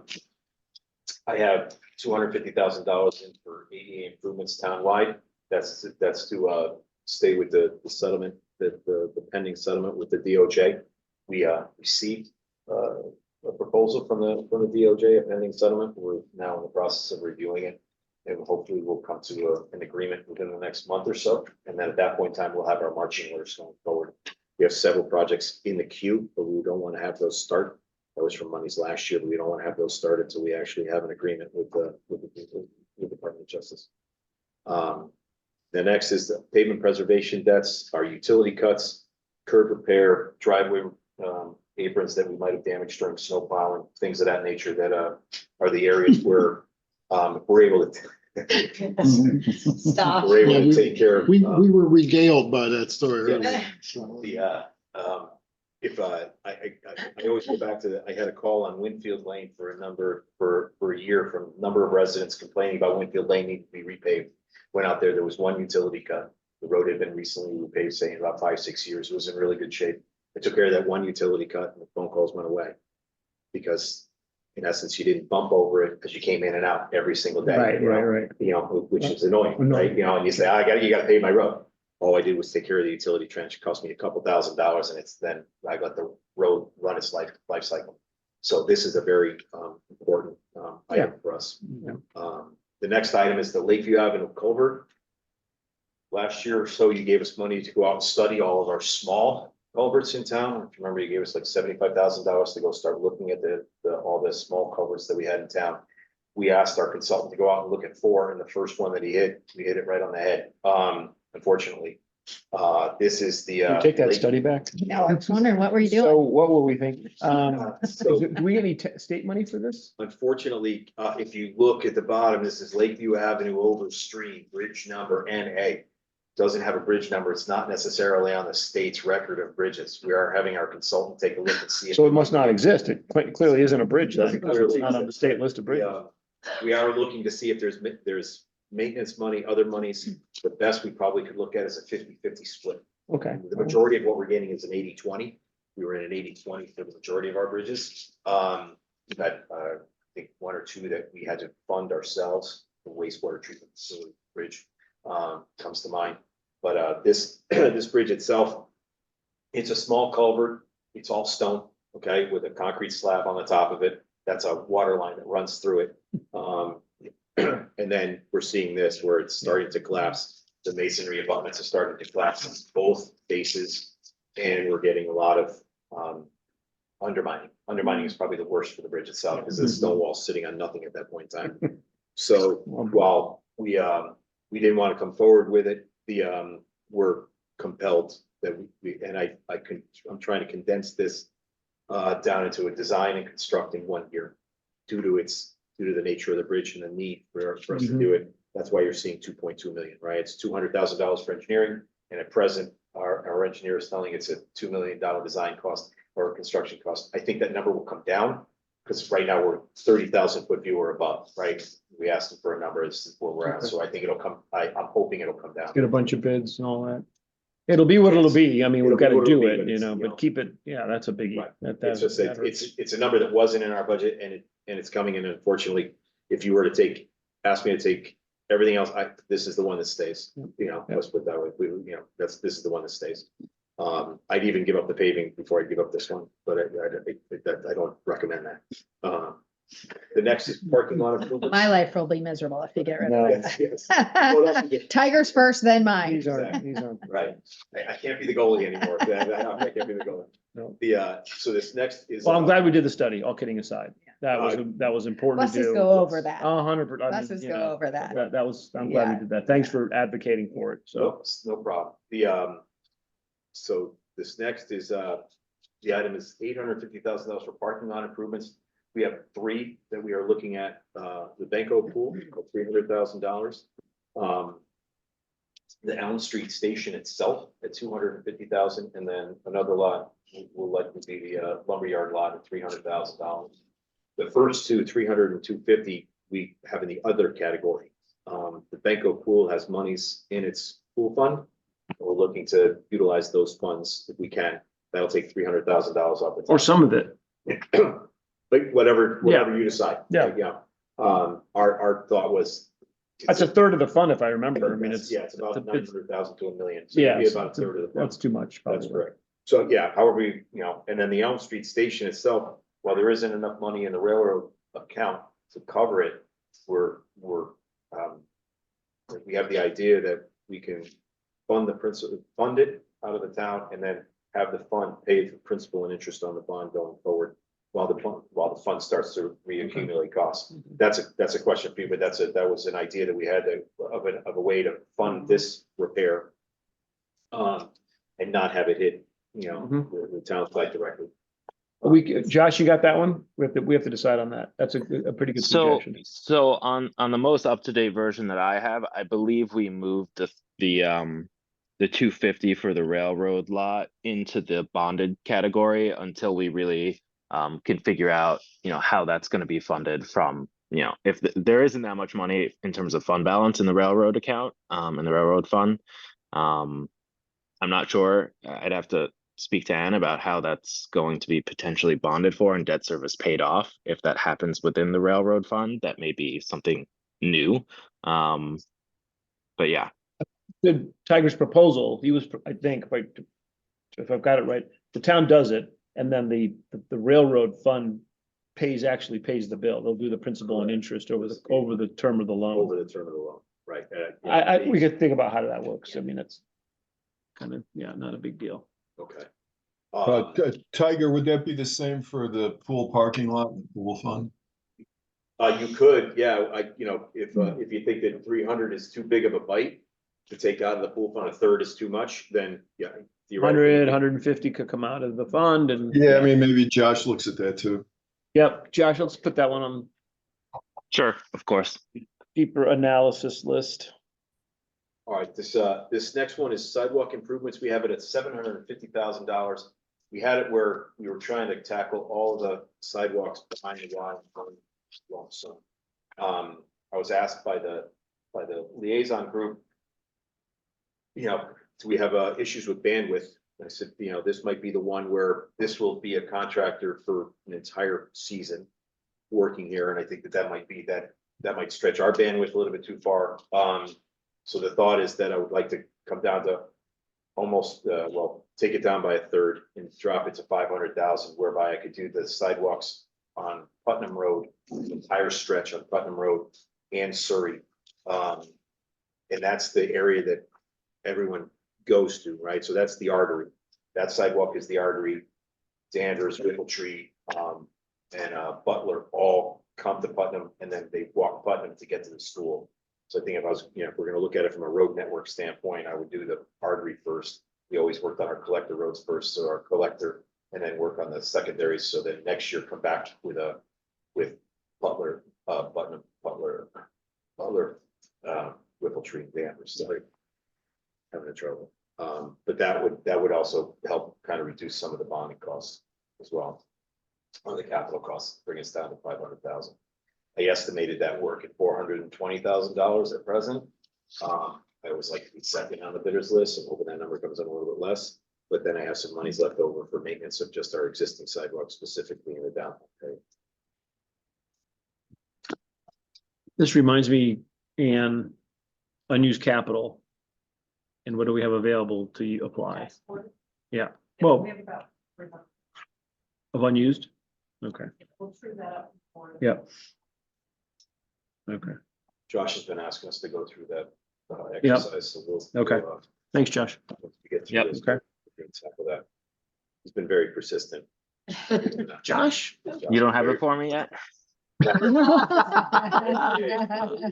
have $250,000 in for ADA improvements townwide. That's to stay with the settlement, the pending settlement with the DOJ. We received a proposal from the DOJ, a pending settlement. We're now in the process of reviewing it, and hopefully we'll come to an agreement within the next month or so. And then at that point in time, we'll have our marching orders going forward. We have several projects in the queue, but we don't want to have those start. That was from monies last year, but we don't want to have those started until we actually have an agreement with the Department of Justice. The next is the pavement preservation debts, our utility cuts, curb repair, driveway aprons that we might have damaged during snow plowing, things of that nature that are the areas where if we're able to Stop. We're able Yeah, to we- take care of. We were regaled by that story Yeah. earlier. So, If, I always go back to, I had a call on Winfield Lane for a year from a number of residents complaining about Winfield Lane needing to be repaved. Went out there was one utility cut. The road had been recently repaved, say in about 5-6 years. It was in really good shape. I took care of that one utility cut and the phone calls went away. Because in essence, you didn't bump over it because you came in and out every single day. Right, you know, right. You know, which is annoying, Annoying. right? You know, and you say, you gotta pave my road. All I did was take care of the utility trench. It cost me a couple $1,000s and it's then I let the road run its life cycle. So this is a very important item for us. Yeah. The next item is the Lakeview Avenue culvert. Last year or so, you gave us money to go out and study all of our small culverts in town. If you remember, you gave us like $75,000 to go start looking at all the small culverts that we had in town. We asked our consultant to go out and look at 4, and the first one that we hit it right on the head. Unfortunately, this is the. Can you take that study back? No, I was wondering, what were you So doing? what were we thinking? So- Do we get any state money for this? Unfortunately, if you look at the bottom, this is Lakeview Avenue over stream, bridge number NA. Doesn't have a bridge number. It's not necessarily on the state's record of bridges. We are having our consultant take a look and see. So it must not exist. It clearly isn't a bridge then. Doesn't because clearly It's not on the exist. state list of bridges. We are looking to see if there's maintenance money, other monies. The best we probably could look at is a 50-50 split. Okay. The majority of what we're getting is an 80-20. We were in an 80-20 for the majority of our bridges. We've had, I think 1 or 2 that we had to fund ourselves. The wastewater treatment facility bridge comes to mind. But this bridge itself, it's a small culvert. It's all stone, okay, with a concrete slab on the top of it. That's a water line that runs through it. And then we're seeing this where it's starting to collapse. The masonry abutments are starting to collapse on both bases. And we're getting a lot of undermining. Undermining is probably the worst for the bridge itself because the stone wall's sitting on nothing at that point in time. So while we didn't want to come forward with it, we're compelled that I'm trying to condense this down into a design and construct in 1 year due to the nature of the bridge and the need for us to do it. That's why you're seeing 2.2 million, right? It's $200,000 for engineering. And at present, our engineer is telling it's a $2 million design cost or construction cost. I think that number will come down because right now we're 30,000 foot view or above, right? We asked them for a number, this is where we're at. So I think it'll come, I'm hoping it'll come down. Get a bunch of bids and all that. It'll be what it'll be. I mean, we've It'll be got to what it'll do be, it, but you it's, know, you know. but keep it, yeah, that's a biggie. Right. That It's just, hurts. it's a number that wasn't in our budget and it's coming in. Unfortunately, if you were to ask me to take everything else, this is the one that stays, you know, let's put it that way. This is the one that stays. I'd even give up the paving before I give up this one, but I don't recommend that. The next is parking lot improvements. My life will be miserable if you get rid No. of Yes, yes. What else you it. get? Tigers first, then mine. These aren't. Right. I can't be the goalie anymore. I can't be the goalie. No. So this next is. Well, I'm glad we did the study, all kidding aside. That was important to Let's do. just go over that. 100%. Let's just go over that. That was, I'm glad we Yeah. did that. Thanks for advocating for it. So, No problem. So this next is, the item is $850,000 for parking lot improvements. We have 3 that we are looking at, the Benko pool, $300,000. The Elm Street station itself at $250,000, and then another lot will likely be the lumberyard lot at $300,000. The first 2, 300 and 250, we have in the other category. The Benko pool has monies in its pool fund. We're looking to utilize those funds if we can. That'll take $300,000 off the top. or some of it. Like whatever you decide. Yeah. Yeah. Our thought was. That's a third of the fund, if I remember. I mean, it's. Yeah, it's about it's- 900,000 to $1 million. So it'd Yeah, be about a third of the fund. that's too much. That's probably. correct. So yeah, however, and then the Elm Street station itself, while there isn't enough money in the railroad account to cover it, we have the idea that we can fund it out of the town and then have the fund pay for principal and interest on the bond going forward while the fund starts to reaccumulate costs. That's a question for you, but that was an idea that we had of a way to fund this repair. And not have it hit, the town site directly. Josh, you got that one? We have to decide on that. That's a pretty good So, suggestion. so on the most up-to-date version that I have, I believe we moved the 250 for the railroad lot into the bonded category until we really can figure out, how that's going to be funded from, if there isn't that much money in terms of fund balance in the railroad account, in the railroad fund. I'm not sure. I'd have to speak to Ann about how that's going to be potentially bonded for and debt service paid off. If that happens within the railroad fund, that may be something new. But yeah. The Tiger's proposal, he was, I think, if I've got it right, the town does it, and then the railroad fund actually pays the bill. They'll do the principal and interest over the term of the loan. Over the term of the loan, right? We could think about how that works. I mean, it's kind of, not a big deal. Okay. Tiger, would that be the same for the pool parking lot and pool fund? You could, yeah, if you think that 300 is too big of a bite to take out of the pool fund, a third is too much, then, yeah. 100, 150 could come out of the fund and. Yeah, I mean, maybe Josh looks at that too. Yep, Josh, let's put that one on Sure, of course. deeper analysis list. All right, this next one is sidewalk improvements. We have it at $750,000. We had it where we were trying to tackle all the sidewalks behind the line. So, I was asked by the liaison group, do we have issues with bandwidth? And I said, this might be the one where this will be a contractor for an entire season working here, and I think that might be that might stretch our bandwidth a little bit too far. So the thought is that I would like to come down to almost, take it down by a third and drop it to 500,000, whereby I could do the sidewalks on Putnam Road, the entire stretch on Putnam Road and Surrey. And that's the area that everyone goes to, right? So that's the artery. That sidewalk is the artery. Danvers, Whippletree, and Butler all come to Putnam, and then they walk Putnam to get to the school. So I think if we're gonna look at it from a road network standpoint, I would do the artery first. We always worked on our collector roads first, so our collector, and then work on the secondaries, so that next year come back with Butler, Putnam, Butler, Whippletree, Danvers. Sorry, having trouble. But that would also help kind of reduce some of the bonding costs as well. On the capital costs, bring us down to 500,000. I estimated that work at $420,000 at present. I was like second on the bidders list, and hoping that number comes in a little bit less. But then I have some monies left over for maintenance of just our existing sidewalks, specifically in the downtown area. This reminds me, Ann, unused capital. And what do we have available to apply? Yeah, well, We have about 300. of unused? Okay, We'll true that up. yeah. Okay, Josh has been asking us to go through that Yep. exercise, so we'll. Okay. Thanks, Josh. Get through Yep. this, Okay. we're gonna tackle that. He's been very persistent. Josh? You don't have it for me yet?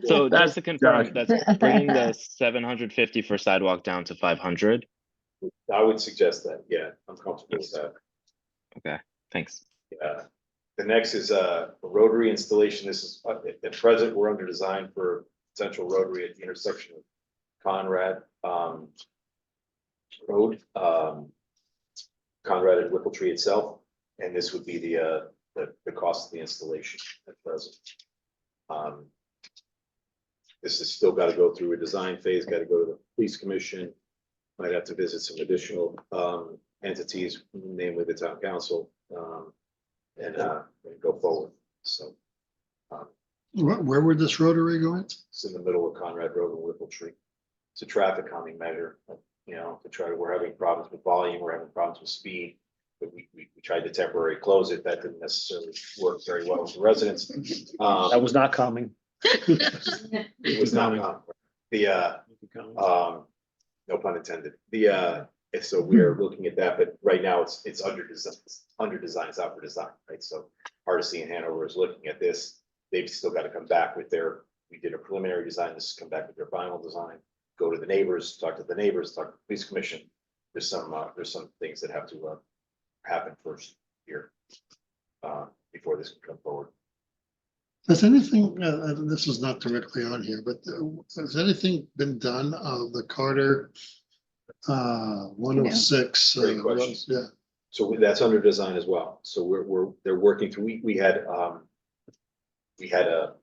So just to confirm, that's bringing the 750 for sidewalk down to 500. I would suggest that, yeah, I'm comfortable with that. Okay, thanks. The next is a rotary installation. This is, at present, we're under design for potential rotary at the intersection of Conrad Road, Conrad and Whippletree itself, and this would be the cost of the installation at present. This has still got to go through a design phase, got to go to the police commission, might have to visit some additional entities, namely the town council, and go forward. So Where would this rotary go in? it's in the middle of Conrad Road and Whippletree. It's a traffic calming measure, we're having problems with volume, we're having problems with speed. But we tried to temporarily close it. That didn't necessarily work very well with the residents. That was not calming. It was not no pun intended. So we're looking at that, but right now it's under design, it's out for design, right? So Hardesty and Hanover is looking at this. They've still got to come back with we did a preliminary design, this is come back with their final design, go to the neighbors, talk to the neighbors, talk to the police commission. There's some things that have to happen first here. before this can come forward. Has anything, this is not directly on here, but has anything been done of the Carter 106? Great question. Yeah, So that's under design as well. So they're working through, we had a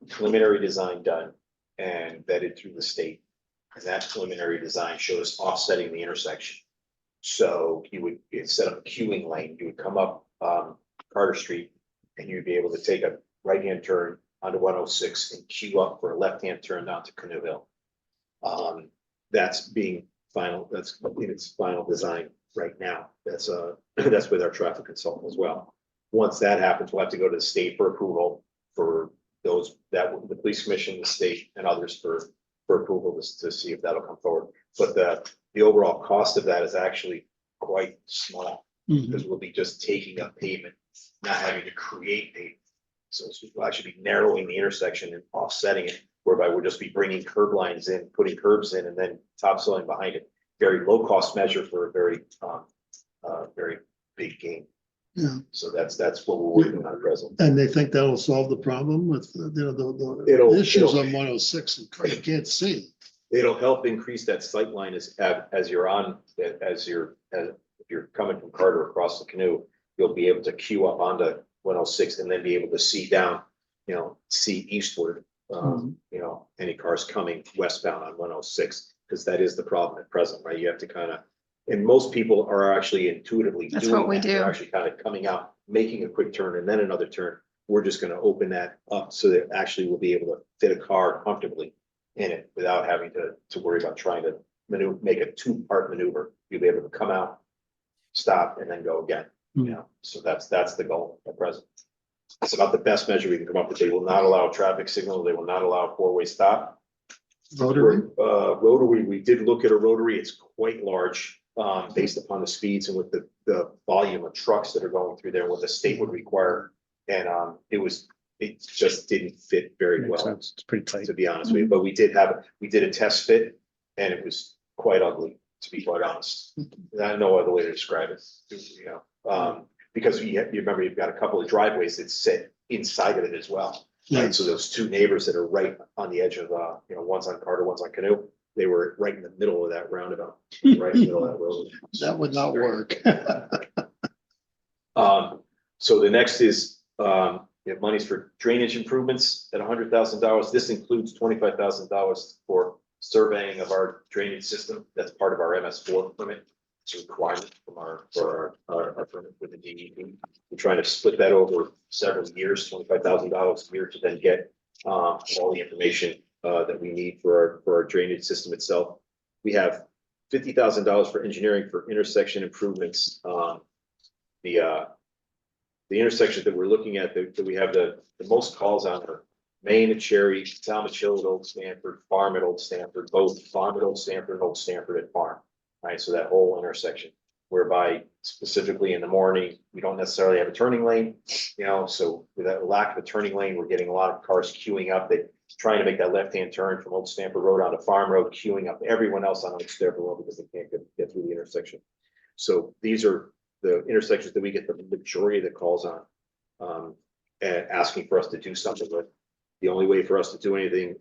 preliminary design done and vetted through the state. And that preliminary design showed us offsetting the intersection. So you would, instead of a queuing lane, you would come up Carter Street and you'd be able to take a right-hand turn onto 106 and queue up for a left-hand turn down to Canoe Hill. That's being final, that's in its final design right now. That's with our traffic consultant as well. Once that happens, we'll have to go to the state for approval for those, that the police commission, the state and others for approval to see if that'll come forward. But the overall cost of that is actually quite small because we'll be just taking up pavement, not having to create pavement. So we'll actually be narrowing the intersection and offsetting it, whereby we'll just be bringing curb lines in, putting curbs in, and then topsoiling behind it. Very low cost measure for a very big gain. yeah. So that's what we're working on at present. And they think that'll solve the problem with, It'll- the issues it'll- on 106 and you can't see. It'll help increase that sight line as you're on, if you're coming from Carter across the Canoe, you'll be able to queue up onto 106 and then be able to see down, see eastward. Any cars coming westbound on 106, because that is the problem at present, right? You have to kind of, and most people are actually intuitively That's doing what we that. They're do. actually kind of coming out, making a quick turn and then another turn. We're just going to open that up so that actually we'll be able to fit a car comfortably in it without having to worry about trying to make a two-part maneuver. You'll be able to come out, stop, and then go again. So that's the goal at present. It's about the best measure we can come up with. They will not allow a traffic signal. They will not allow a four-way stop. Rotary? Rotary, we did look at a rotary. It's quite large, based upon the speeds and with the volume of trucks that are going through there, and what the state would require. And it just didn't fit very Makes well, sense. It's pretty tight. to be honest with you. But we did a test fit and it was quite ugly, to be quite honest. I have no other way to describe it, because you remember you've got a couple of driveways that sit inside of it as well. Right, so those two neighbors that are right on the edge of, one's on Carter, one's on Canoe, they were right in the middle of that roundabout, right in the middle of that road. That would not work. So the next is, we have monies for drainage improvements at $100,000. This includes $25,000 for surveying of our drainage system. That's part of our MS4 permit. It's a requirement from our permit with the DEP. We're trying to split that over several years, $25,000 a year to then get all the information that we need for our drainage system itself. We have $50,000 for engineering for intersection improvements. The intersections that we're looking at that we have the most calls on are Main at Cherry, Talmadge Hill at Old Stanford, Farm at Old Stanford, both Farm at Old Stanford and Old Stanford at Farm. Right, so that whole intersection, whereby specifically in the morning, we don't necessarily have a turning lane, so with that lack of a turning lane, we're getting a lot of cars queuing up. They're trying to make that left-hand turn from Old Stanford Road onto Farm Road, queuing up everyone else on Old Stanford Road because they can't get through the intersection. So these are the intersections that we get the majority of the calls on, and asking for us to do something with. The only way for us to do anything,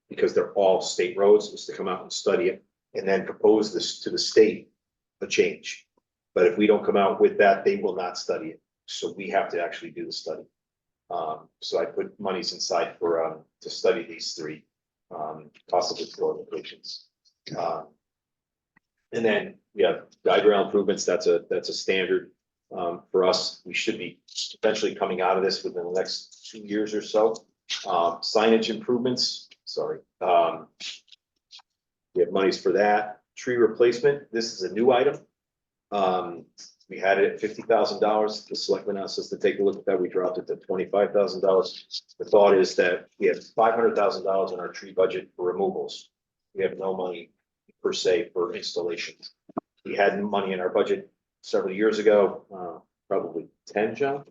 because they're all state roads, is to come out and study it and then propose this to the state, a change. But if we don't come out with that, they will not study it. So we have to actually do the study. So I put monies inside for, to study these three, possible floor locations. And then we have guide rail improvements. That's a standard, for us. We should be eventually coming out of this within the next 2 years or so. Signage improvements, sorry. We have monies for that. Tree replacement, this is a new item. We had it at $50,000. The selectmen asked us to take a look at that. We dropped it to $25,000. The thought is that we have $500,000 in our tree budget for removals. We have no money per se for installation. We had money in our budget several years ago, probably 10, John?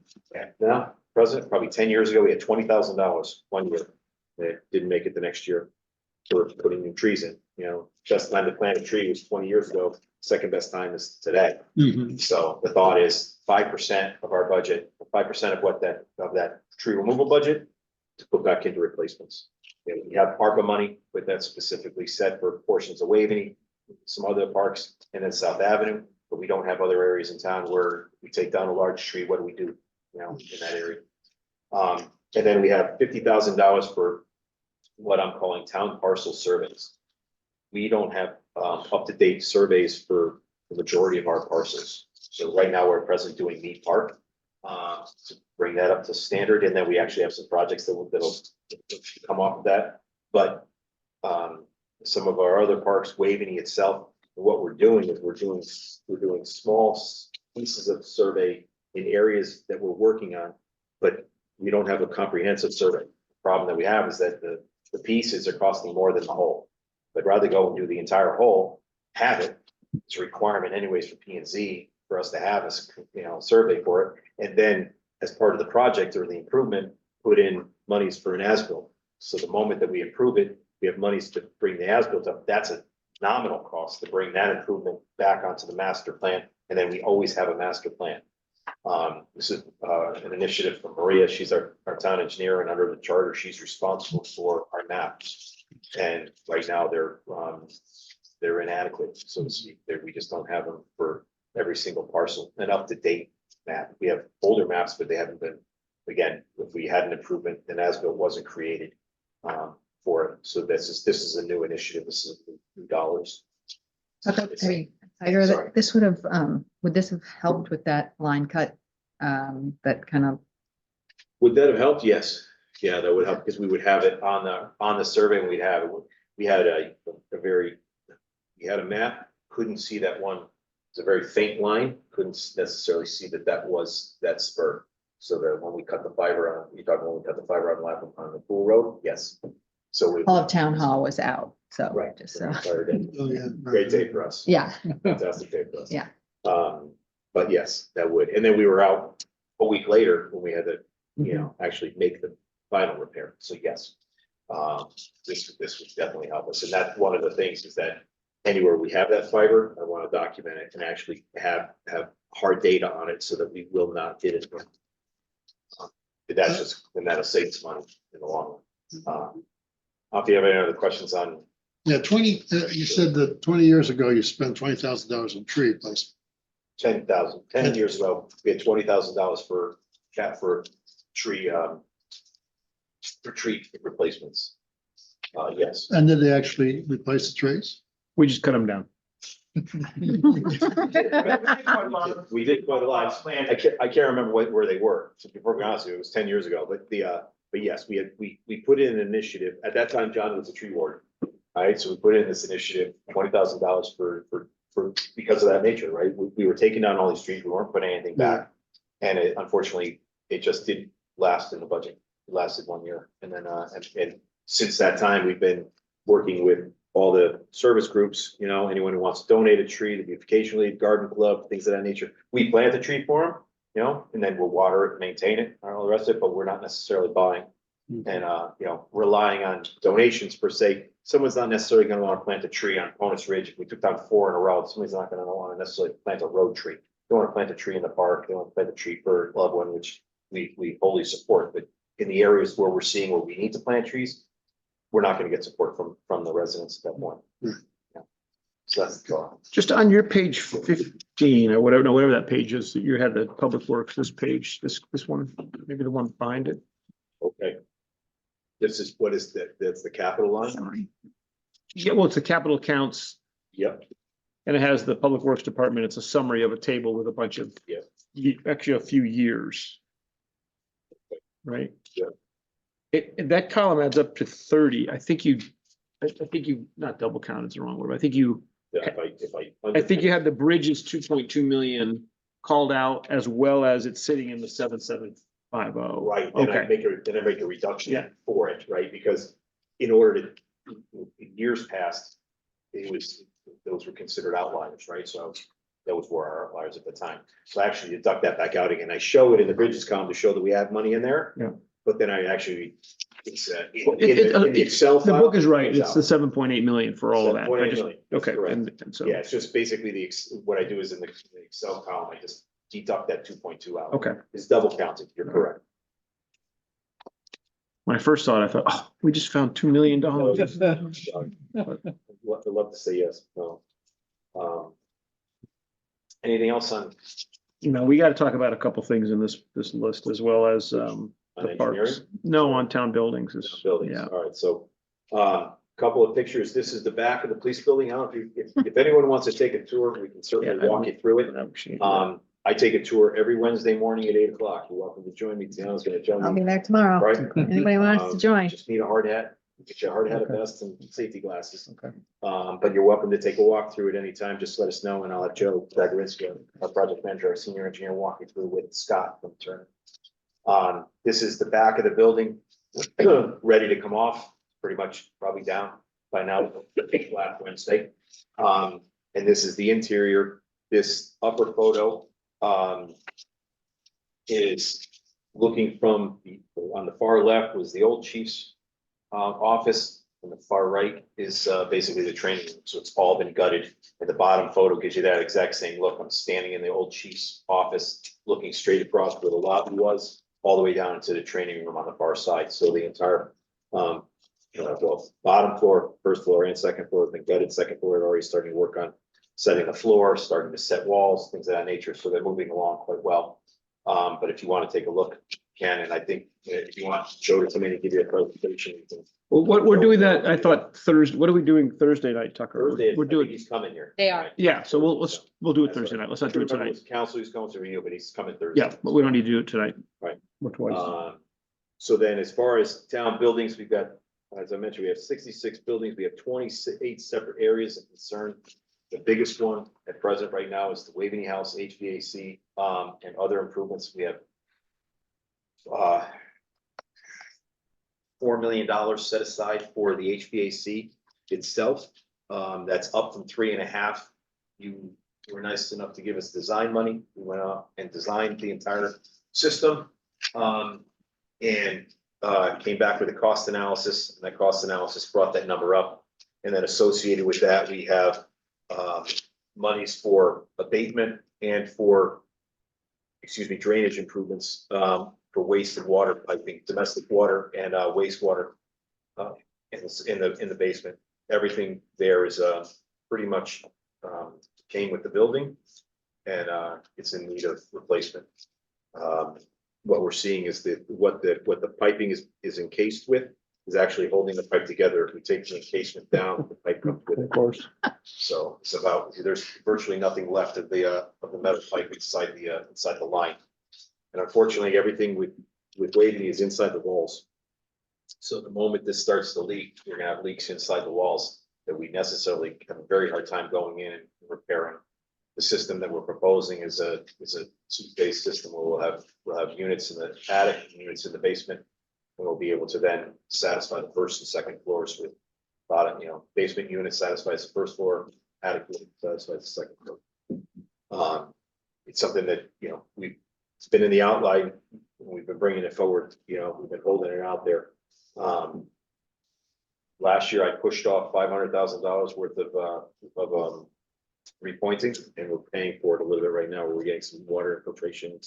Now, President, probably 10 years ago, we had $20,000 one year. It didn't make it the next year. for putting new trees in, best time to plant a tree was 20 years ago, second best time is today. So the thought is 5% of our budget, 5% of that tree removal budget to put back into replacements. We have ARPA money, but that's specifically set for portions of Waveney, some other parks, and then South Avenue, but we don't have other areas in town where we take down a large tree, what do we do, in that area? And then we have $50,000 for what I'm calling town parcel surveys. We don't have up-to-date surveys for the majority of our parcels. So right now, we're presently doing Mead Park to bring that up to standard, and then we actually have some projects that'll come off of that. But some of our other parks, Waveney itself, what we're doing is we're doing small pieces of survey in areas that we're working on, but we don't have a comprehensive survey. The problem that we have is that the pieces are costing more than the whole. But rather go and do the entire whole, have it. It's a requirement anyways for P and Z for us to have a survey for it. And then as part of the project or the improvement, put in monies for an as-built. So the moment that we approve it, we have monies to bring the as-built up. That's a nominal cost to bring that improvement back onto the master plan. And then we always have a master plan. This is an initiative from Maria. She's our town engineer, and under the charter, she's responsible for our maps. And right now they're inadequate, so to speak. We just don't have them for every single parcel, an up-to-date map. We have older maps, but they haven't been, again, if we had an improvement, then as-built wasn't created for it. So this is a new initiative. This is new dollars. Sorry. This would this have helped with that line cut? That kind of. Would that have helped? Yes. Yeah, that would help because we would have it on the survey, and we had a map, couldn't see that one. It's a very faint line, couldn't necessarily see that was that spur. So that when we cut the fiber on, when we cut the fiber on the pool road, yes. So All of Town Hall was out, so. Right. Just so. Oh, yeah. Great day for us. Yeah. Fantastic day for us. Yeah. But yes, that would. And then we were out a week later when we had to, actually make the final repair. So yes, this would definitely help us. And that's one of the things is that anywhere we have that fiber, I want to document it and actually have hard data on it so that we will not get it. And that'll save us money in the long run. If you have any other questions on. Yeah, you said that 20 years ago, you spent $20,000 on tree replacement. 10 years ago, we had $20,000 for tree replacements. Yes. And did they actually replace the trees? We just cut them down. We did quite a lot. I can't remember where they were. So before be honest with you, it was 10 years ago, but yes, we put in an initiative. At that time, John was a tree warden. All right, so we put in this initiative, $20,000 for because of that nature, right? We were taking down all these trees. We weren't putting anything back. And unfortunately, it just didn't last in the budget. It lasted 1 year. And then, and since that time, we've been working with all the service groups, anyone who wants to donate a tree, the beautification league, garden club, things of that nature. We plant the tree for them, and then we'll water it, maintain it, and all the rest of it, but we're not necessarily buying and, relying on donations per se. Someone's not necessarily going to want to plant a tree on Ponus Ridge. If we took down 4 in a row, somebody's not going to want to necessarily plant a road tree. They want to plant a tree in the park. They want to plant a tree for a loved one, which we wholly support. But in the areas where we're seeing where we need to plant trees, we're not going to get support from the residents at that point. Yeah. So that's the thought. Just on your page 15 or whatever that page is, you had the public works, this page, this one, maybe the one behind it. Okay. What is that? That's the capital line? Yeah, well, it's the capital accounts. Yep. And it has the public works department. It's a summary of a table with a bunch of, actually a few years. Right? Yeah. That column adds up to 30. I think you not double counted, it's the wrong word, but I think you had the bridges 2.2 million called out as well as it's sitting in the 7750. Right. Then I make a reduction for it, right? Because in order to, in years past, those were considered outliers, right? So that was where our outliers at the time. So I actually deduct that back out again. I show it in the bridges column to show that we have money in there. Yeah. But then I actually It's, It- in the Excel The file. book is right. It's out. the 7.8 million for all of that. I 7.8 just, million, that's okay, correct. and so, Yeah, it's just basically what I do is in the Excel column, I just deduct that 2.2 out. okay. It's double counted, you're correct. When I first saw it, I thought, oh, we just found $2 million. I'd love to say yes, no. Anything else on We got to talk about a couple things in this list as well as, the parks. engineering? No, on town buildings is, Buildings, yeah. all right, so, couple of pictures, this is the back of the police building, I don't know if anyone wants to take a tour, we can certainly Yeah, walk you through it. I take a tour every Wednesday morning at 8 o'clock, you're welcome to join me, Tiana's gonna join me. I'll be there tomorrow. Right? Anybody wants to join? Just need a hard hat, get you a hard hat, a Okay. vest and safety glasses. Okay. But you're welcome to take a walk through at any time, just let us know and I'll have Joe Zagorinsky, our project manager, our senior engineer, walk you through with Scott from Turner. This is the back of the building, ready to come off, pretty much probably down by now, flat Wednesday. And this is the interior, this upper photo, is looking from on the far left was the old chief's office, and the far right is basically the training room. So it's all been gutted. And the bottom photo gives you that exact same look. I'm standing in the old chief's office, looking straight across where the lobby was, all the way down to the training room on the far side. So the entire well, bottom floor, first floor and second floor have been gutted. Second floor had already starting to work on setting the floor, starting to set walls, things of that nature. So they're moving along quite well. But if you want to take a look, you can, and I think if you want Joe to come in and give you a presentation. you can- Well, we're doing that, I thought Thursday, what are we doing Thursday night, Tucker? Thursday, We're I think doing, he's coming here. They are. yeah, so we'll do it That's Thursday right. night. Let's not do it tonight. Council is going to review, but he's coming Thursday. Yeah, but we don't need to do it tonight. Right. Or twice. So then as far as town buildings, we've got, as I mentioned, we have 66 buildings. We have 28 separate areas of concern. The biggest one at present right now is the Waveney House HVAC, and other improvements. We have $4 million set aside for the HVAC itself. That's up from 3.5. You were nice enough to give us design money. We went out and designed the entire system. And came back with a cost analysis, and that cost analysis brought that number up. And then associated with that, we have monies for abatement and for, drainage improvements for waste and water piping, domestic water and wastewater in the basement. Everything there is pretty much came with the building, and it's in need of replacement. What we're seeing is that what the piping is encased with is actually holding the pipe together. If we take the encasement down, the pipe comes with it. Of course. So it's about, there's virtually nothing left of the metal pipe inside the line. And unfortunately, everything with Waveney is inside the walls. So the moment this starts to leak, you're gonna have leaks inside the walls that we necessarily have a very hard time going in and repairing. The system that we're proposing is a two-phase system where we'll have units in the attic, units in the basement. And we'll be able to then satisfy the first and second floors with bottom, basement unit satisfies the first floor, attic unit satisfies the second floor. It's something that, it's been in the outline, we've been bringing it forward, we've been holding it out there. Last year I pushed off $500,000 worth of repointing, and we're paying for it a little bit right now, where we're getting some water infiltration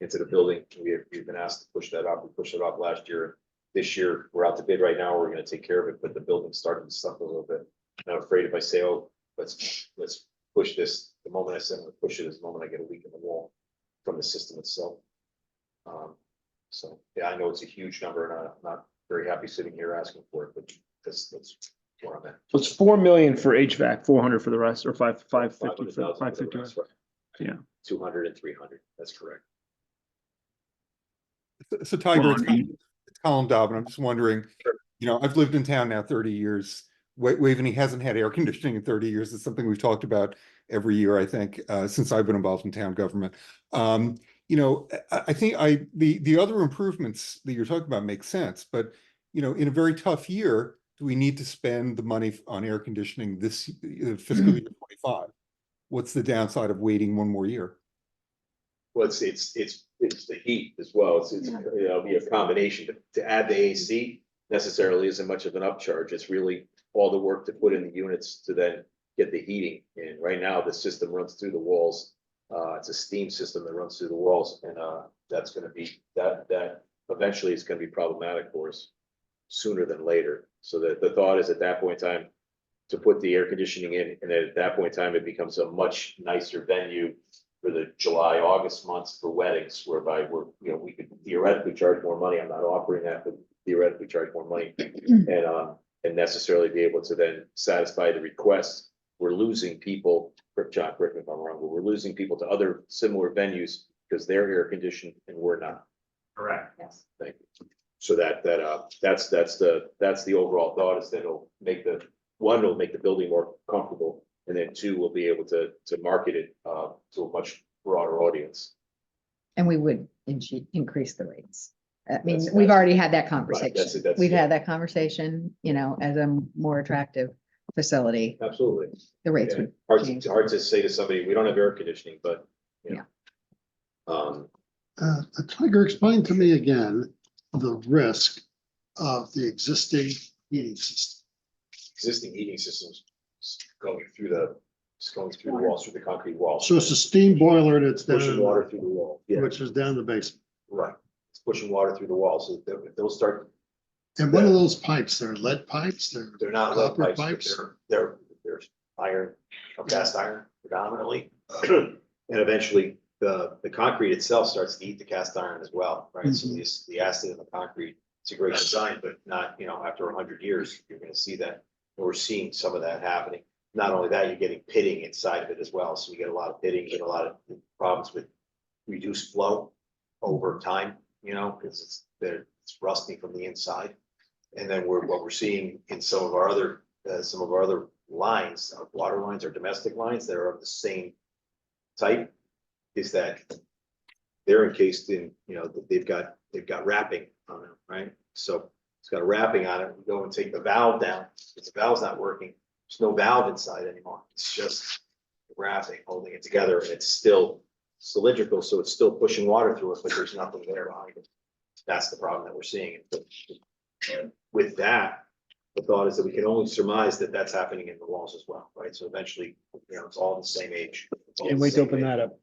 into the building. We've been asked to push that off. We pushed it off last year. This year, we're out to bid right now. We're gonna take care of it, but the building's starting to suck a little bit. And I'm afraid if I say, oh, let's push this, the moment I said I'm gonna push it is the moment I get a leak in the wall from the system itself. So, yeah, I know it's a huge number, and I'm not very happy sitting here asking for it, but that's where I'm at. So it's 4 million for HVAC, 400 for the rest, or 550 for 500,000 for the 550. rest, right. Yeah. 200 and 300, that's correct. So Tiger, Well, it's Colin Dobbin. I'm just wondering, I've lived in town now 30 years. Waveney hasn't had air conditioning in 30 years. It's something we've talked about every year, I think, since I've been involved in town government. I think the other improvements that you're talking about make sense, but, in a very tough year, do we need to spend the money on air conditioning this fiscal year 25? What's the downside of waiting one more year? Well, it's the heat as well. It'll be a combination to add the AC. necessarily isn't much of an upcharge. It's really all the work to put in the units to then get the heating in. Right now, the system runs through the walls. It's a steam system that runs through the walls, and that's gonna be, that eventually is gonna be problematic for us sooner than later. So that the thought is at that point in time, to put the air conditioning in, and then at that point in time, it becomes a much nicer venue for the July, August months for weddings, whereby we could theoretically charge more money. I'm not offering that, but theoretically charge more money. And necessarily be able to then satisfy the requests. We're losing people, John, correct me if I'm wrong, but we're losing people to other similar venues because they're air conditioned and we're not. Correct. Yes. Thank you. So that's the overall thought, is that it'll make it'll make the building more comfortable. And then two, we'll be able to market it to a much broader audience. And we would increase the rates. I mean, That's- we've already had that Right, conversation. that's- We've had that conversation, as a more attractive facility, Absolutely. the rates Yeah. would Hard change. hard to say to somebody, we don't have air conditioning, but. Yeah. Tiger, explain to me again the risk of the existing heating system. Existing heating systems going through the walls, through the concrete walls. So it's a steam boiler that's down, Pushing water through the wall. Yeah, which is down the basement. right. It's pushing water through the wall, so they'll start, And what are those pipes? They're lead pipes? they're not lead Copper pipes, but pipes? they're iron, cast iron predominantly. And eventually, the concrete itself starts to eat the cast iron as well, right? So the acid in the concrete, it's a great design, but not, after 100 years, you're gonna see that. And we're seeing some of that happening. Not only that, you're getting pitting inside of it as well. So you get a lot of pitting, get a lot of problems with reduced flow over time, because it's rusting from the inside. And then what we're seeing in some of our other lines, our water lines, our domestic lines that are of the same type, is that they're encased in, they've got wrapping on them, right? So it's got a wrapping on it. We go and take the valve down, because the valve's not working. There's no valve inside anymore. It's just wrapping, holding it together, and it's still cylindrical, so it's still pushing water through it, but there's nothing there behind it. That's the problem that we're seeing. And with that, the thought is that we can only surmise that that's happening in the walls as well, right? So eventually, it's all the same age. It's all Can't the wait to same open age. that up.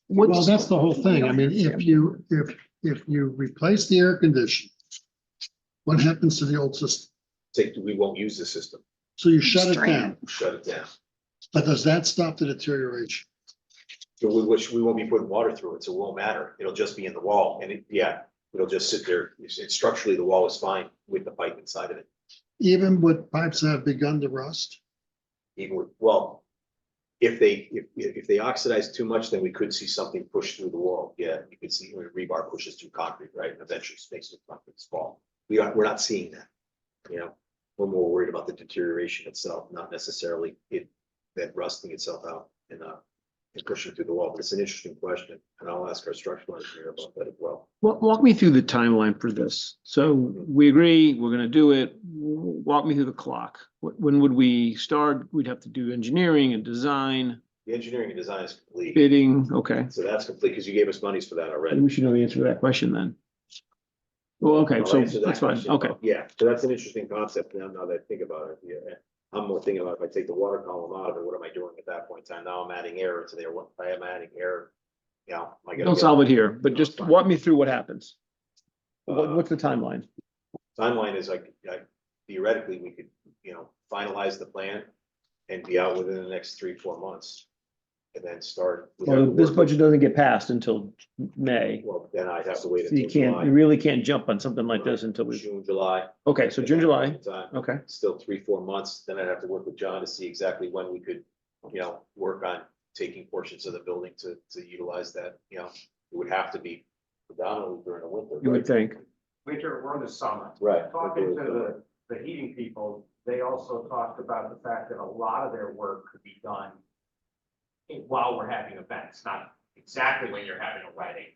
Well, that's the whole thing. I mean, if you replace the air conditioning, what happens to the old system? We won't use the system, So you shut it down, shut it down. but does that stop the deterioration? So we won't be putting water through it, so it won't matter. It'll just be in the wall, and it'll just sit there. It's structurally, the wall is fine with the pipe inside of it. Even with pipes that have begun to rust? Even with, if they oxidize too much, then we could see something push through the wall. Yeah, you could see when rebar pushes through concrete, right? And eventually makes the concrete fall. We're not seeing that. We're more worried about the deterioration itself, not necessarily that rusting itself out and pushing through the wall. But it's an interesting question, and I'll ask our structural engineer about that as well. Walk me through the timeline for this. So we agree, we're gonna do it. Walk me through the clock. When would we start? We'd have to do engineering and design, The engineering and design is complete, bidding, okay. so that's complete because you gave us monies for that already. And we should know the answer to that question then. Well, okay, I'll so answer that that's fine, question. okay. Yeah, so that's an interesting concept now that I think about it. Yeah. I'm more thinking about if I take the water column out of it, what am I doing at that point in time? Now I'm adding air into there. What if I am adding air? Am I gonna Don't get- solve it here, but No, just it's fine. walk me through what happens. Uh, What's the timeline? Timeline is like theoretically, we could, finalize the plan and be out within the next 3-4 months. And then start. we'd have Well, to this work budget with- doesn't get passed until May. Well, then I'd have to wait So you until can't, July. you really can't jump on something like this until we, June, July. okay, so At June, that July, point in time. okay. Still 3-4 months, then I'd have to work with John to see exactly when we could, work on taking portions of the building to utilize that, it would have to be predominantly during the winter. You would think. Winter or the summer. Right. Talking to the heating people, they also talked about the fact that a lot of their work could be done while we're having events, not exactly when you're having a wedding,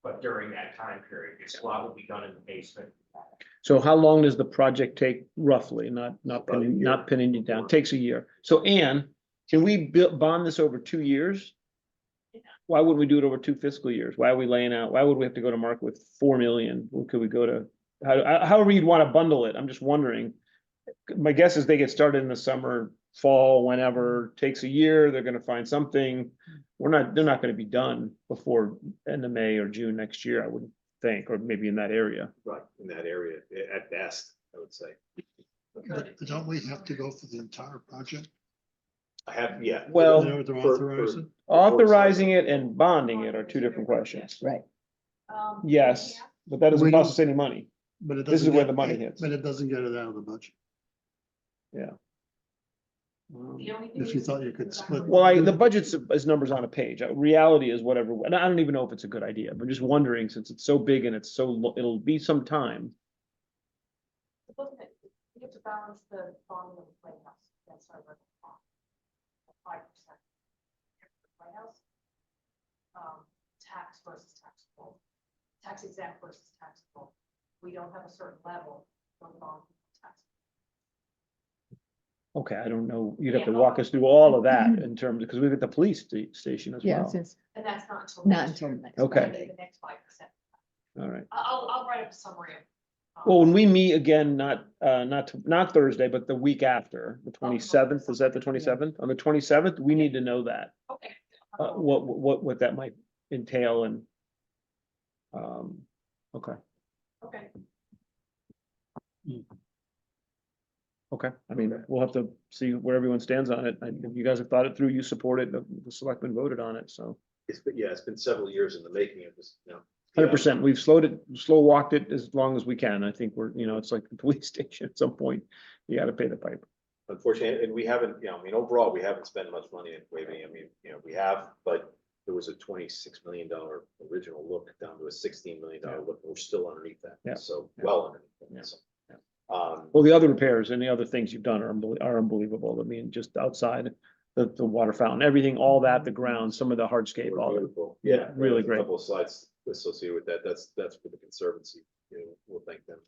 but during that time period, because a lot will be done in the basement. So how long does the project take roughly? Not About a pinning, year. not pinning you down. Takes a year. So Ann, can we bond this over 2 years? Why wouldn't we do it over 2 fiscal years? Why are we laying out? Why would we have to go to market with 4 million? Could we go to however you'd want to bundle it, I'm just wondering. My guess is they get started in the summer, fall, whenever, takes a year, they're gonna find something. They're not gonna be done before end of May or June next year, I wouldn't think, or maybe in that area. Right, in that area, at best, I would say. But don't we have to go for the entire project? I have, yeah. Well, You know what they're for- authorizing? Authorizing it and bonding it are two different questions. Right. Yes, but that doesn't We cost don't- us any money. But it This is doesn't where get- the money hits. But it doesn't get it out of the budget. If you thought you could split. Well, the budget's is numbers on a page. Reality is whatever, and I don't even know if it's a good idea, but just wondering, since it's so big and it's so, it'll be some time. You have to balance the bonding of the playhouse. That's our regular bond. 5%. Playhouse. Tax versus taxable. Tax exempt versus taxable. We don't have a certain level for bond tax. Okay, I don't know. You'd have to Yeah. walk us through all of that in terms, because we've got the police station as Yeah, well. And that's not until. Not next year. until next. Okay. Maybe the next 5%. All right. I'll write up a summary of. Well, when we meet again, not Thursday, but the week after, the 27th, is that the 27th? On the 27th, we need to know that, Okay. what that might entail and. Okay, Okay. okay. I mean, we'll have to see where everyone stands on it. If you guys have thought it through, you support it, the selectmen voted on it, so. It's been several years in the making of this, you know. 100%. We've slow walked it as long as we can. I think it's like the police station at some point. You gotta pay the piper. Unfortunately, and we haven't, overall, we haven't spent much money in Waveney. We have, but there was a $26 million original look down to a $16 million look. We're still underneath that. Yeah. So Yeah. well underneath Yeah. that. So, Well, the other repairs and the other things you've done are unbelievable. I mean, just outside the water fountain, everything, all that, the ground, some of the hardscape, all that. beautiful. Yeah, really there's a great. Couple of slides associated with that. That's for the Conservancy. We'll thank them.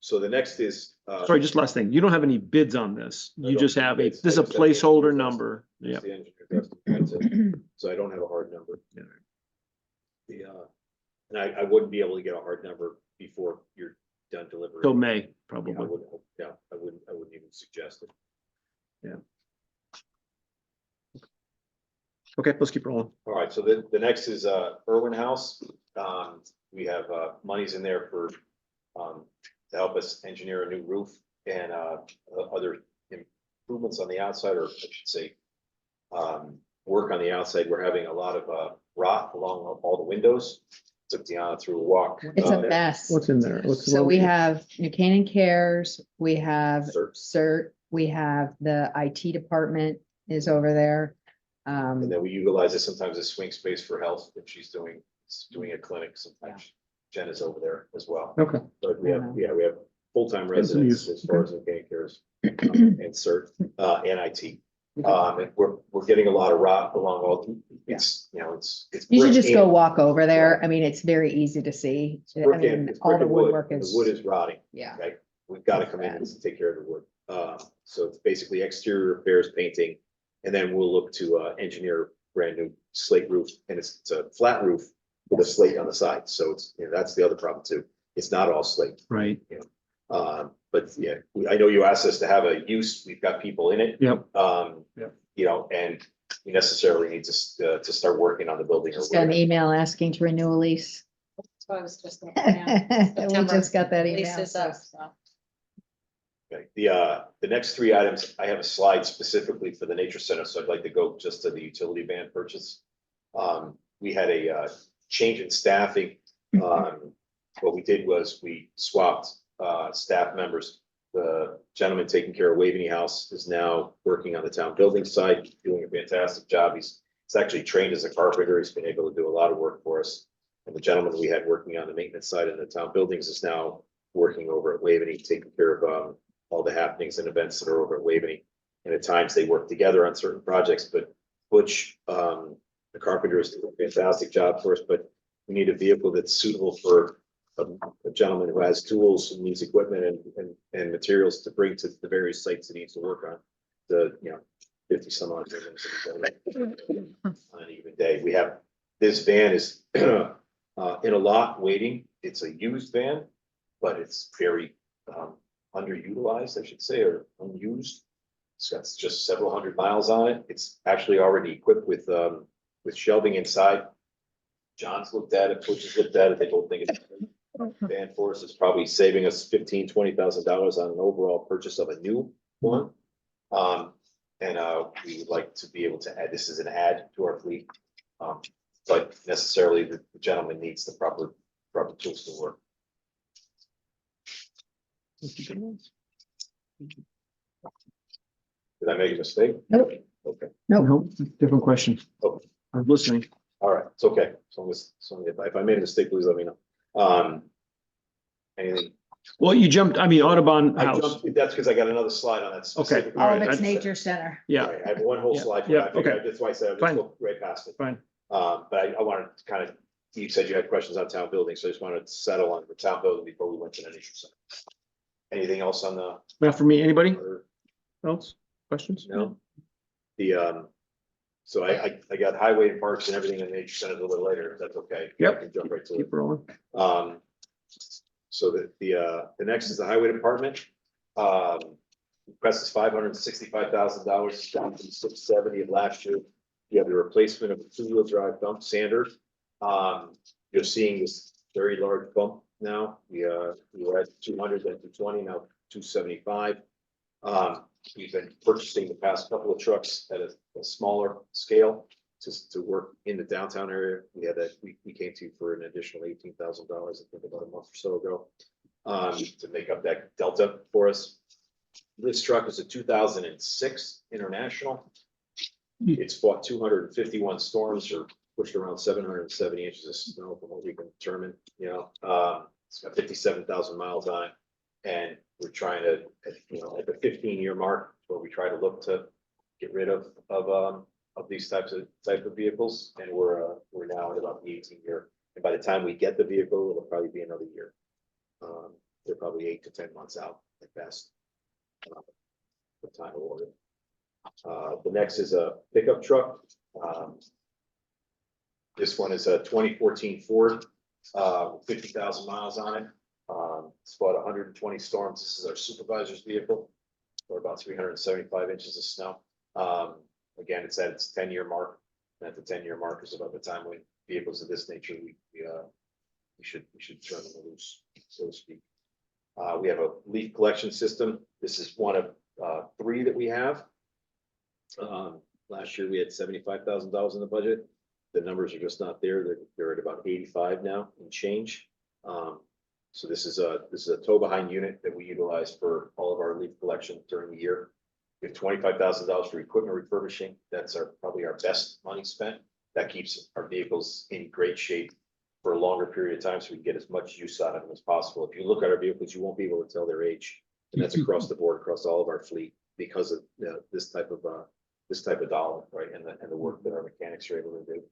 So the next is. Sorry, just last thing. You don't have any bids on this. I You don't- just have it's- this is a I just have the placeholder engineer's number. estimate. Yeah. It's the engineer's estimate, that's it. So I don't have a hard number. Yeah. And I wouldn't be able to get a hard number before you're done delivering. Till May, I probably. wouldn't, I wouldn't even suggest it. Okay, let's keep rolling. All right, so the next is Irwin House. We have monies in there for to help us engineer a new roof and other improvements on the outside, or I should say, work on the outside. We're having a lot of rot along all the windows. Took Deanna through a walk. It's a mess. What's in there? So we have New Canaan Cares, we have CERT. CERT, we have the IT department is over there. And then we utilize it sometimes as swing space for health if she's doing a clinic. Sometimes Jen is over there as well. Okay. But we have full-time That's some residents use. as far as the Canaan Cares and CERT and IT. And we're getting a lot of rot along all, it's. You should brick just go and- walk over there. I mean, it's very easy to see. it's I brick mean, and- it's all brick the and wood, woodwork and is. The wood is rotting. Yeah. Right? We've got to come in and take care of the wood. So it's basically exterior repairs, painting, and then we'll look to engineer brand new slate roof, and it's a flat roof with a slate on the side. So it's, that's the other problem too. It's not all slate. Right. But yeah, I know you asked us to have a use. We've got people in it. Yep. Yep. And we necessarily need to start working on the building. or Just got an whatever. email asking to renew a lease. That's what I was just. gonna point out. We just got that email. Lease is so- up, so. Okay, the next three items, I have a slide specifically for the nature center, so I'd like to go just to the utility van purchase. We had a change in staffing. What we did was we swapped staff members. The gentleman taking care of Waveney House is now working on the town building side, doing a fantastic job. He's actually trained as a carpenter. He's been able to do a lot of work for us. And the gentleman we had working on the maintenance side in the town buildings is now working over at Waveney, taking care of all the happenings and events that are over at Waveney. And at times they work together on certain projects, but Butch, the carpenter, is doing a fantastic job for us, but we need a vehicle that's suitable for a gentleman who has tools and needs equipment and materials to bring to the various sites that he needs to work on. 50 some odd buildings on an even day. We have, this van is in a lot waiting. it's a used van, but it's very, underutilized, I should say, or unused. It's got just several hundred miles on it. It's actually already equipped with shelving inside. John's looked at it, Butch has looked at it. They both think it's a great van for us. It's probably saving us $15,000-$20,000 on an overall purchase of a new one. And we would like to be able to add, this is an add to our fleet. But necessarily the gentleman needs the proper tools to work. Did I make a mistake? Nope. Okay, No, different question. Okay. I'm listening. all right, it's okay. So if I made a mistake, please let me know. Anything? Well, you jumped, I mean, Audubon I House. jumped, that's because I got another slide on that. specific- all All right, of it's I- nature center. Yeah, Right, I have one whole Yeah, slide. for yeah, that. I figured okay. That's why I said I'd just Fine. go right past it. fine. But I wanted to kind of, you said you had questions on town building, so I just wanted to settle on the town building before we went to the nature center. Anything else on the? Not for me, anybody or- else? Questions? No. So I got highway and parks and everything in nature center a little later, if that's okay. Yep. I can jump right to it. Keep rolling. So the next is the highway department. Request is $565,000, down from $670 of last year. You have the replacement of a two-wheel drive dump sander. You're seeing this very large bump now. We were at 200, then 220, now 275. We've been purchasing the past couple of trucks at a smaller scale to work in the downtown area. We had that, we came to for an additional $18,000, I think about a month or so ago, to make up that delta for us. This truck is a 2006 International. It's fought 251 storms or pushed around 770 inches of snow from what we can determine, it's got 57,000 miles on it. And we're trying to, at the 15-year mark, where we try to look to get rid of these type of vehicles. And we're now at about the 18-year. And by the time we get the vehicle, it'll probably be another year. They're probably 8 to 10 months out at best. The time of order. The next is a pickup truck. This one is a 2014 Ford, 50,000 miles on it. It's about 120 storms. This is our supervisor's vehicle, for about 375 inches of snow. Again, it's at its 10-year mark. And at the 10-year mark is about the time when vehicles of this nature, we should turn them loose, so to speak. We have a leaf collection system. This is one of 3 that we have. Last year we had $75,000 in the budget. The numbers are just not there. They're at about 85 now and change. So this is a tow behind unit that we utilize for all of our leaf collection during the year. We have $25,000 for equipment refurbishing. That's probably our best money spent. That keeps our vehicles in great shape for a longer period of time, so we can get as much use out of them as possible. If you look at our vehicles, you won't be able to tell their age, and that's across the board, across all of our fleet, because of this type of dollar, right, and the work that our mechanics are able to do.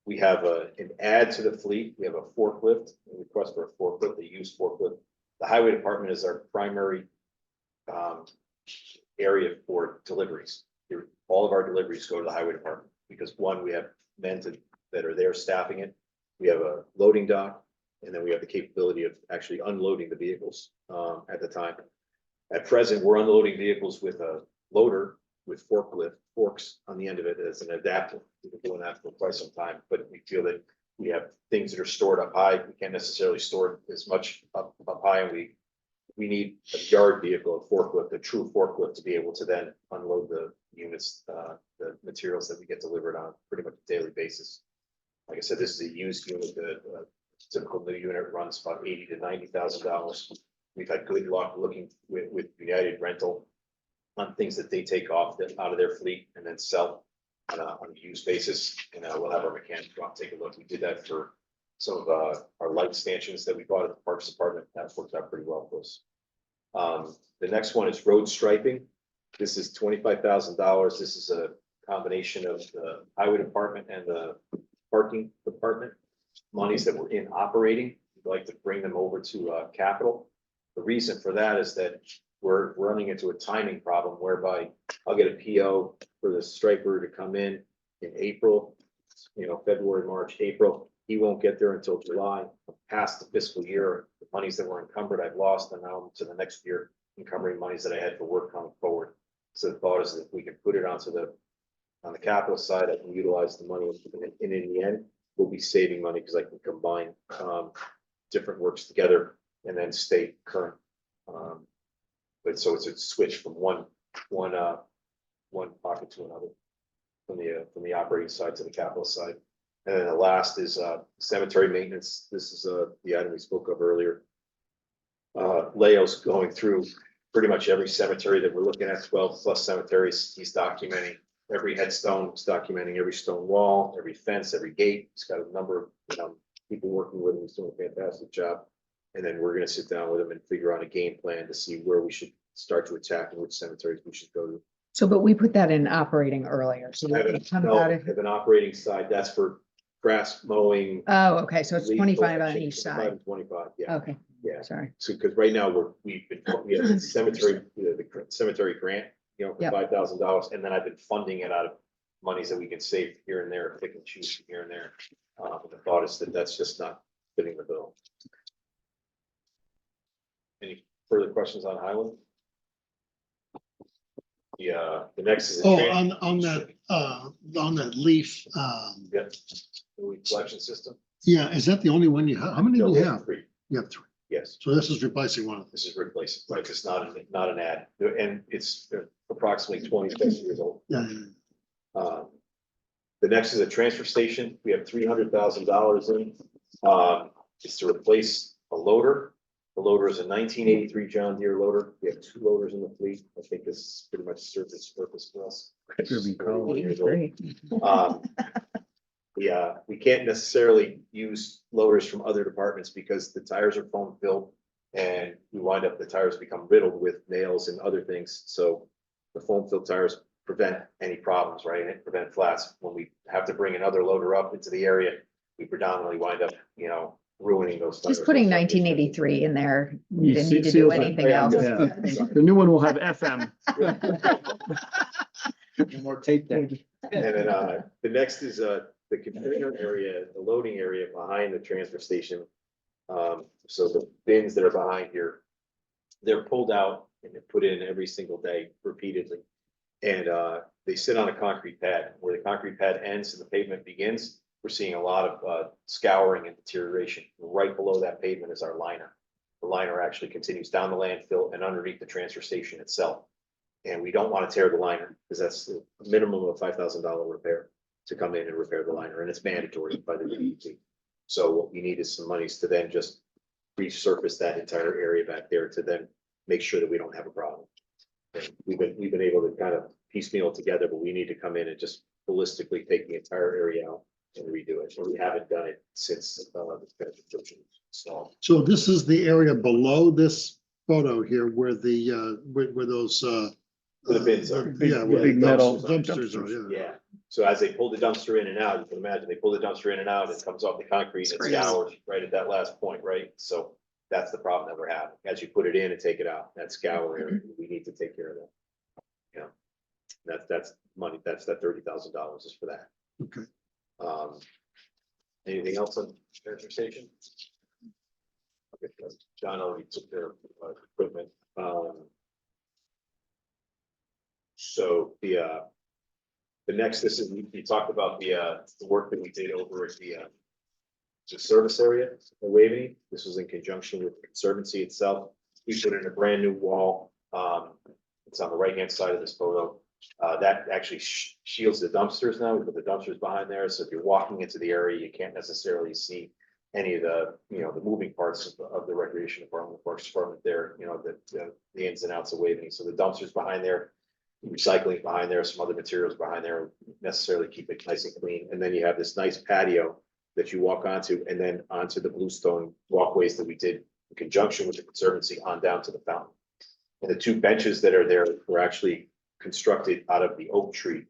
We have an add to the fleet. We have a forklift, a request for a forklift, a used forklift. The highway department is our primary area for deliveries. All of our deliveries go to the highway department because one, we have men that are there staffing it. We have a loading dock, and then we have the capability of actually unloading the vehicles at the time. At present, we're unloading vehicles with a loader with forks on the end of it as an adapter. We've been doing that for quite some time, but we feel that we have things that are stored up high. We can't necessarily store as much up high, and we need a yard vehicle, a forklift, a true forklift, to be able to then unload the units, the materials that we get delivered on pretty much a daily basis. Like I said, this is a used unit. The typical new unit runs about $80,000 to $90,000. We've had good luck looking with United Rental on things that they take off out of their fleet and then sell on a used basis. And we'll have our mechanic go out and take a look. We did that for some of our light stanchions that we bought at the Parks Department. That's worked out pretty well for us. The next one is road striping. This is $25,000. This is a combination of the highway department and the parking department monies that were in operating. We'd like to bring them over to capital. The reason for that is that we're running into a timing problem whereby I'll get a PO for the striper to come in April, February, March, April. He won't get there until July, past the fiscal year. The monies that were encumbered, I've lost, and now I'm to the next year encumbering monies that I had for work coming forward. So the thought is that if we can put it on the capital side, I can utilize the money, and in the end, we'll be saving money because I can combine different works together and then stay current. But so it's a switch from one pocket to another, from the operating side to the capital side. And then the last is cemetery maintenance. This is the item we spoke of earlier. Leo's going through pretty much every cemetery that we're looking at, 12 plus cemeteries. He's documenting every headstone, he's documenting every stone wall, every fence, every gate. He's got a number of people working with him. He's doing a fantastic job. And then we're gonna sit down with him and figure out a game plan to see where we should start to attack and which cemeteries we should go to. So, but we put that in operating earlier, so I we have can an, come no, out I of. have an operating side, that's for grass mowing. Oh, okay, so it's leaf 25 on collection, each 25 side. and 25, yeah, Okay, yeah. sorry. So, because right now we have the cemetery, the cemetery grant, for Yep. $5,000, and then I've been funding it out of monies that we can save here and there, pick and choose here and there. But the thought is that that's just not fitting the bill. Any further questions on Highland? Yeah, the next is. Oh, on that leaf, Yep, the leaf collection system. yeah, is that the only one you have? How many do No, you we have? three. You have 3. Yes, So this is replacing one of this these. is replacing, right, it's not an ad, and it's approximately 20 years old. Yeah, yeah, yeah. The next is a transfer station. We have $300,000 in. It's to replace a loader. The loader is a 1983 John Deere loader. We have 2 loaders in the fleet. I think this pretty much serves its purpose for us. Yeah, we can't necessarily use loaders from other departments because the tires are foam filled. And we wind up, the tires become riddled with nails and other things. So the foam filled tires prevent any problems, right? And prevent flats. When we have to bring another loader up into the area, we predominantly wind up, ruining those. Just tires. putting 1983 in there. You He didn't need to do seals it. anything Yeah, else. yeah. The new one will have FM. More tape deck. And then the next is the container area, the loading area behind the transfer station. So the bins that are behind here, they're pulled out and they're put in every single day repeatedly. And they sit on a concrete pad. Where the concrete pad ends and the pavement begins, we're seeing a lot of scouring and deterioration. Right below that pavement is our liner. The liner actually continues down the landfill and underneath the transfer station itself. And we don't want to tear the liner because that's a minimum of $5,000 repair to come in and repair the liner, and it's mandatory by the DEP. So what we need is some monies to then just resurface that entire area back there to then make sure that we don't have a problem. And we've been able to kind of piecemeal it together, but we need to come in and just holistically take the entire area out and redo it. And we haven't done it since the construction. So this is the area below this photo here where the, where those, Where the bins are. Yeah, where big the metal dumpsters are, yeah. Yeah, so as they pull the dumpster in and out, you can imagine, they pull the dumpster in and out, it comes off the concrete, it's scoured right at that last point, right? So that's the problem that we're having, as you put it in and take it out, that scour area, we need to take care of that. That's money, that's that $30,000 is for that. Okay. Anything else on transfer station? Okay, John already took care of equipment. So the next, this is, you talked about the work that we did over at the service area at Waveney. This was in conjunction with the Conservancy itself. We put in a brand new wall. It's on the right-hand side of this photo. That actually shields the dumpsters now. We put the dumpsters behind there. So if you're walking into the area, you can't necessarily see any of the, the moving parts of the recreation department, the parks department there, the ins and outs of Waveney. So the dumpsters behind there, recycling behind there, some other materials behind there, necessarily keep it nice and clean. And then you have this nice patio that you walk onto, and then onto the bluestone walkways that we did in conjunction with the Conservancy on down to the fountain. And the 2 benches that are there were actually constructed out of the oak tree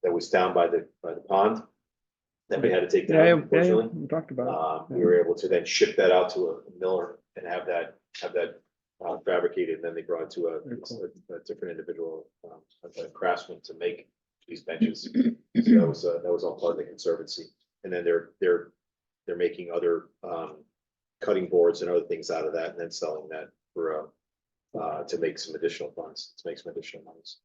that was down by the pond that we had to take down, unfortunately. We talked about it. We were able to then ship that out to a miller and have that fabricated, and then they brought it to a different individual, a craftsman to make these benches. So that was all part of the Conservancy. And then they're they're making other, cutting boards and other things out of that and then selling that for, to make some additional funds, to make some additional monies.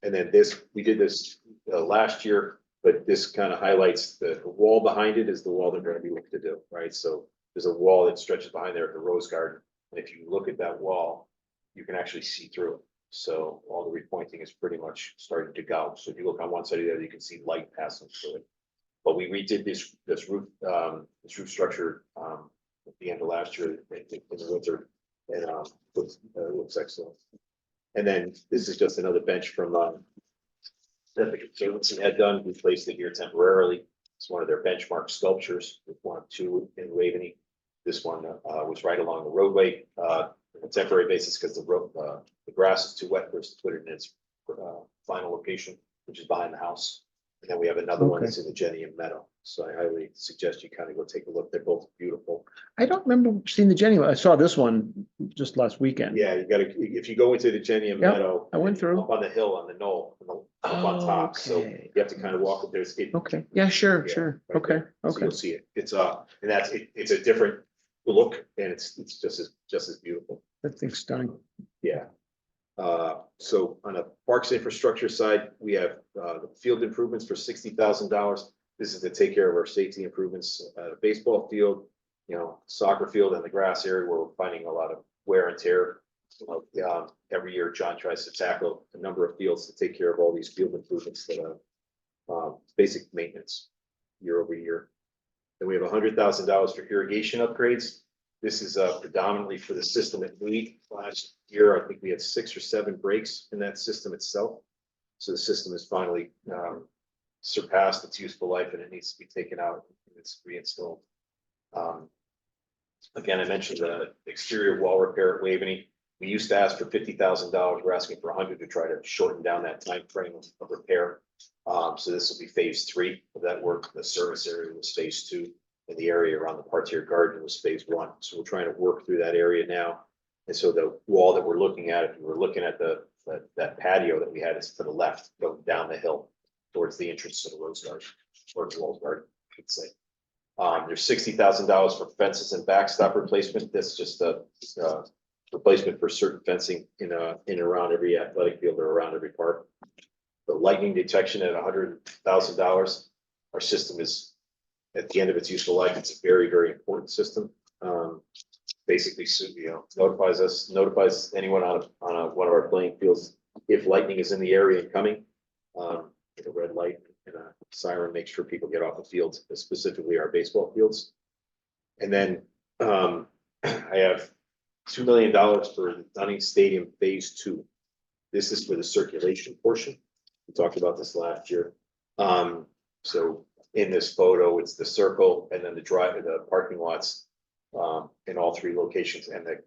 And then we did this last year, but this kind of highlights the wall behind it is the wall they're going to be looking to do, right? So there's a wall that stretches behind there at the Rose Garden. And if you look at that wall, you can actually see through it. So all the repointing is pretty much starting to go. So if you look on one side of the other, you can see light passing through it. But we redid this roof structure at the end of last year in the winter, and looks excellent. And then this is just another bench from that the Conservancy had done. We placed it here temporarily. It's one of their benchmark sculptures. We've won 2 in Waveney. This one was right along the roadway on a temporary basis because the grass is too wet for us to put it in its final location, which is behind the house. And then we have another one that's in the Gentium Meadow. So I highly suggest you kind of go take a look. They're both beautiful. I don't remember seeing the Jenny. I saw this one just last weekend. Yeah, you gotta, if you go into the Gentium Yep, Meadow. I went through. Up on the hill, on the knoll, up on top, so Okay. you have to kind of walk, there's. Okay, yeah, sure, Yeah, sure. right Okay, there. So okay. you'll see it, it's and that's, it's a different look, and it's just as beautiful, That thing's stunning. yeah. So on a parks infrastructure side, we have, the field improvements for $60,000. This is to take care of our safety improvements, baseball field, soccer field and the grass area where we're finding a lot of wear and tear. Every year, John tries to tackle a number of fields to take care of all these field improvements that are basic maintenance year over year. Then we have $100,000 for irrigation upgrades. This is predominantly for the system at Lee. Last year, I think we had 6 or 7 breaks in that system itself. So the system is finally surpassed its useful life and it needs to be taken out and it's reinstalled. Again, I mentioned the exterior wall repair at Waveney. We used to ask for $50,000. We're asking for 100 to try to shorten down that time frame of repair. So this will be phase 3 of that work. The service area was phase 2, and the area around the Partier Garden was phase 1. So we're trying to work through that area now. And so the wall that we're looking at, if you were looking at that patio that we had, is to the left, going down the hill towards the entrance to the Rose Garden, or the Rose Garden, I could say. There's $60,000 for fences and backstop replacement. That's just a replacement for certain fencing in and around every athletic field or around every park. The lightning detection at $100,000. Our system is at the end of its useful life. It's a very, very important system. Basically, notifies anyone on one of our playing fields if lightning is in the area and coming. A red light and a siren makes sure people get off the fields, specifically our baseball fields. And then I have $2 million for the Dunning Stadium Phase 2. This is for the circulation portion. We talked about this last year. So in this photo, it's the circle and then the parking lots in all 3 locations and the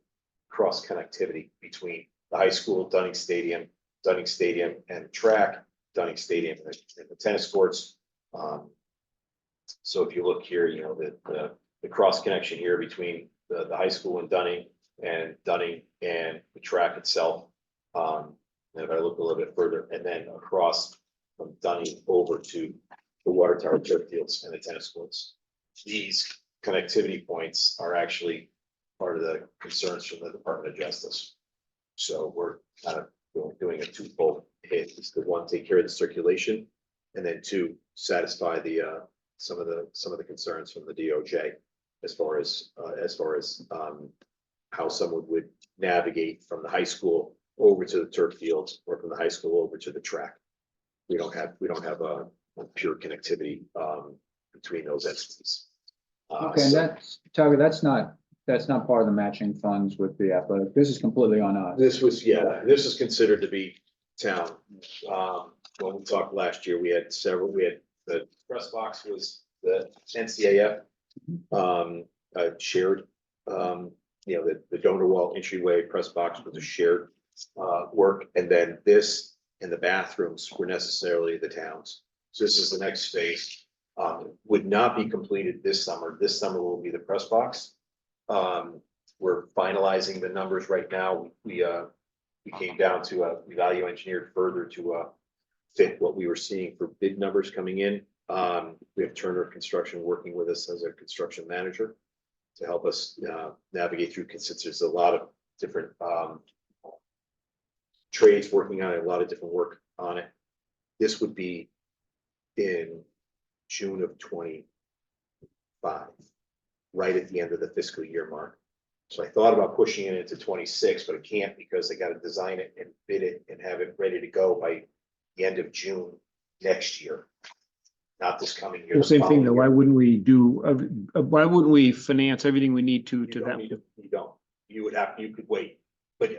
cross connectivity between the high school, Dunning Stadium, and the track, Dunning Stadium and the tennis courts. So if you look here, the cross connection here between the high school and Dunning and the track itself. And if I look a little bit further, and then across from Dunning over to the water tower turf fields and the tennis courts. These connectivity points are actually part of the concerns from the Department of Justice. So we're kind of doing a twofold hit. It's the one, take care of the circulation, and then 2, satisfy the some of the concerns from the DOJ as far as how someone would navigate from the high school over to the turf fields or from the high school over to the track. We don't have a pure connectivity between those entities. Okay, and that's, Tucker, that's not part of the matching funds with the athletic. This is completely on us. This was considered to be town. When we talked last year, we had the press box was the NCAF shared, the donor wall entryway press box was a shared work. And then this and the bathrooms were necessarily the towns. So this is the next phase. Would not be completed this summer. This summer will be the press box. We're finalizing the numbers right now. We came down to we value engineered further to fit what we were seeing for bid numbers coming in. We have Turner Construction working with us as a construction manager to help us navigate through, since there's a lot of different trades working on it, a lot of different work on it. This would be in June of 25, right at the end of the fiscal year mark. So I thought about pushing it into 26, but I can't because I got to design it and bid it and have it ready to go by the end of June next year. Not this coming year. Well, same thing though, following why wouldn't we finance everything we need to year. You don't that need to- You don't, you could wait, but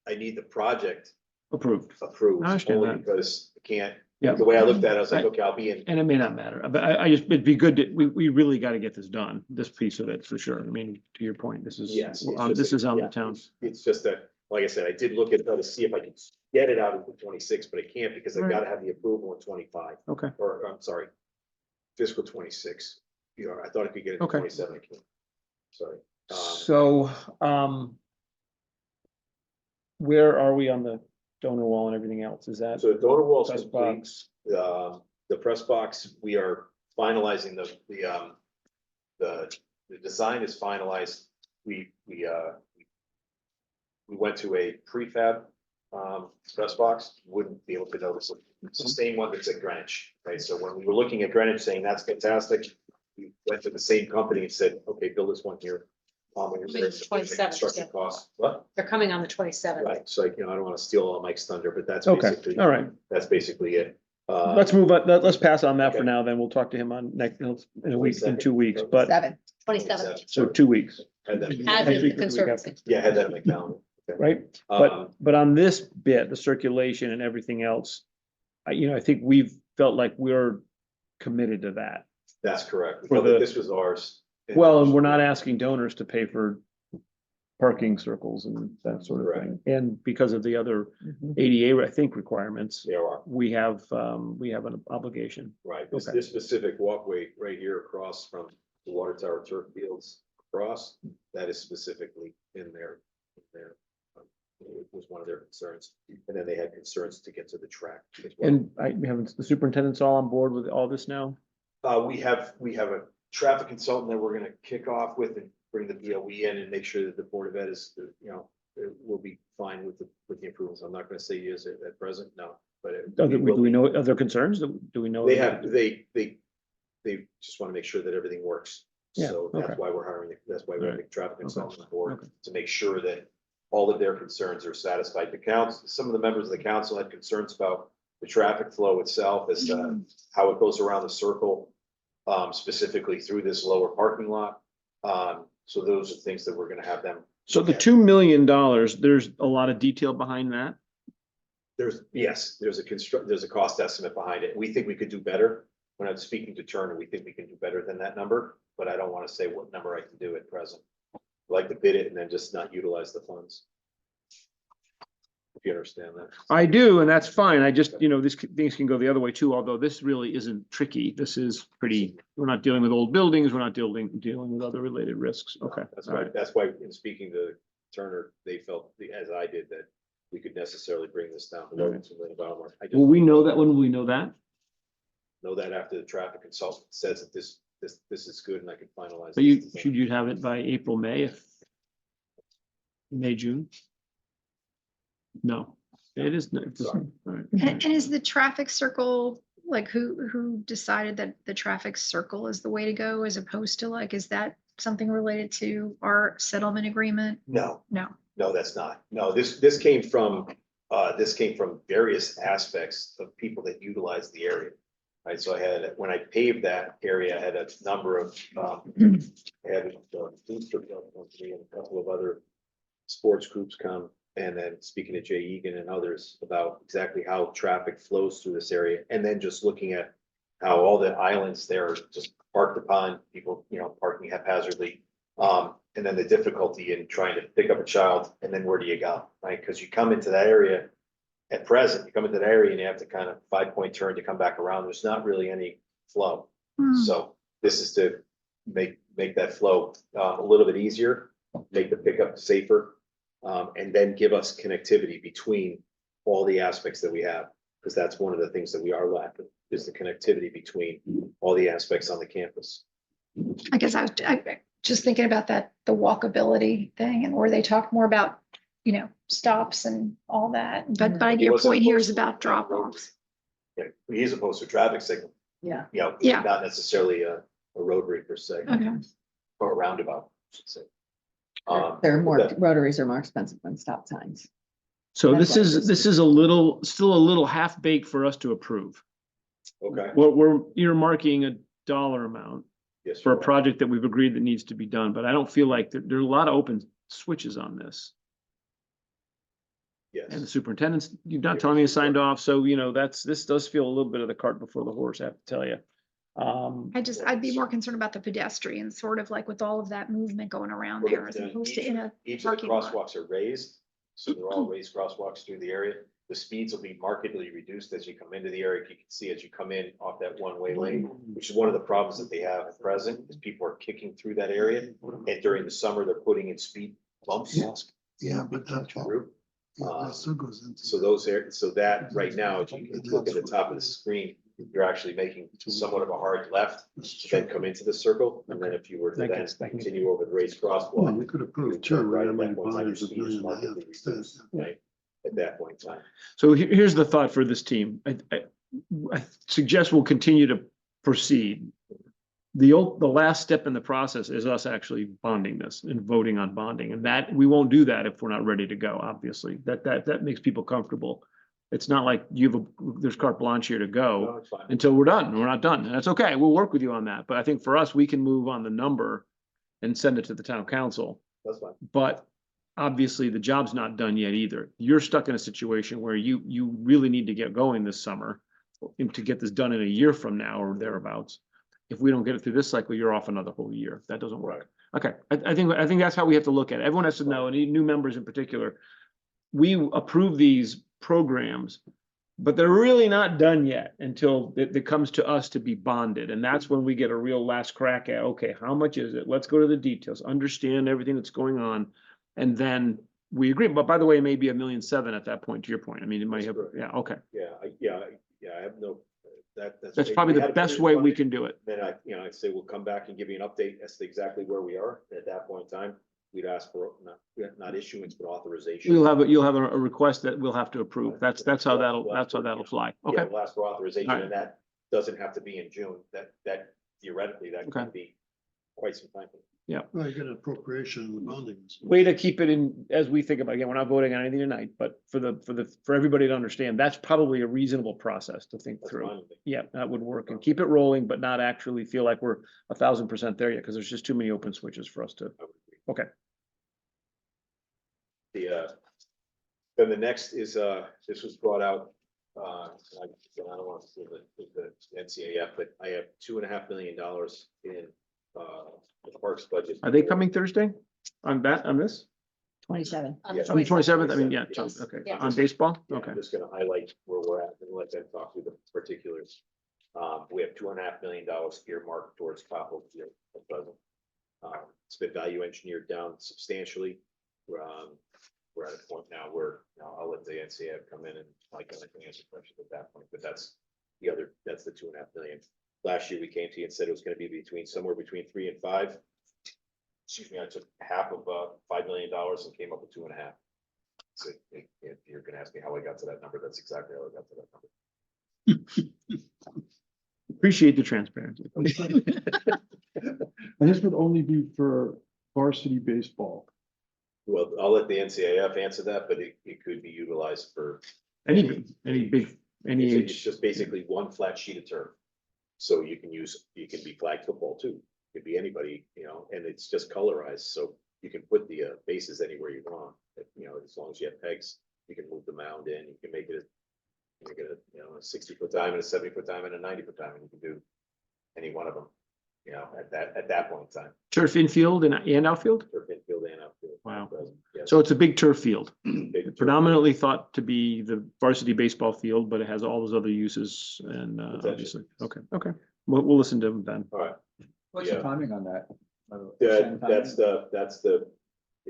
I need the project approved? approved. I understand only that. Because I can't, Yeah. the way I looked at it, I was like, okay, I'll be in. And it may not matter, but I just, it'd be good to, we really got to get this done, this piece of it for sure. I mean, to your point, this is, Yes. it's this just is on the yeah, town. It's just that, like I said, I did look at it to see if I could get it out into 26, but I can't because I've Right. got to have the approval in 25, Okay, or I'm sorry, fiscal 26. You know, I thought I could get it to Okay. 27, I can't. Sorry. so, where are we on the donor wall and everything else? Is that? So the donor wall's press complete. box? The press box, we are finalizing the design is finalized. We went to a prefab press box, wouldn't be able to notice it. It's the same one that's at Greenwich, right? So when we were looking at Greenwich saying that's fantastic, we went to the same company and said, okay, build this one here. There's 27th, construction yeah. costs. What? They're coming on the 27th. Right, so I don't want to steal all Mike's thunder, but that's Okay, basically, all right. that's basically it. Let's move on. Let's pass on that for okay. now, then we'll talk to him on next, in a week, in 22nd. 2 weeks, but, 27th. so 2 weeks, Had that, As Next is the week we got- conservancy. yeah, I had that on my calendar. Okay. right? Um, But on this bit, the circulation and everything else, I think we've felt like we're committed to that. That's correct. For Well, the- this was ours. Well, and we're not asking donors to pay for parking circles and that sort of thing. And because of the other ADA, I think, requirements, There are, we have an obligation. right, Okay. this specific walkway right here across from the water tower turf fields across, that is specifically in there. It was one of their concerns, and then they had concerns to get to the track as well. And we haven't, the superintendent's all on board with all this now? We have a traffic consultant that we're gonna kick off with and bring the BOE in and make sure that the Board of Ed is, will be fine with the approvals. I'm not gonna say yes at present, no, but. Do we know other concerns? Do we know? They have, they just wanna make sure that everything works. Yeah, So okay. that's why we're hiring, that's why we're Right. having traffic Okay, consultants on board, okay. to make sure that all of their concerns are satisfied. The council, some of the members of the council had concerns about the traffic flow itself, as to how it goes around the circle, specifically through this lower parking lot. So those are things that we're gonna have them. So the look at. $2 million, there's a lot of detail behind that. There's a cost estimate behind it. We think we could do better. When I'm speaking to Turner, we think we can do better than that number, but I don't want to say what number I can do at present. I'd like to bid it and then just not utilize the funds. If you understand that. I do, and that's fine. I just, things can go the other way too, although this really isn't tricky. This is pretty, we're not dealing with old buildings. We're not dealing with other related risks. Okay. That's all why, right. in speaking to Turner, they felt, as I did, that we could necessarily bring this down below Right. $2 million. I just Will we know that? When will we know that? know that after the traffic consultant says that this is good and I can finalize. So should you have it by April, May, May, June? No, it is. Sorry. And is the traffic circle, like who decided that the traffic circle is the way to go as opposed to like, is that something related to our settlement agreement? No. No. No, that's not. No, this came from various aspects of people that utilize the area. Right, so when I paved that area, I had a number of, I had a booster company and a couple of other sports groups come. And then speaking to Jay Egan and others about exactly how traffic flows through this area. And then just looking at how all the islands there are just parked upon, people, parking haphazardly. And then the difficulty in trying to pick up a child and then where do you go, right? Because you come into that area at present, you come into that area and you have to kind of 5-point turn to come back around. There's not really any flow. So this is to make that flow a little bit easier, make the pickup safer, and then give us connectivity between all the aspects that we have, because that's one of the things that we are lacking. is the connectivity between all the aspects on the campus. I guess I just thinking about that, the walkability thing, and where they talk more about, stops and all that. But your point here is about drop offs. Yeah, he's opposed to a traffic signal, Yeah. Yeah. not necessarily a rotary per se, Okay. or a roundabout, I should say. They're more, that- rotaries are more expensive than stop signs. So That's this why is, this is still a little half baked for us to approve. Okay. We're earmarking a dollar amount Yes. for a you're right. project that we've agreed that needs to be done, but I don't feel like there are a lot of open switches on this. And the Yes. superintendent's, you're not telling me he signed off, so this does feel a little bit of the cart before the horse, I have to tell you. I'd be more concerned about the pedestrians, sort of like with all of that movement going around Well, there, as then opposed to in a Each of the parking lot. crosswalks are raised, so they're all raised crosswalks through the area. The speeds will be markedly reduced as you come into the area. You can see as you come in off that one-way lane, which is one of the problems that they have at present, is people are kicking through that area. And during the summer, they're putting in speed bumps. Yeah, but that, Through. that still goes into. So so that right now, if you look at the top of the screen, you're actually making somewhat of a hard left to then come into the circle. And then if you were to then continue over the raised Well, crosswalk. you could you approve would too, turn right? right How at many that point in time, your buyers, a speed is million and a half markedly instead. reduced, right? At that point in time. So here's the thought for this team. I suggest we'll continue to proceed. The last step in the process is us actually bonding this and voting on bonding, and that we won't do that if we're not ready to go, obviously. That makes people comfortable. It's not like there's carte blanche here to No, go it's fine. until we're done. We're not done, and that's okay. We'll work with you on that. But I think for us, we can move on the number and send it to the town council. That's fine. But obviously, the job's not done yet either. You're stuck in a situation where you really need to get going this summer and to get this done in a year from now or thereabouts. If we don't get it through this cycle, you're off another whole year. That doesn't work. Okay, I think that's how we have to look at it. Everyone has to know, and new members in particular. We approve these programs, but they're really not done yet until it comes to us to be bonded. And that's when we get a real last crack at, okay, how much is it? Let's go to the details, understand everything that's going on. And then we agree. But by the way, it may be $1.7 million at that point, to your point. I mean, it might have, yeah, okay. Yeah, I have no, That's probably we the had to put best it in way we funding. can do it. Then I'd say we'll come back and give you an update as to exactly where we are at that point in time. We'd ask for not issuance, but authorization. You'll have a request that we'll have to approve. That's how that'll fly. Yeah, Okay. we'll ask for authorization, All right. and that doesn't have to be in June. That theoretically, that Okay. could be quite some time. Well, you get an appropriation in the bonding. Way to keep it in, as we think about, again, we're not voting on anything tonight, but for everybody to understand, that's probably a reasonable process to think That's through. fine with me. Yeah, that would work, and keep it rolling, but not actually feel like we're 1,000% there yet, because there's just too many open switches for us to. I would agree. Okay. Then the next is, this was brought out, I don't want to say the NCAF, but I have $2.5 million in, the parks budget. Are they coming Thursday on this? 27. Yeah. On the 27th? I mean, yeah, Yes. okay, Yeah. on baseball? Yeah, Okay. I'm just gonna highlight where we're at and let them talk through the particulars. We have $2.5 million earmarked towards Popple Field at present. It's been value engineered down substantially. We're at a point now where, I'll let the NCAF come in and I can answer questions at that point, but that's the 2.5 million. Last year we came to you and said it was gonna be somewhere between 3 and 5. Excuse me, I took half of $5 million and came up with 2.5. So if you're gonna ask me how I got to that number, that's exactly how I got to that number. Appreciate the transparency. And this would only be for varsity baseball. Well, I'll let the NCAF answer that, but it could be utilized for. Any big, any It's age. just basically one flat sheet of turf. So you can be flag football too. Could be anybody, and it's just colorized, so you can put the bases anywhere you want. As long as you have pegs, you can move the mound in, you can make it a 60-foot diamond, a 70-foot diamond, a 90-foot diamond. You can do any one of them, at that point in time. Turf infield and outfield? Turf infield and outfield. Wow. Yes. So it's a big turf field, Big turf. predominantly thought to be the varsity baseball field, but it has all those other uses and obviously, okay. We'll listen to them then. All right. What's the timing on that? That's the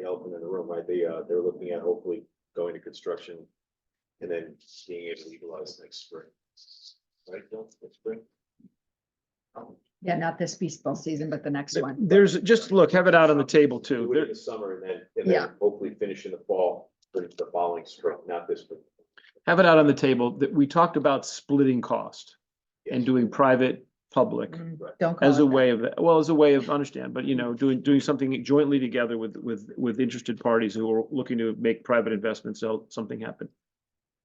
elephant in the room, right? They're looking at hopefully going to construction and then being able to utilize next spring. right, Bill? It's spring. Yeah, not this baseball season, but the next one. There's, just look, have it out on the table Do too. it in There, the summer and Yeah. then hopefully finish in the fall for the following spring, not this spring. have it out on the table that we talked about splitting cost and Yes. doing private, public. Don't call As a it that. way of, well, as a way of understand, but doing something jointly together with interested parties who are looking to make private investments, so something happen.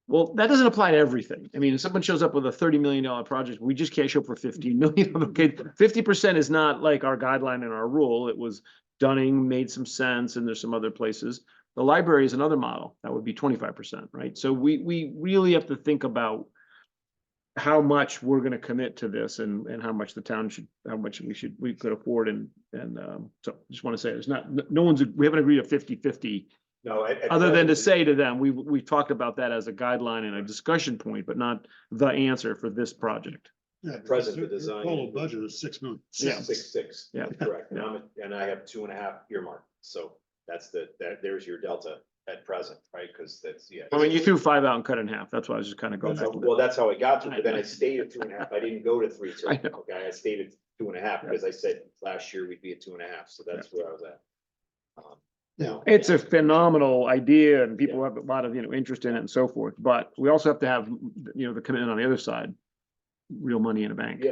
Well, that doesn't apply to everything. I mean, if someone shows up with a $30 million project, we just can't show up for 15 million. Okay, 50% is not like our guideline and our rule. It was Dunning made some sense, and there's some other places. The library is another model. That would be 25%, right? So we really have to think about how much we're gonna commit to this and how much the town should, how much we could afford so just want to say, there's not, we haven't agreed to 50-50. No. Other than to say to them, we talked about that as a guideline and a discussion point, but not the answer for this project. Yeah, Present the your design. Total budget is 6 million. Yeah. 6.6. Yeah. Correct. And I have 2.5 earmarked. So that's there's your delta at present, right? Because that's, yeah. I mean, you threw 5 out and cut it in half. That's why I was just kind of going That's back how, to well, that. that's how I got to it, but then I stayed at 2.5. I didn't go to 3. I know. Okay, I stayed at 2.5 because I said last year we'd be at 2.5. So that's where I was at. Now. It's a phenomenal idea and people have a lot of, interest in it and so forth, but we also have to have, the commitment on the other side. Real money in a bank.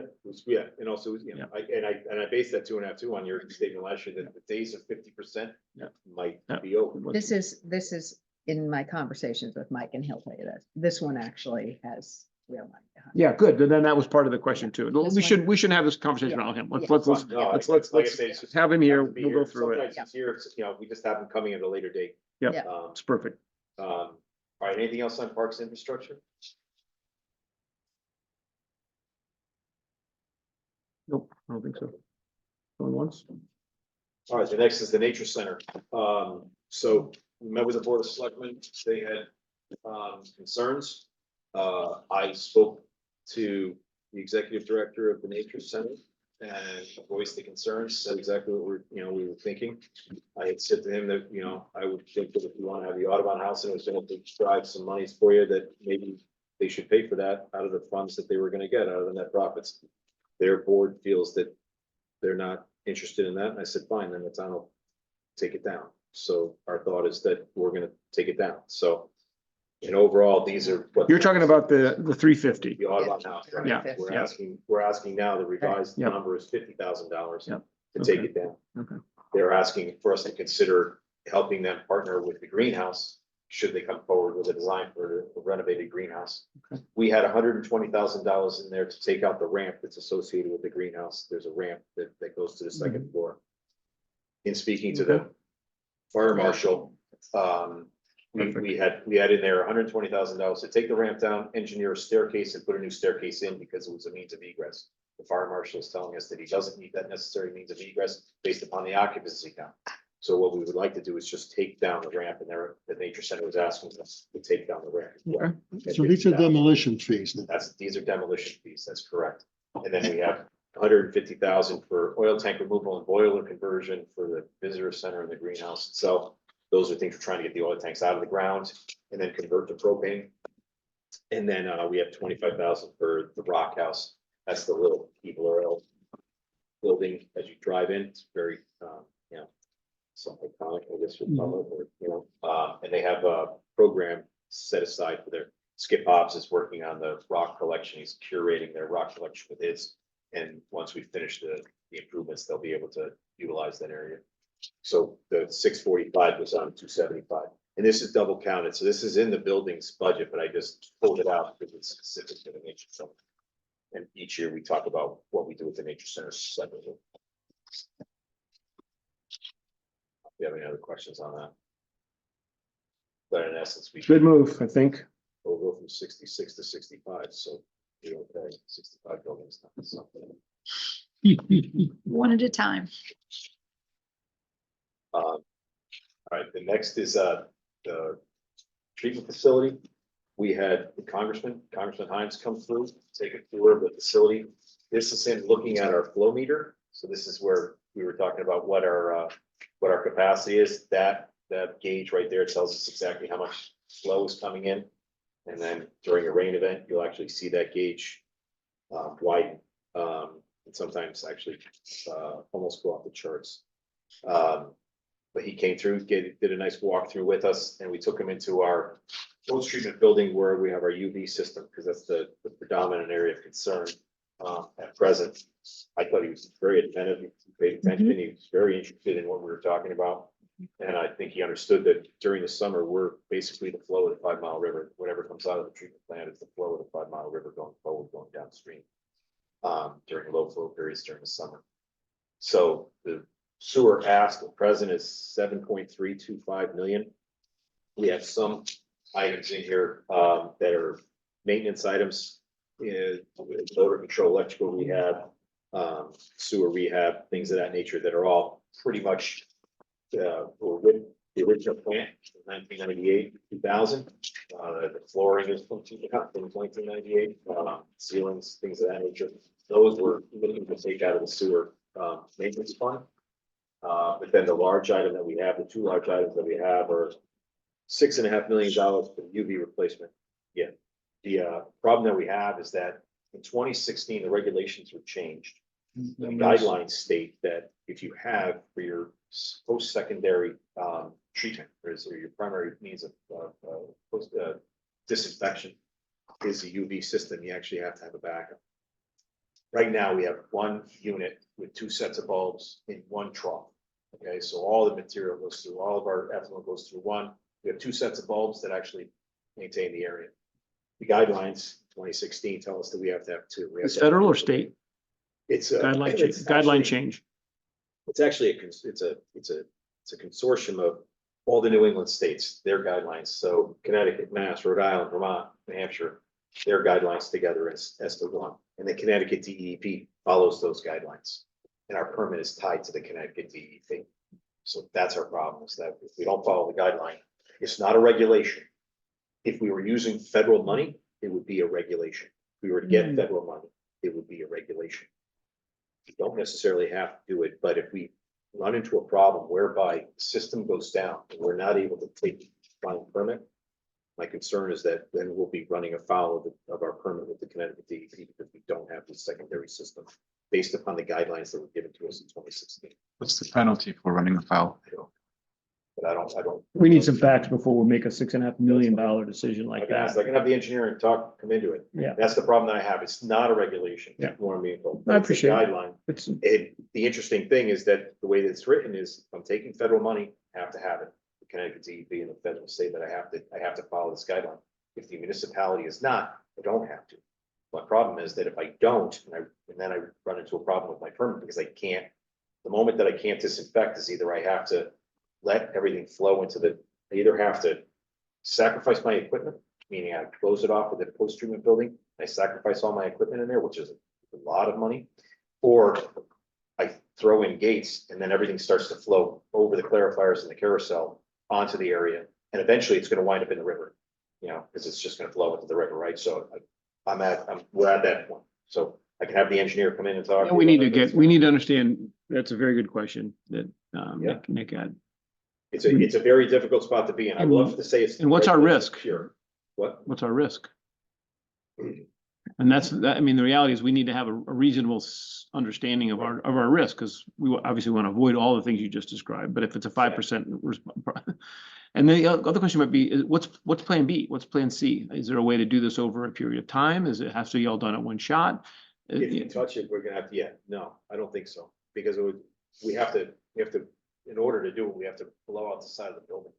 Yeah, and also, I based that 2.5 too on your statement last year that the days of 50% might be over. This is in my conversations with Mike, and he'll tell you this. This one actually has real money behind it. Yeah, good. Then that was part of the question too. This We one- shouldn't have this conversation around him. Let's No, let's like I say, it's just have him here. have to be We'll go through it. Sometimes he's here, we just have him coming at a later date. Yeah, Yeah. it's perfect. All right, anything else on parks infrastructure? Nope, I don't think so. Going once? All right, the next is the nature center. So we met with the board of selectmen, they had concerns. I spoke to the executive director of the nature center and voiced the concerns, said exactly what we were thinking. I had said to him that, I would think that if you want to have the Audubon House and it was going to drive some monies for you, that maybe they should pay for that out of the funds that they were going to get out of the net profits. Their board feels that they're not interested in that. And I said, fine, then the town will take it down. So our thought is that we're gonna take it down. So, and overall, these are. what- You're talking about the 350. The Audubon House, right? Yeah, We're yeah. asking now, the revised Yeah. number is $50,000 Yeah. to take Okay. it down. Okay. They're asking for us to consider helping them partner with the greenhouse, should they come forward with a design for a renovated greenhouse. Okay. We had $120,000 in there to take out the ramp that's associated with the greenhouse. There's a ramp that goes to the Mm-hmm. second floor. In speaking to the fire marshal, we had in there $120,000 to take the ramp down, engineer a staircase and put a new staircase in because it was a means of egress. The fire marshal is telling us that he doesn't need that necessary means of egress based upon the occupancy count. So what we would like to do is just take down the ramp, and the nature center was asking us to take down the ramp. Okay. So these are demolition fees. now. These are demolition fees, that's correct. And then we have $150,000 for oil tank removal and boiler conversion for the visitor center and the greenhouse itself. Those are things we're trying to get the oil tanks out of the ground and then convert to propane. And then we have $25,000 for the rock house. That's the little people oil building as you drive in. It's very, something iconic, I guess you'd call it, or, and they have a program set aside for their, Skip Hobbs is working on the rock collection. He's curating their rock collection with his. And once we finish the improvements, they'll be able to utilize that area. So the 645 was on 275. And this is double counted. So this is in the building's budget, but I just pulled it out because it's specific to the nature center. And each year we talk about what we do with the nature center separately. Do you have any other questions on that? But in essence, we Good move, I think. we'll go from 66 to 65, so you don't pay 65 buildings. Not something. One at a time. All right, the next is the treatment facility. We had the Congressman Hines come through, take a tour of the facility. This is him looking at our flow meter. So this is where we were talking about what our capacity is. That gauge right there tells us exactly how much flow is coming in. And then during a rain event, you'll actually see that gauge widen, and sometimes actually, almost go off the charts. But he came through, did a nice walkthrough with us, and we took him into our post treatment building where we have our UV system, because that's the predominant area of concern at present. I thought he was very attentive, he paid attention, he was very interested in what we were talking about. And I think he understood that during the summer, we're basically the flow of the 5 Mile River. Whatever comes out of the treatment plant is the flow of the 5 Mile River going forward, going downstream during low flow periods during the summer. So the sewer ask at present is 7.325 million. We have some items in here that are maintenance items, motor control, electrical rehab, sewer rehab, things of that nature that are all pretty much were with the original plant, 1998, 2000. The flooring is from 1998, ceilings, things of that nature. Those were looking to take out of the sewer maintenance fund. But then the large item that we have, the two large items that we have are $6.5 million for UV replacement. Yeah. The problem that we have is that in 2016, the regulations were changed. The guidelines state that if you have for your post-secondary treatment, or your primary means of post disinfection is a UV system, you actually have to have a backup. Right now, we have one unit with 2 sets of bulbs in one trough. Okay, so all the material goes through, all of our effluent goes through one. We have 2 sets of bulbs that actually maintain the area. The guidelines, 2016, tell us that we have to have 2. It's federal or state? It's a Guideline change. It's actually it's a consortium of all the New England states, their guidelines. So Connecticut, Mass, Rhode Island, Vermont, New Hampshire, their guidelines together as the one. And the Connecticut DEP follows those guidelines. And our permit is tied to the Connecticut DEP. So that's our problem, is that if we don't follow the guideline, it's not a regulation. If we were using federal money, it would be a regulation. If we were to get federal money, it would be a regulation. You don't necessarily have to do it, but if we run into a problem whereby the system goes down and we're not able to take final permit, my concern is that then we'll be running afoul of our permit with the Connecticut DEP because we don't have the secondary system based upon the guidelines that were given to us in 2016. What's the penalty for running afoul? But I don't. We need some facts before we make a $6.5 million decision like that. I can have the engineering come into it. Yeah. That's the problem that I have. It's not a regulation. Yeah. More meaningful. I It's a appreciate it. guideline. It's, The interesting thing is that the way that it's written is, if I'm taking federal money, I have to have it. The Connecticut DEP and the federal say that I have to follow this guideline. If the municipality is not, I don't have to. My problem is that if I don't, and then I run into a problem with my permit because I can't, the moment that I can't disinfect is either I have to let everything flow into I either have to sacrifice my equipment, meaning I close it off with a post-treatment building, I sacrifice all my equipment in there, which is a lot of money, or I throw in gates and then everything starts to flow over the clarifiers and the carousel onto the area. And eventually it's going to wind up in the river, because it's just going to flow into the river, right? So we're at that point. So I can have the engineer come in and talk. yeah, we need to understand, that's a very good question that Nick had. It's a very difficult spot to be in. I love to say it's. And what's our risk? Sure. What's our risk? And that's, I mean, the reality is we need to have a reasonable understanding of our risk, because we obviously want to avoid all the things you just described, but if it's a 5%. And the other question might be, what's plan B? What's plan C? Is there a way to do this over a period of time? Is it has to be all done at one shot? If you touch it, we're gonna have to, no, I don't think so, because we have to, in order to do it, we have to blow out the side of the building.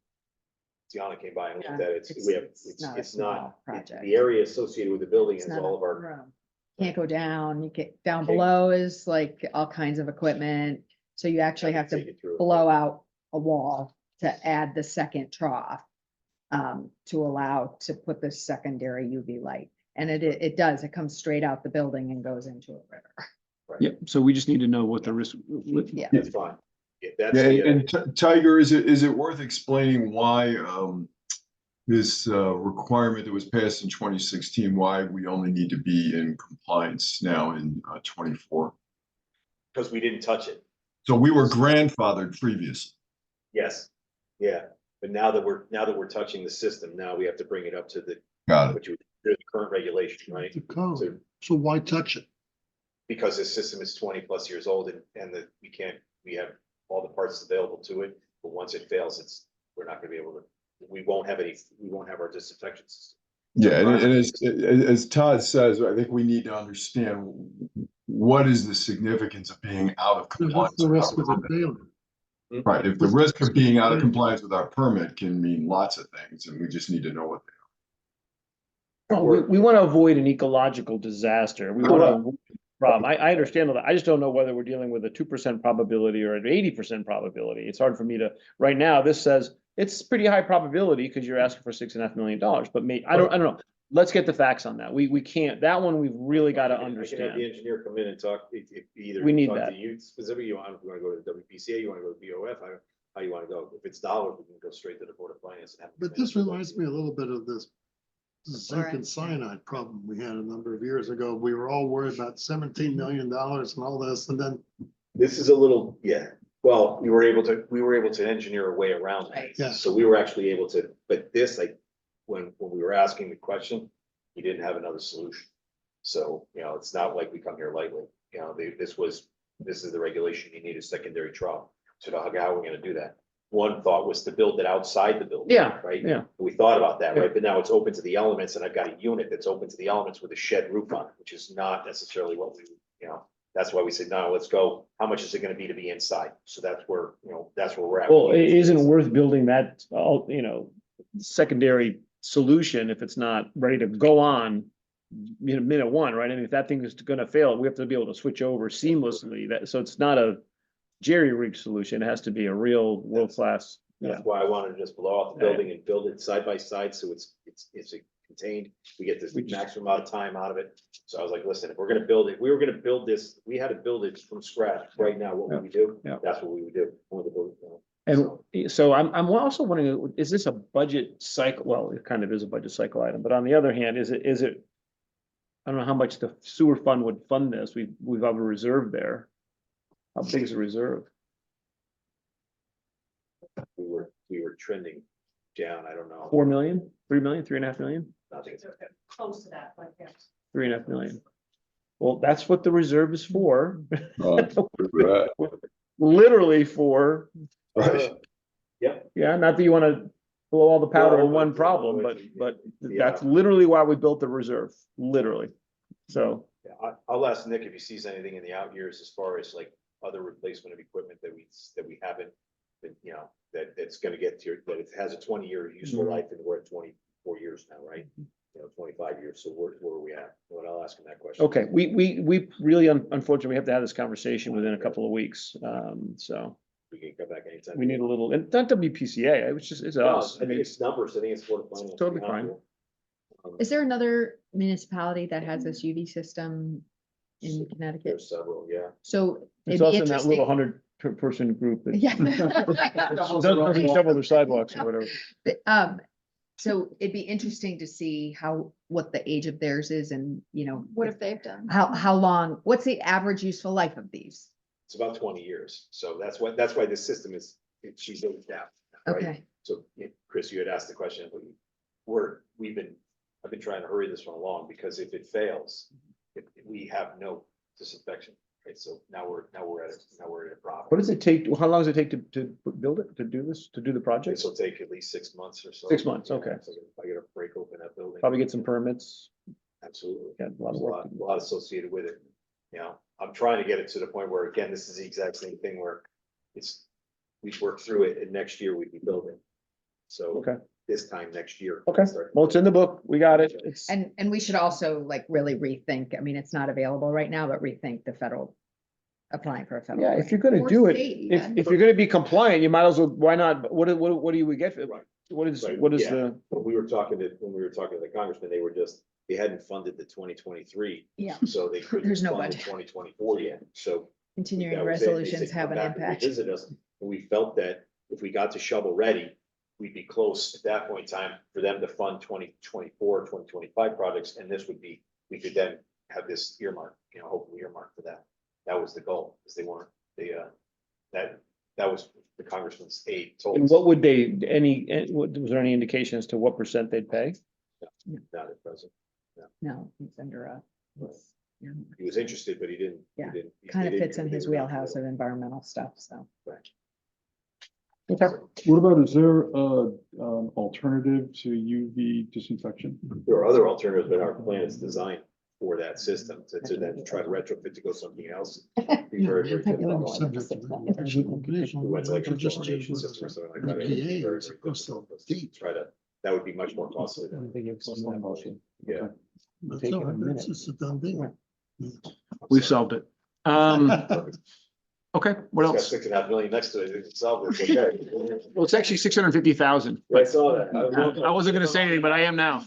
Tiana came by and looked at it. It's not, project. the area associated with the building It's is not all a of our. room. Can't go down, you get down Okay. below is like all kinds of equipment, so you actually have Take to it through. blow out a wall to add the second trough. To allow to put the secondary UV light, and it does, it comes straight out the building and goes into a river. Yeah, so we just need to know what the risk. Yeah. That's fine. Yeah, that's Yeah, the, and Tiger, is it worth explaining why this requirement that was passed in 2016, why we only need to be in compliance now in 24? because we didn't touch it. So we were grandfathered previously. Yes, yeah, but now that we're touching the system, now we have to bring it up to Got it. the current regulation, right? The code. So So why touch it? Because this system is 20+ years old and that we have all the parts available to it, but once it fails, we're not gonna be able to, we won't have our disinfection system. Yeah, and as Todd says, I think we need to understand what is the significance of being out of What's compliance. the with risk our of it permit. failing? Right, if the risk of being out of compliance with our permit can mean lots of things, and we just need to know what they Well, we want to avoid an ecological disaster. We want to avoid the problem. I understand all that. I just don't know whether we're dealing with a 2% probability or an 80% probability. It's hard for me to, right now, this says it's pretty high probability because you're asking for $6.5 million, but I don't know. Let's get the facts on that. We can't, that one we've really got to I can have understand. the engineer come in and talk, if either. We need talk that. to you specifically, you want to go to WPCA, you want to go to BOF, how you want to go? If it's dollars, we can go straight to the Board of Finance. And have them But come in this and reminds me a little bit of this zinc and cyanide problem we had a number of years ago. We were all worried about $17 million and all this, and then This is a little, yeah, well, we were able to engineer a way around that. Yeah. So we were actually able to, but this, like, when we were asking the question, he didn't have another solution. So, it's not like we come here lightly, this is the regulation, you need a secondary trial. So how are we gonna do that? One thought was to build it outside the building. Yeah, Right? yeah. We thought about that, right? But now it's open to the elements and I've got a unit that's open to the elements with a shed roof on it, which is not necessarily what we, that's why we said, no, let's go. How much is it gonna be to be inside? So that's where we're at. Well, it isn't worth building that, secondary solution if it's not ready to go on minute one, right? I mean, if that thing is gonna fail, we have to be able to switch over seamlessly. So it's not a jerry-rig solution. It has to be a real world-class. Yeah, That's why I wanted to just blow out the building and build it side by side, so it's contained. We get this maximum amount of time out of it. So I was like, listen, if we're gonna build it, we were gonna build this, we had to build it from scratch. Right now, what would we do? Yeah. That's what we would do. We would build it, and so I'm also wondering, is this a budget cycle? Well, it kind of is a budget cycle item, but on the other hand, is it? I don't know how much the sewer fund would fund this. We've have a reserve there. How big is the reserve? We were trending down, I don't know. 4 million, 3 million, 3.5 million, Nothing. Close to that, but yes. 3.5 million. Well, that's what the reserve is for. Right. Literally for. Right. Yeah, not that you want to blow all the powder No, in one but- problem, but Yeah. that's literally why we built the reserve, literally. So, Yeah, I'll ask Nick if he sees anything in the out years as far as like other replacement of equipment that we haven't, that's gonna get to, that it has a 20-year useful Mhm. life and we're at 24 years now, right? 25 years. So where are we at? What I'll ask him that question. okay, we really, unfortunately, we have to have this conversation within a couple of weeks. So We can come back anytime. we need a little, and not WPCA, it's No, us. I think it's numbers. I think it's Board of Finance. Totally fine. Is there another municipality that has this UV system in Connecticut? There's several, yeah. So It's it'd be also in that little interesting. 100-person group that Yeah. doesn't shovel their sidewalks or whatever. So it'd be interesting to see what the age of theirs is and, What have they done? how long, what's the average useful life of these? It's about 20 years. So that's why this system she's aged out. Right? Okay, So, Chris, you had asked the question, but I've been trying to hurry this one along because if it fails, we have no disinfection, right? So now we're at a problem. What does it take, how long does it take to build it, to do this, to do the project? This will take at least 6 months or so. 6 months, okay. So if I gotta break open that building. Probably get some permits. Absolutely. Got a lot of There's work. a lot associated with it. I'm trying to get it to the point where, again, this is the exact same thing where we've worked through it and next year we'd be building. So Okay, this time next year. okay. Well, it's in the book. We got it. It's, and we should also really rethink, I mean, it's not available right now, but rethink the federal, applying for a federal. yeah, if grant. you're gonna Or do it, state if even. you're gonna be compliant, you might as well, why not? What do you get? Right. What is Right, yeah. the, When we were talking to the congressman, they hadn't funded the 2023, Yeah, so they couldn't There's no fund the budget. 2024 yet, so. continuing that was it. They resolutions said, have "Come an back and impact. revisit us," and we felt that if we got to shovel ready, we'd be close at that point in time for them to fund 2024, 2025 projects, and this would be, we could then have this earmark, hopefully earmark for that. That was the goal, because that was the congressman's aide told and us. what would they, was there any indication as to what percent they'd pay? Not at present. No, it's under He was interested, but he didn't. Yeah, he kind of didn't- fits in his wheelhouse of environmental stuff, so. What about, is there alternative to UV disinfection? There are other alternatives, but our plan is designed for that system to then try to retrofit to go something else. Be very, very difficult. Subject to regulation. We went to like a Just chlorination to- system or something like that. It would be EPA, very, it's very coastal difficult deep. to Try to, that would be much more costly than, yeah. That's all right, it's just a done deal. We've solved it. Okay, what It's got else? 6.5 million next to it, it's solved, it's okay. Well, it's actually 650,000. I saw that. I wasn't gonna say anything, but I am now.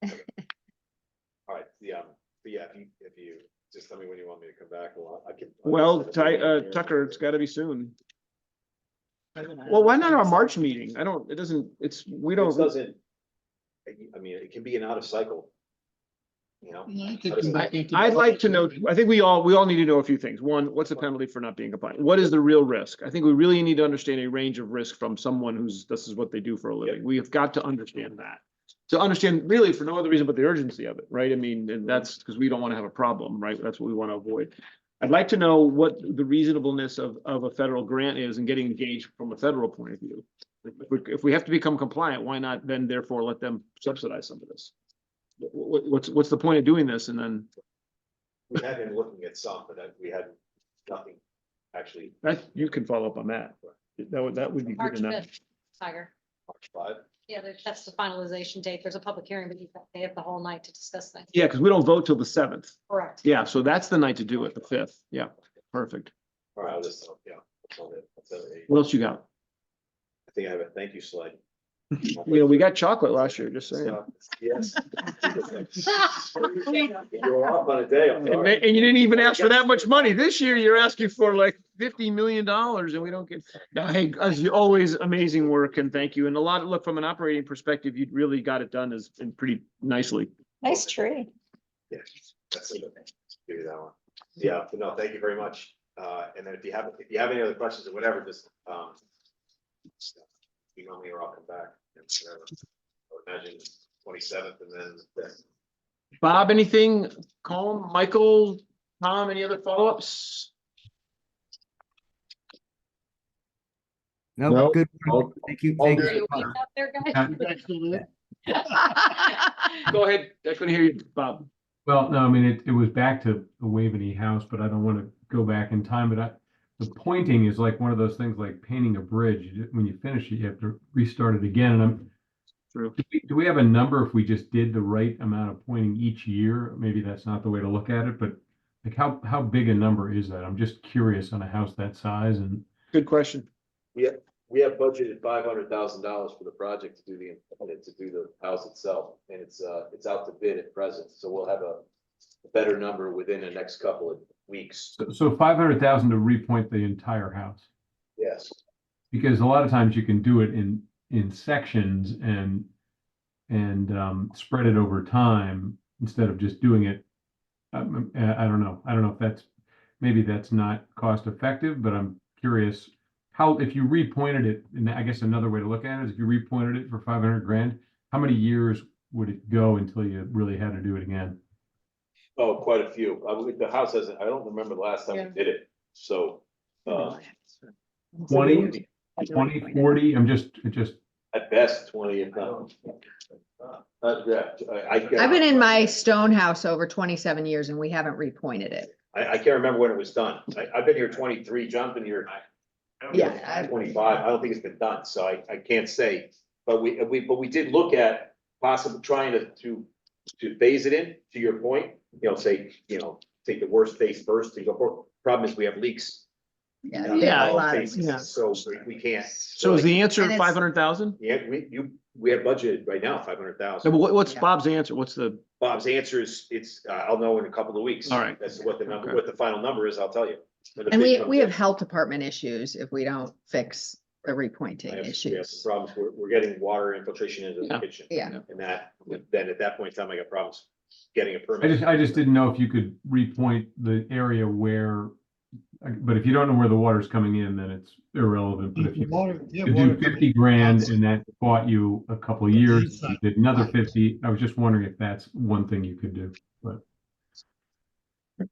All right, yeah, but yeah, if you just tell me when you want me to come back, well, I can. Well, Tucker, it's gotta be soon. Well, why not our March meeting? I don't, it doesn't, it's, we It don't, doesn't, I mean, it can be an out of cycle. You know? Yeah, I could come back into- I'd like to know, I think we all need to know a few things. One, what's the penalty for not being compliant? What is the real risk? I think we really need to understand a range of risk from someone who's, this is what they do for a living. We have got to understand that. To understand really for no other reason but the urgency of it, right? I mean, and that's because we don't want to have a problem, right? That's what we want to avoid. I'd like to know what the reasonableness of a federal grant is and getting engaged from a federal point of view. If we have to become compliant, why not then therefore let them subsidize some of this? What's the point of doing this? And then We had been looking at some, but we had nothing actually. that, you can follow up on that. That would be good March enough. 5th, Tiger. March 5. Yeah, that's the finalization date. There's a public hearing, but they have the whole night to discuss things. Yeah, because we don't vote till the 7th. Correct. Yeah, so that's the night to do it, the 5th. Yeah, perfect. All right, I'll just, yeah. That's all it. That's it. What else you got? I think I have a thank you slide. You know, we got chocolate last year, just saying. Yes. You were off on a day. I'm sorry. And you didn't even ask for that much money. This year, you're asking for like $50 million and we don't get. No, hey, as you always, amazing work and thank you. And a lot of, look, from an operating perspective, you really got it done as in pretty nicely. Nice tree. Yes, that's it. Give you that one. Yeah, but no, thank you very much. And then if you have any other questions or whatever, just email me or I'll come back. And whatever. I would imagine 27th and then. Bob, anything? Colin, Michael, Tom, any other follow-ups? No, No, good. all- Thank you. all Thank good. you. Out there, guys? Back to that. Go ahead. I couldn't hear you, Bob. Well, no, I mean, it was back to the Waveney House, but I don't want to go back in time, but the pointing is like one of those things like painting a bridge. When you finish it, you have to restart it again. And True. do we have a number if we just did the right amount of pointing each year? Maybe that's not the way to look at it, but like how big a number is that? I'm just curious on a house that size and. Good question. We have budgeted $500,000 for the project to do the house itself, and it's out to bid at present, so we'll have a better number within the next couple of weeks. So 500,000 to repoint the entire house, Yes, because a lot of times you can do it in sections and spread it over time instead of just doing it. I don't know. I don't know if maybe that's not cost effective, but I'm curious how, if you repointed it, and I guess another way to look at it is if you repointed it for 500 grand, how many years would it go until you really had to do it again? oh, quite a few. The house hasn't, I don't remember the last time we did it, so. 20, 40, I'm just, At best, 20 if not. I've been in my stone house over 27 years and we haven't repointed it. I can't remember when it was done. I've been here 23, John's been here. Yeah. 25, I don't think it's been done, so I can't say, but we did look at possibly trying to phase it in, to your point, say, take the worst phase first to go for. Problem is, we have leaks. Yeah. in Yeah, all a lot of- phases, yeah. So we can't. So is the answer And it's- 500,000? Yeah, we have budgeted right now, 500,000. What's Yeah. Bob's answer? What's the, Bob's answer is, I'll know in a couple of weeks. All right. That's what the number, Okay. what the final number is, I'll tell you. When the And bid we comes in. have health department issues if we don't fix the We repointing have some issues. problems, we're getting water infiltration into the Yeah. kitchen. Yeah. And then at that point in time, I got problems getting a permit. I just didn't know if you could repoint the area where But if you don't know where the water's coming in, then it's irrelevant. But if you Water, yeah, could water do coming 50 grand outside. and that bought you a couple of The years, inside. you did another 50, I was just wondering if that's one thing you could do, but.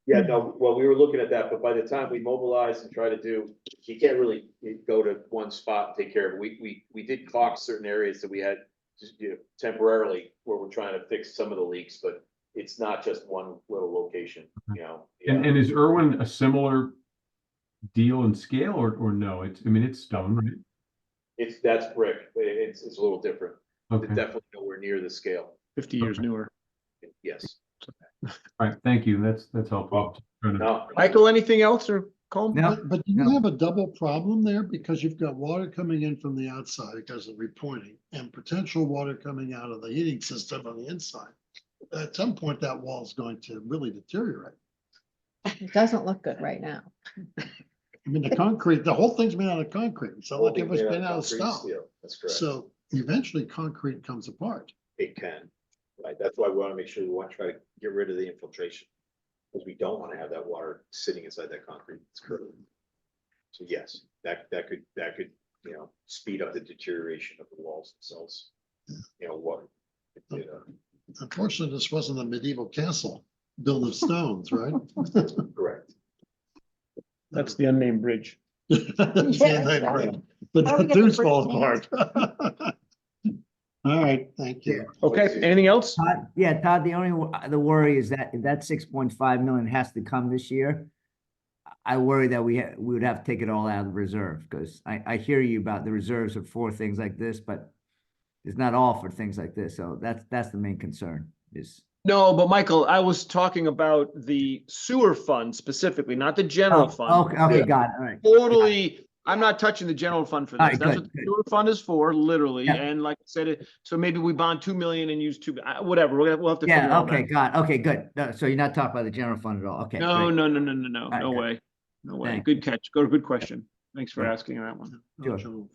Yeah, no, well, we were looking at that, but by the time we mobilized and try to do, you can't really go to one spot and take care of it. We did caulk certain areas that we had just, temporarily where we're trying to fix some of the leaks, but it's not just one little location, you know? And is Irwin a similar deal and scale or no? It's, I mean, it's stone, right? That's brick. It's a little different. It's Okay, all definitely nowhere near the scale. 50 years Okay. newer. Yes. right, thank you. That's helpful. Trying to- No, Michael, anything else or Colm? No. But you have a double problem there because you've got water coming in from the outside because of repointing and potential water coming out of the heating system on the inside. At some point, that wall is going to really deteriorate. It doesn't look good right now. I mean, the concrete, the whole thing's made out of concrete. It's not like it was made out of concrete stone. steel. That's correct. So eventually concrete comes apart. It can, right? That's why we want to make sure we want to try to get rid of the infiltration. Because we don't want to have that water sitting inside that concrete. It's currently. So yes, that could, speed up the deterioration of the walls themselves. Water. Unfortunately, this wasn't a medieval castle built of stones, right? Correct. That's the unnamed bridge. But How the do we get the dudes brick fall names? apart. All right, thank you. Okay, anything else? Todd, yeah, Todd, the only, the worry is that if that 6.5 million has to come this year, I worry that we would have to take it all out of the reserve, because I hear you about the reserves are for things like this, but it's not all for things like this. So that's the main concern is. No, but Michael, I was talking about the sewer fund specifically, not the general fund. Okay, got it. All right. Totally, I'm not touching the general fund for All this. right, That's good, what the good. sewer fund is for, literally. Yeah. And like I said, so maybe we bond 2 million and use whatever. We'll have to figure Yeah, out. okay, okay, good. No, so you're not talking about the general fund at all. Okay. No, great. no, right, no good. way. No way. Thanks. Good catch. Good question. Thanks for Yeah. asking that one. Sure.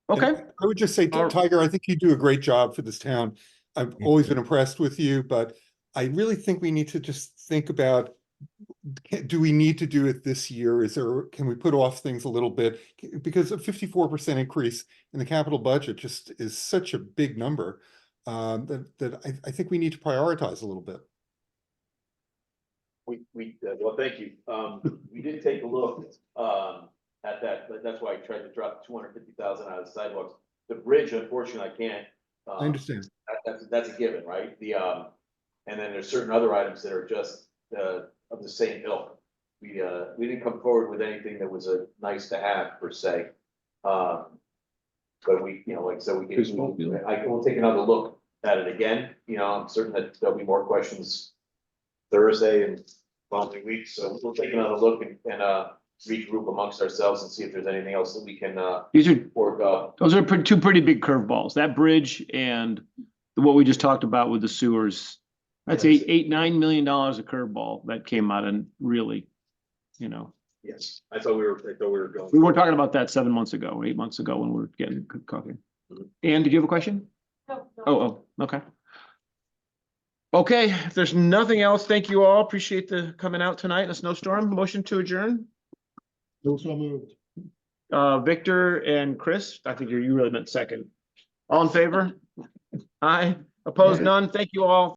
Okay. And I would just say, All right. Tiger, I think you do a great job for this town. I've always been impressed with you, but I really think we need to just think about, do we need to do it this year? Can we put off things a little bit? Because a 54% increase in the capital budget just is such a big number, that I think we need to prioritize a little bit. Well, thank you. We did take a look, at that, but that's why I tried to drop 250,000 out of the sidewalks. The bridge, unfortunately, I can't. I understand. That's a given, right? And then there's certain other items that are just, of the same ilk. We didn't come forward with anything that was a nice to have per se. But we, like I said, we'll take another look at it again. I'm certain that there'll be more questions Thursday and following weeks. So we'll take another look and regroup amongst ourselves and see if there's anything else that we can, These are, work up. those are two pretty big curveballs, that bridge and what we just talked about with the sewers. That's $8-9 million a curveball that came out and really, Yes, I thought we were going. we weren't talking about that 7 months ago, 8 months ago when we were getting cooking. Ann, did you have a question? No, no. Oh, okay. Okay, if there's nothing else, thank you all. Appreciate the coming out tonight in a snowstorm. Motion to adjourn. So moved. Victor and Chris, I think you really meant second. All in favor? Aye. Opposed, none. Thank you all.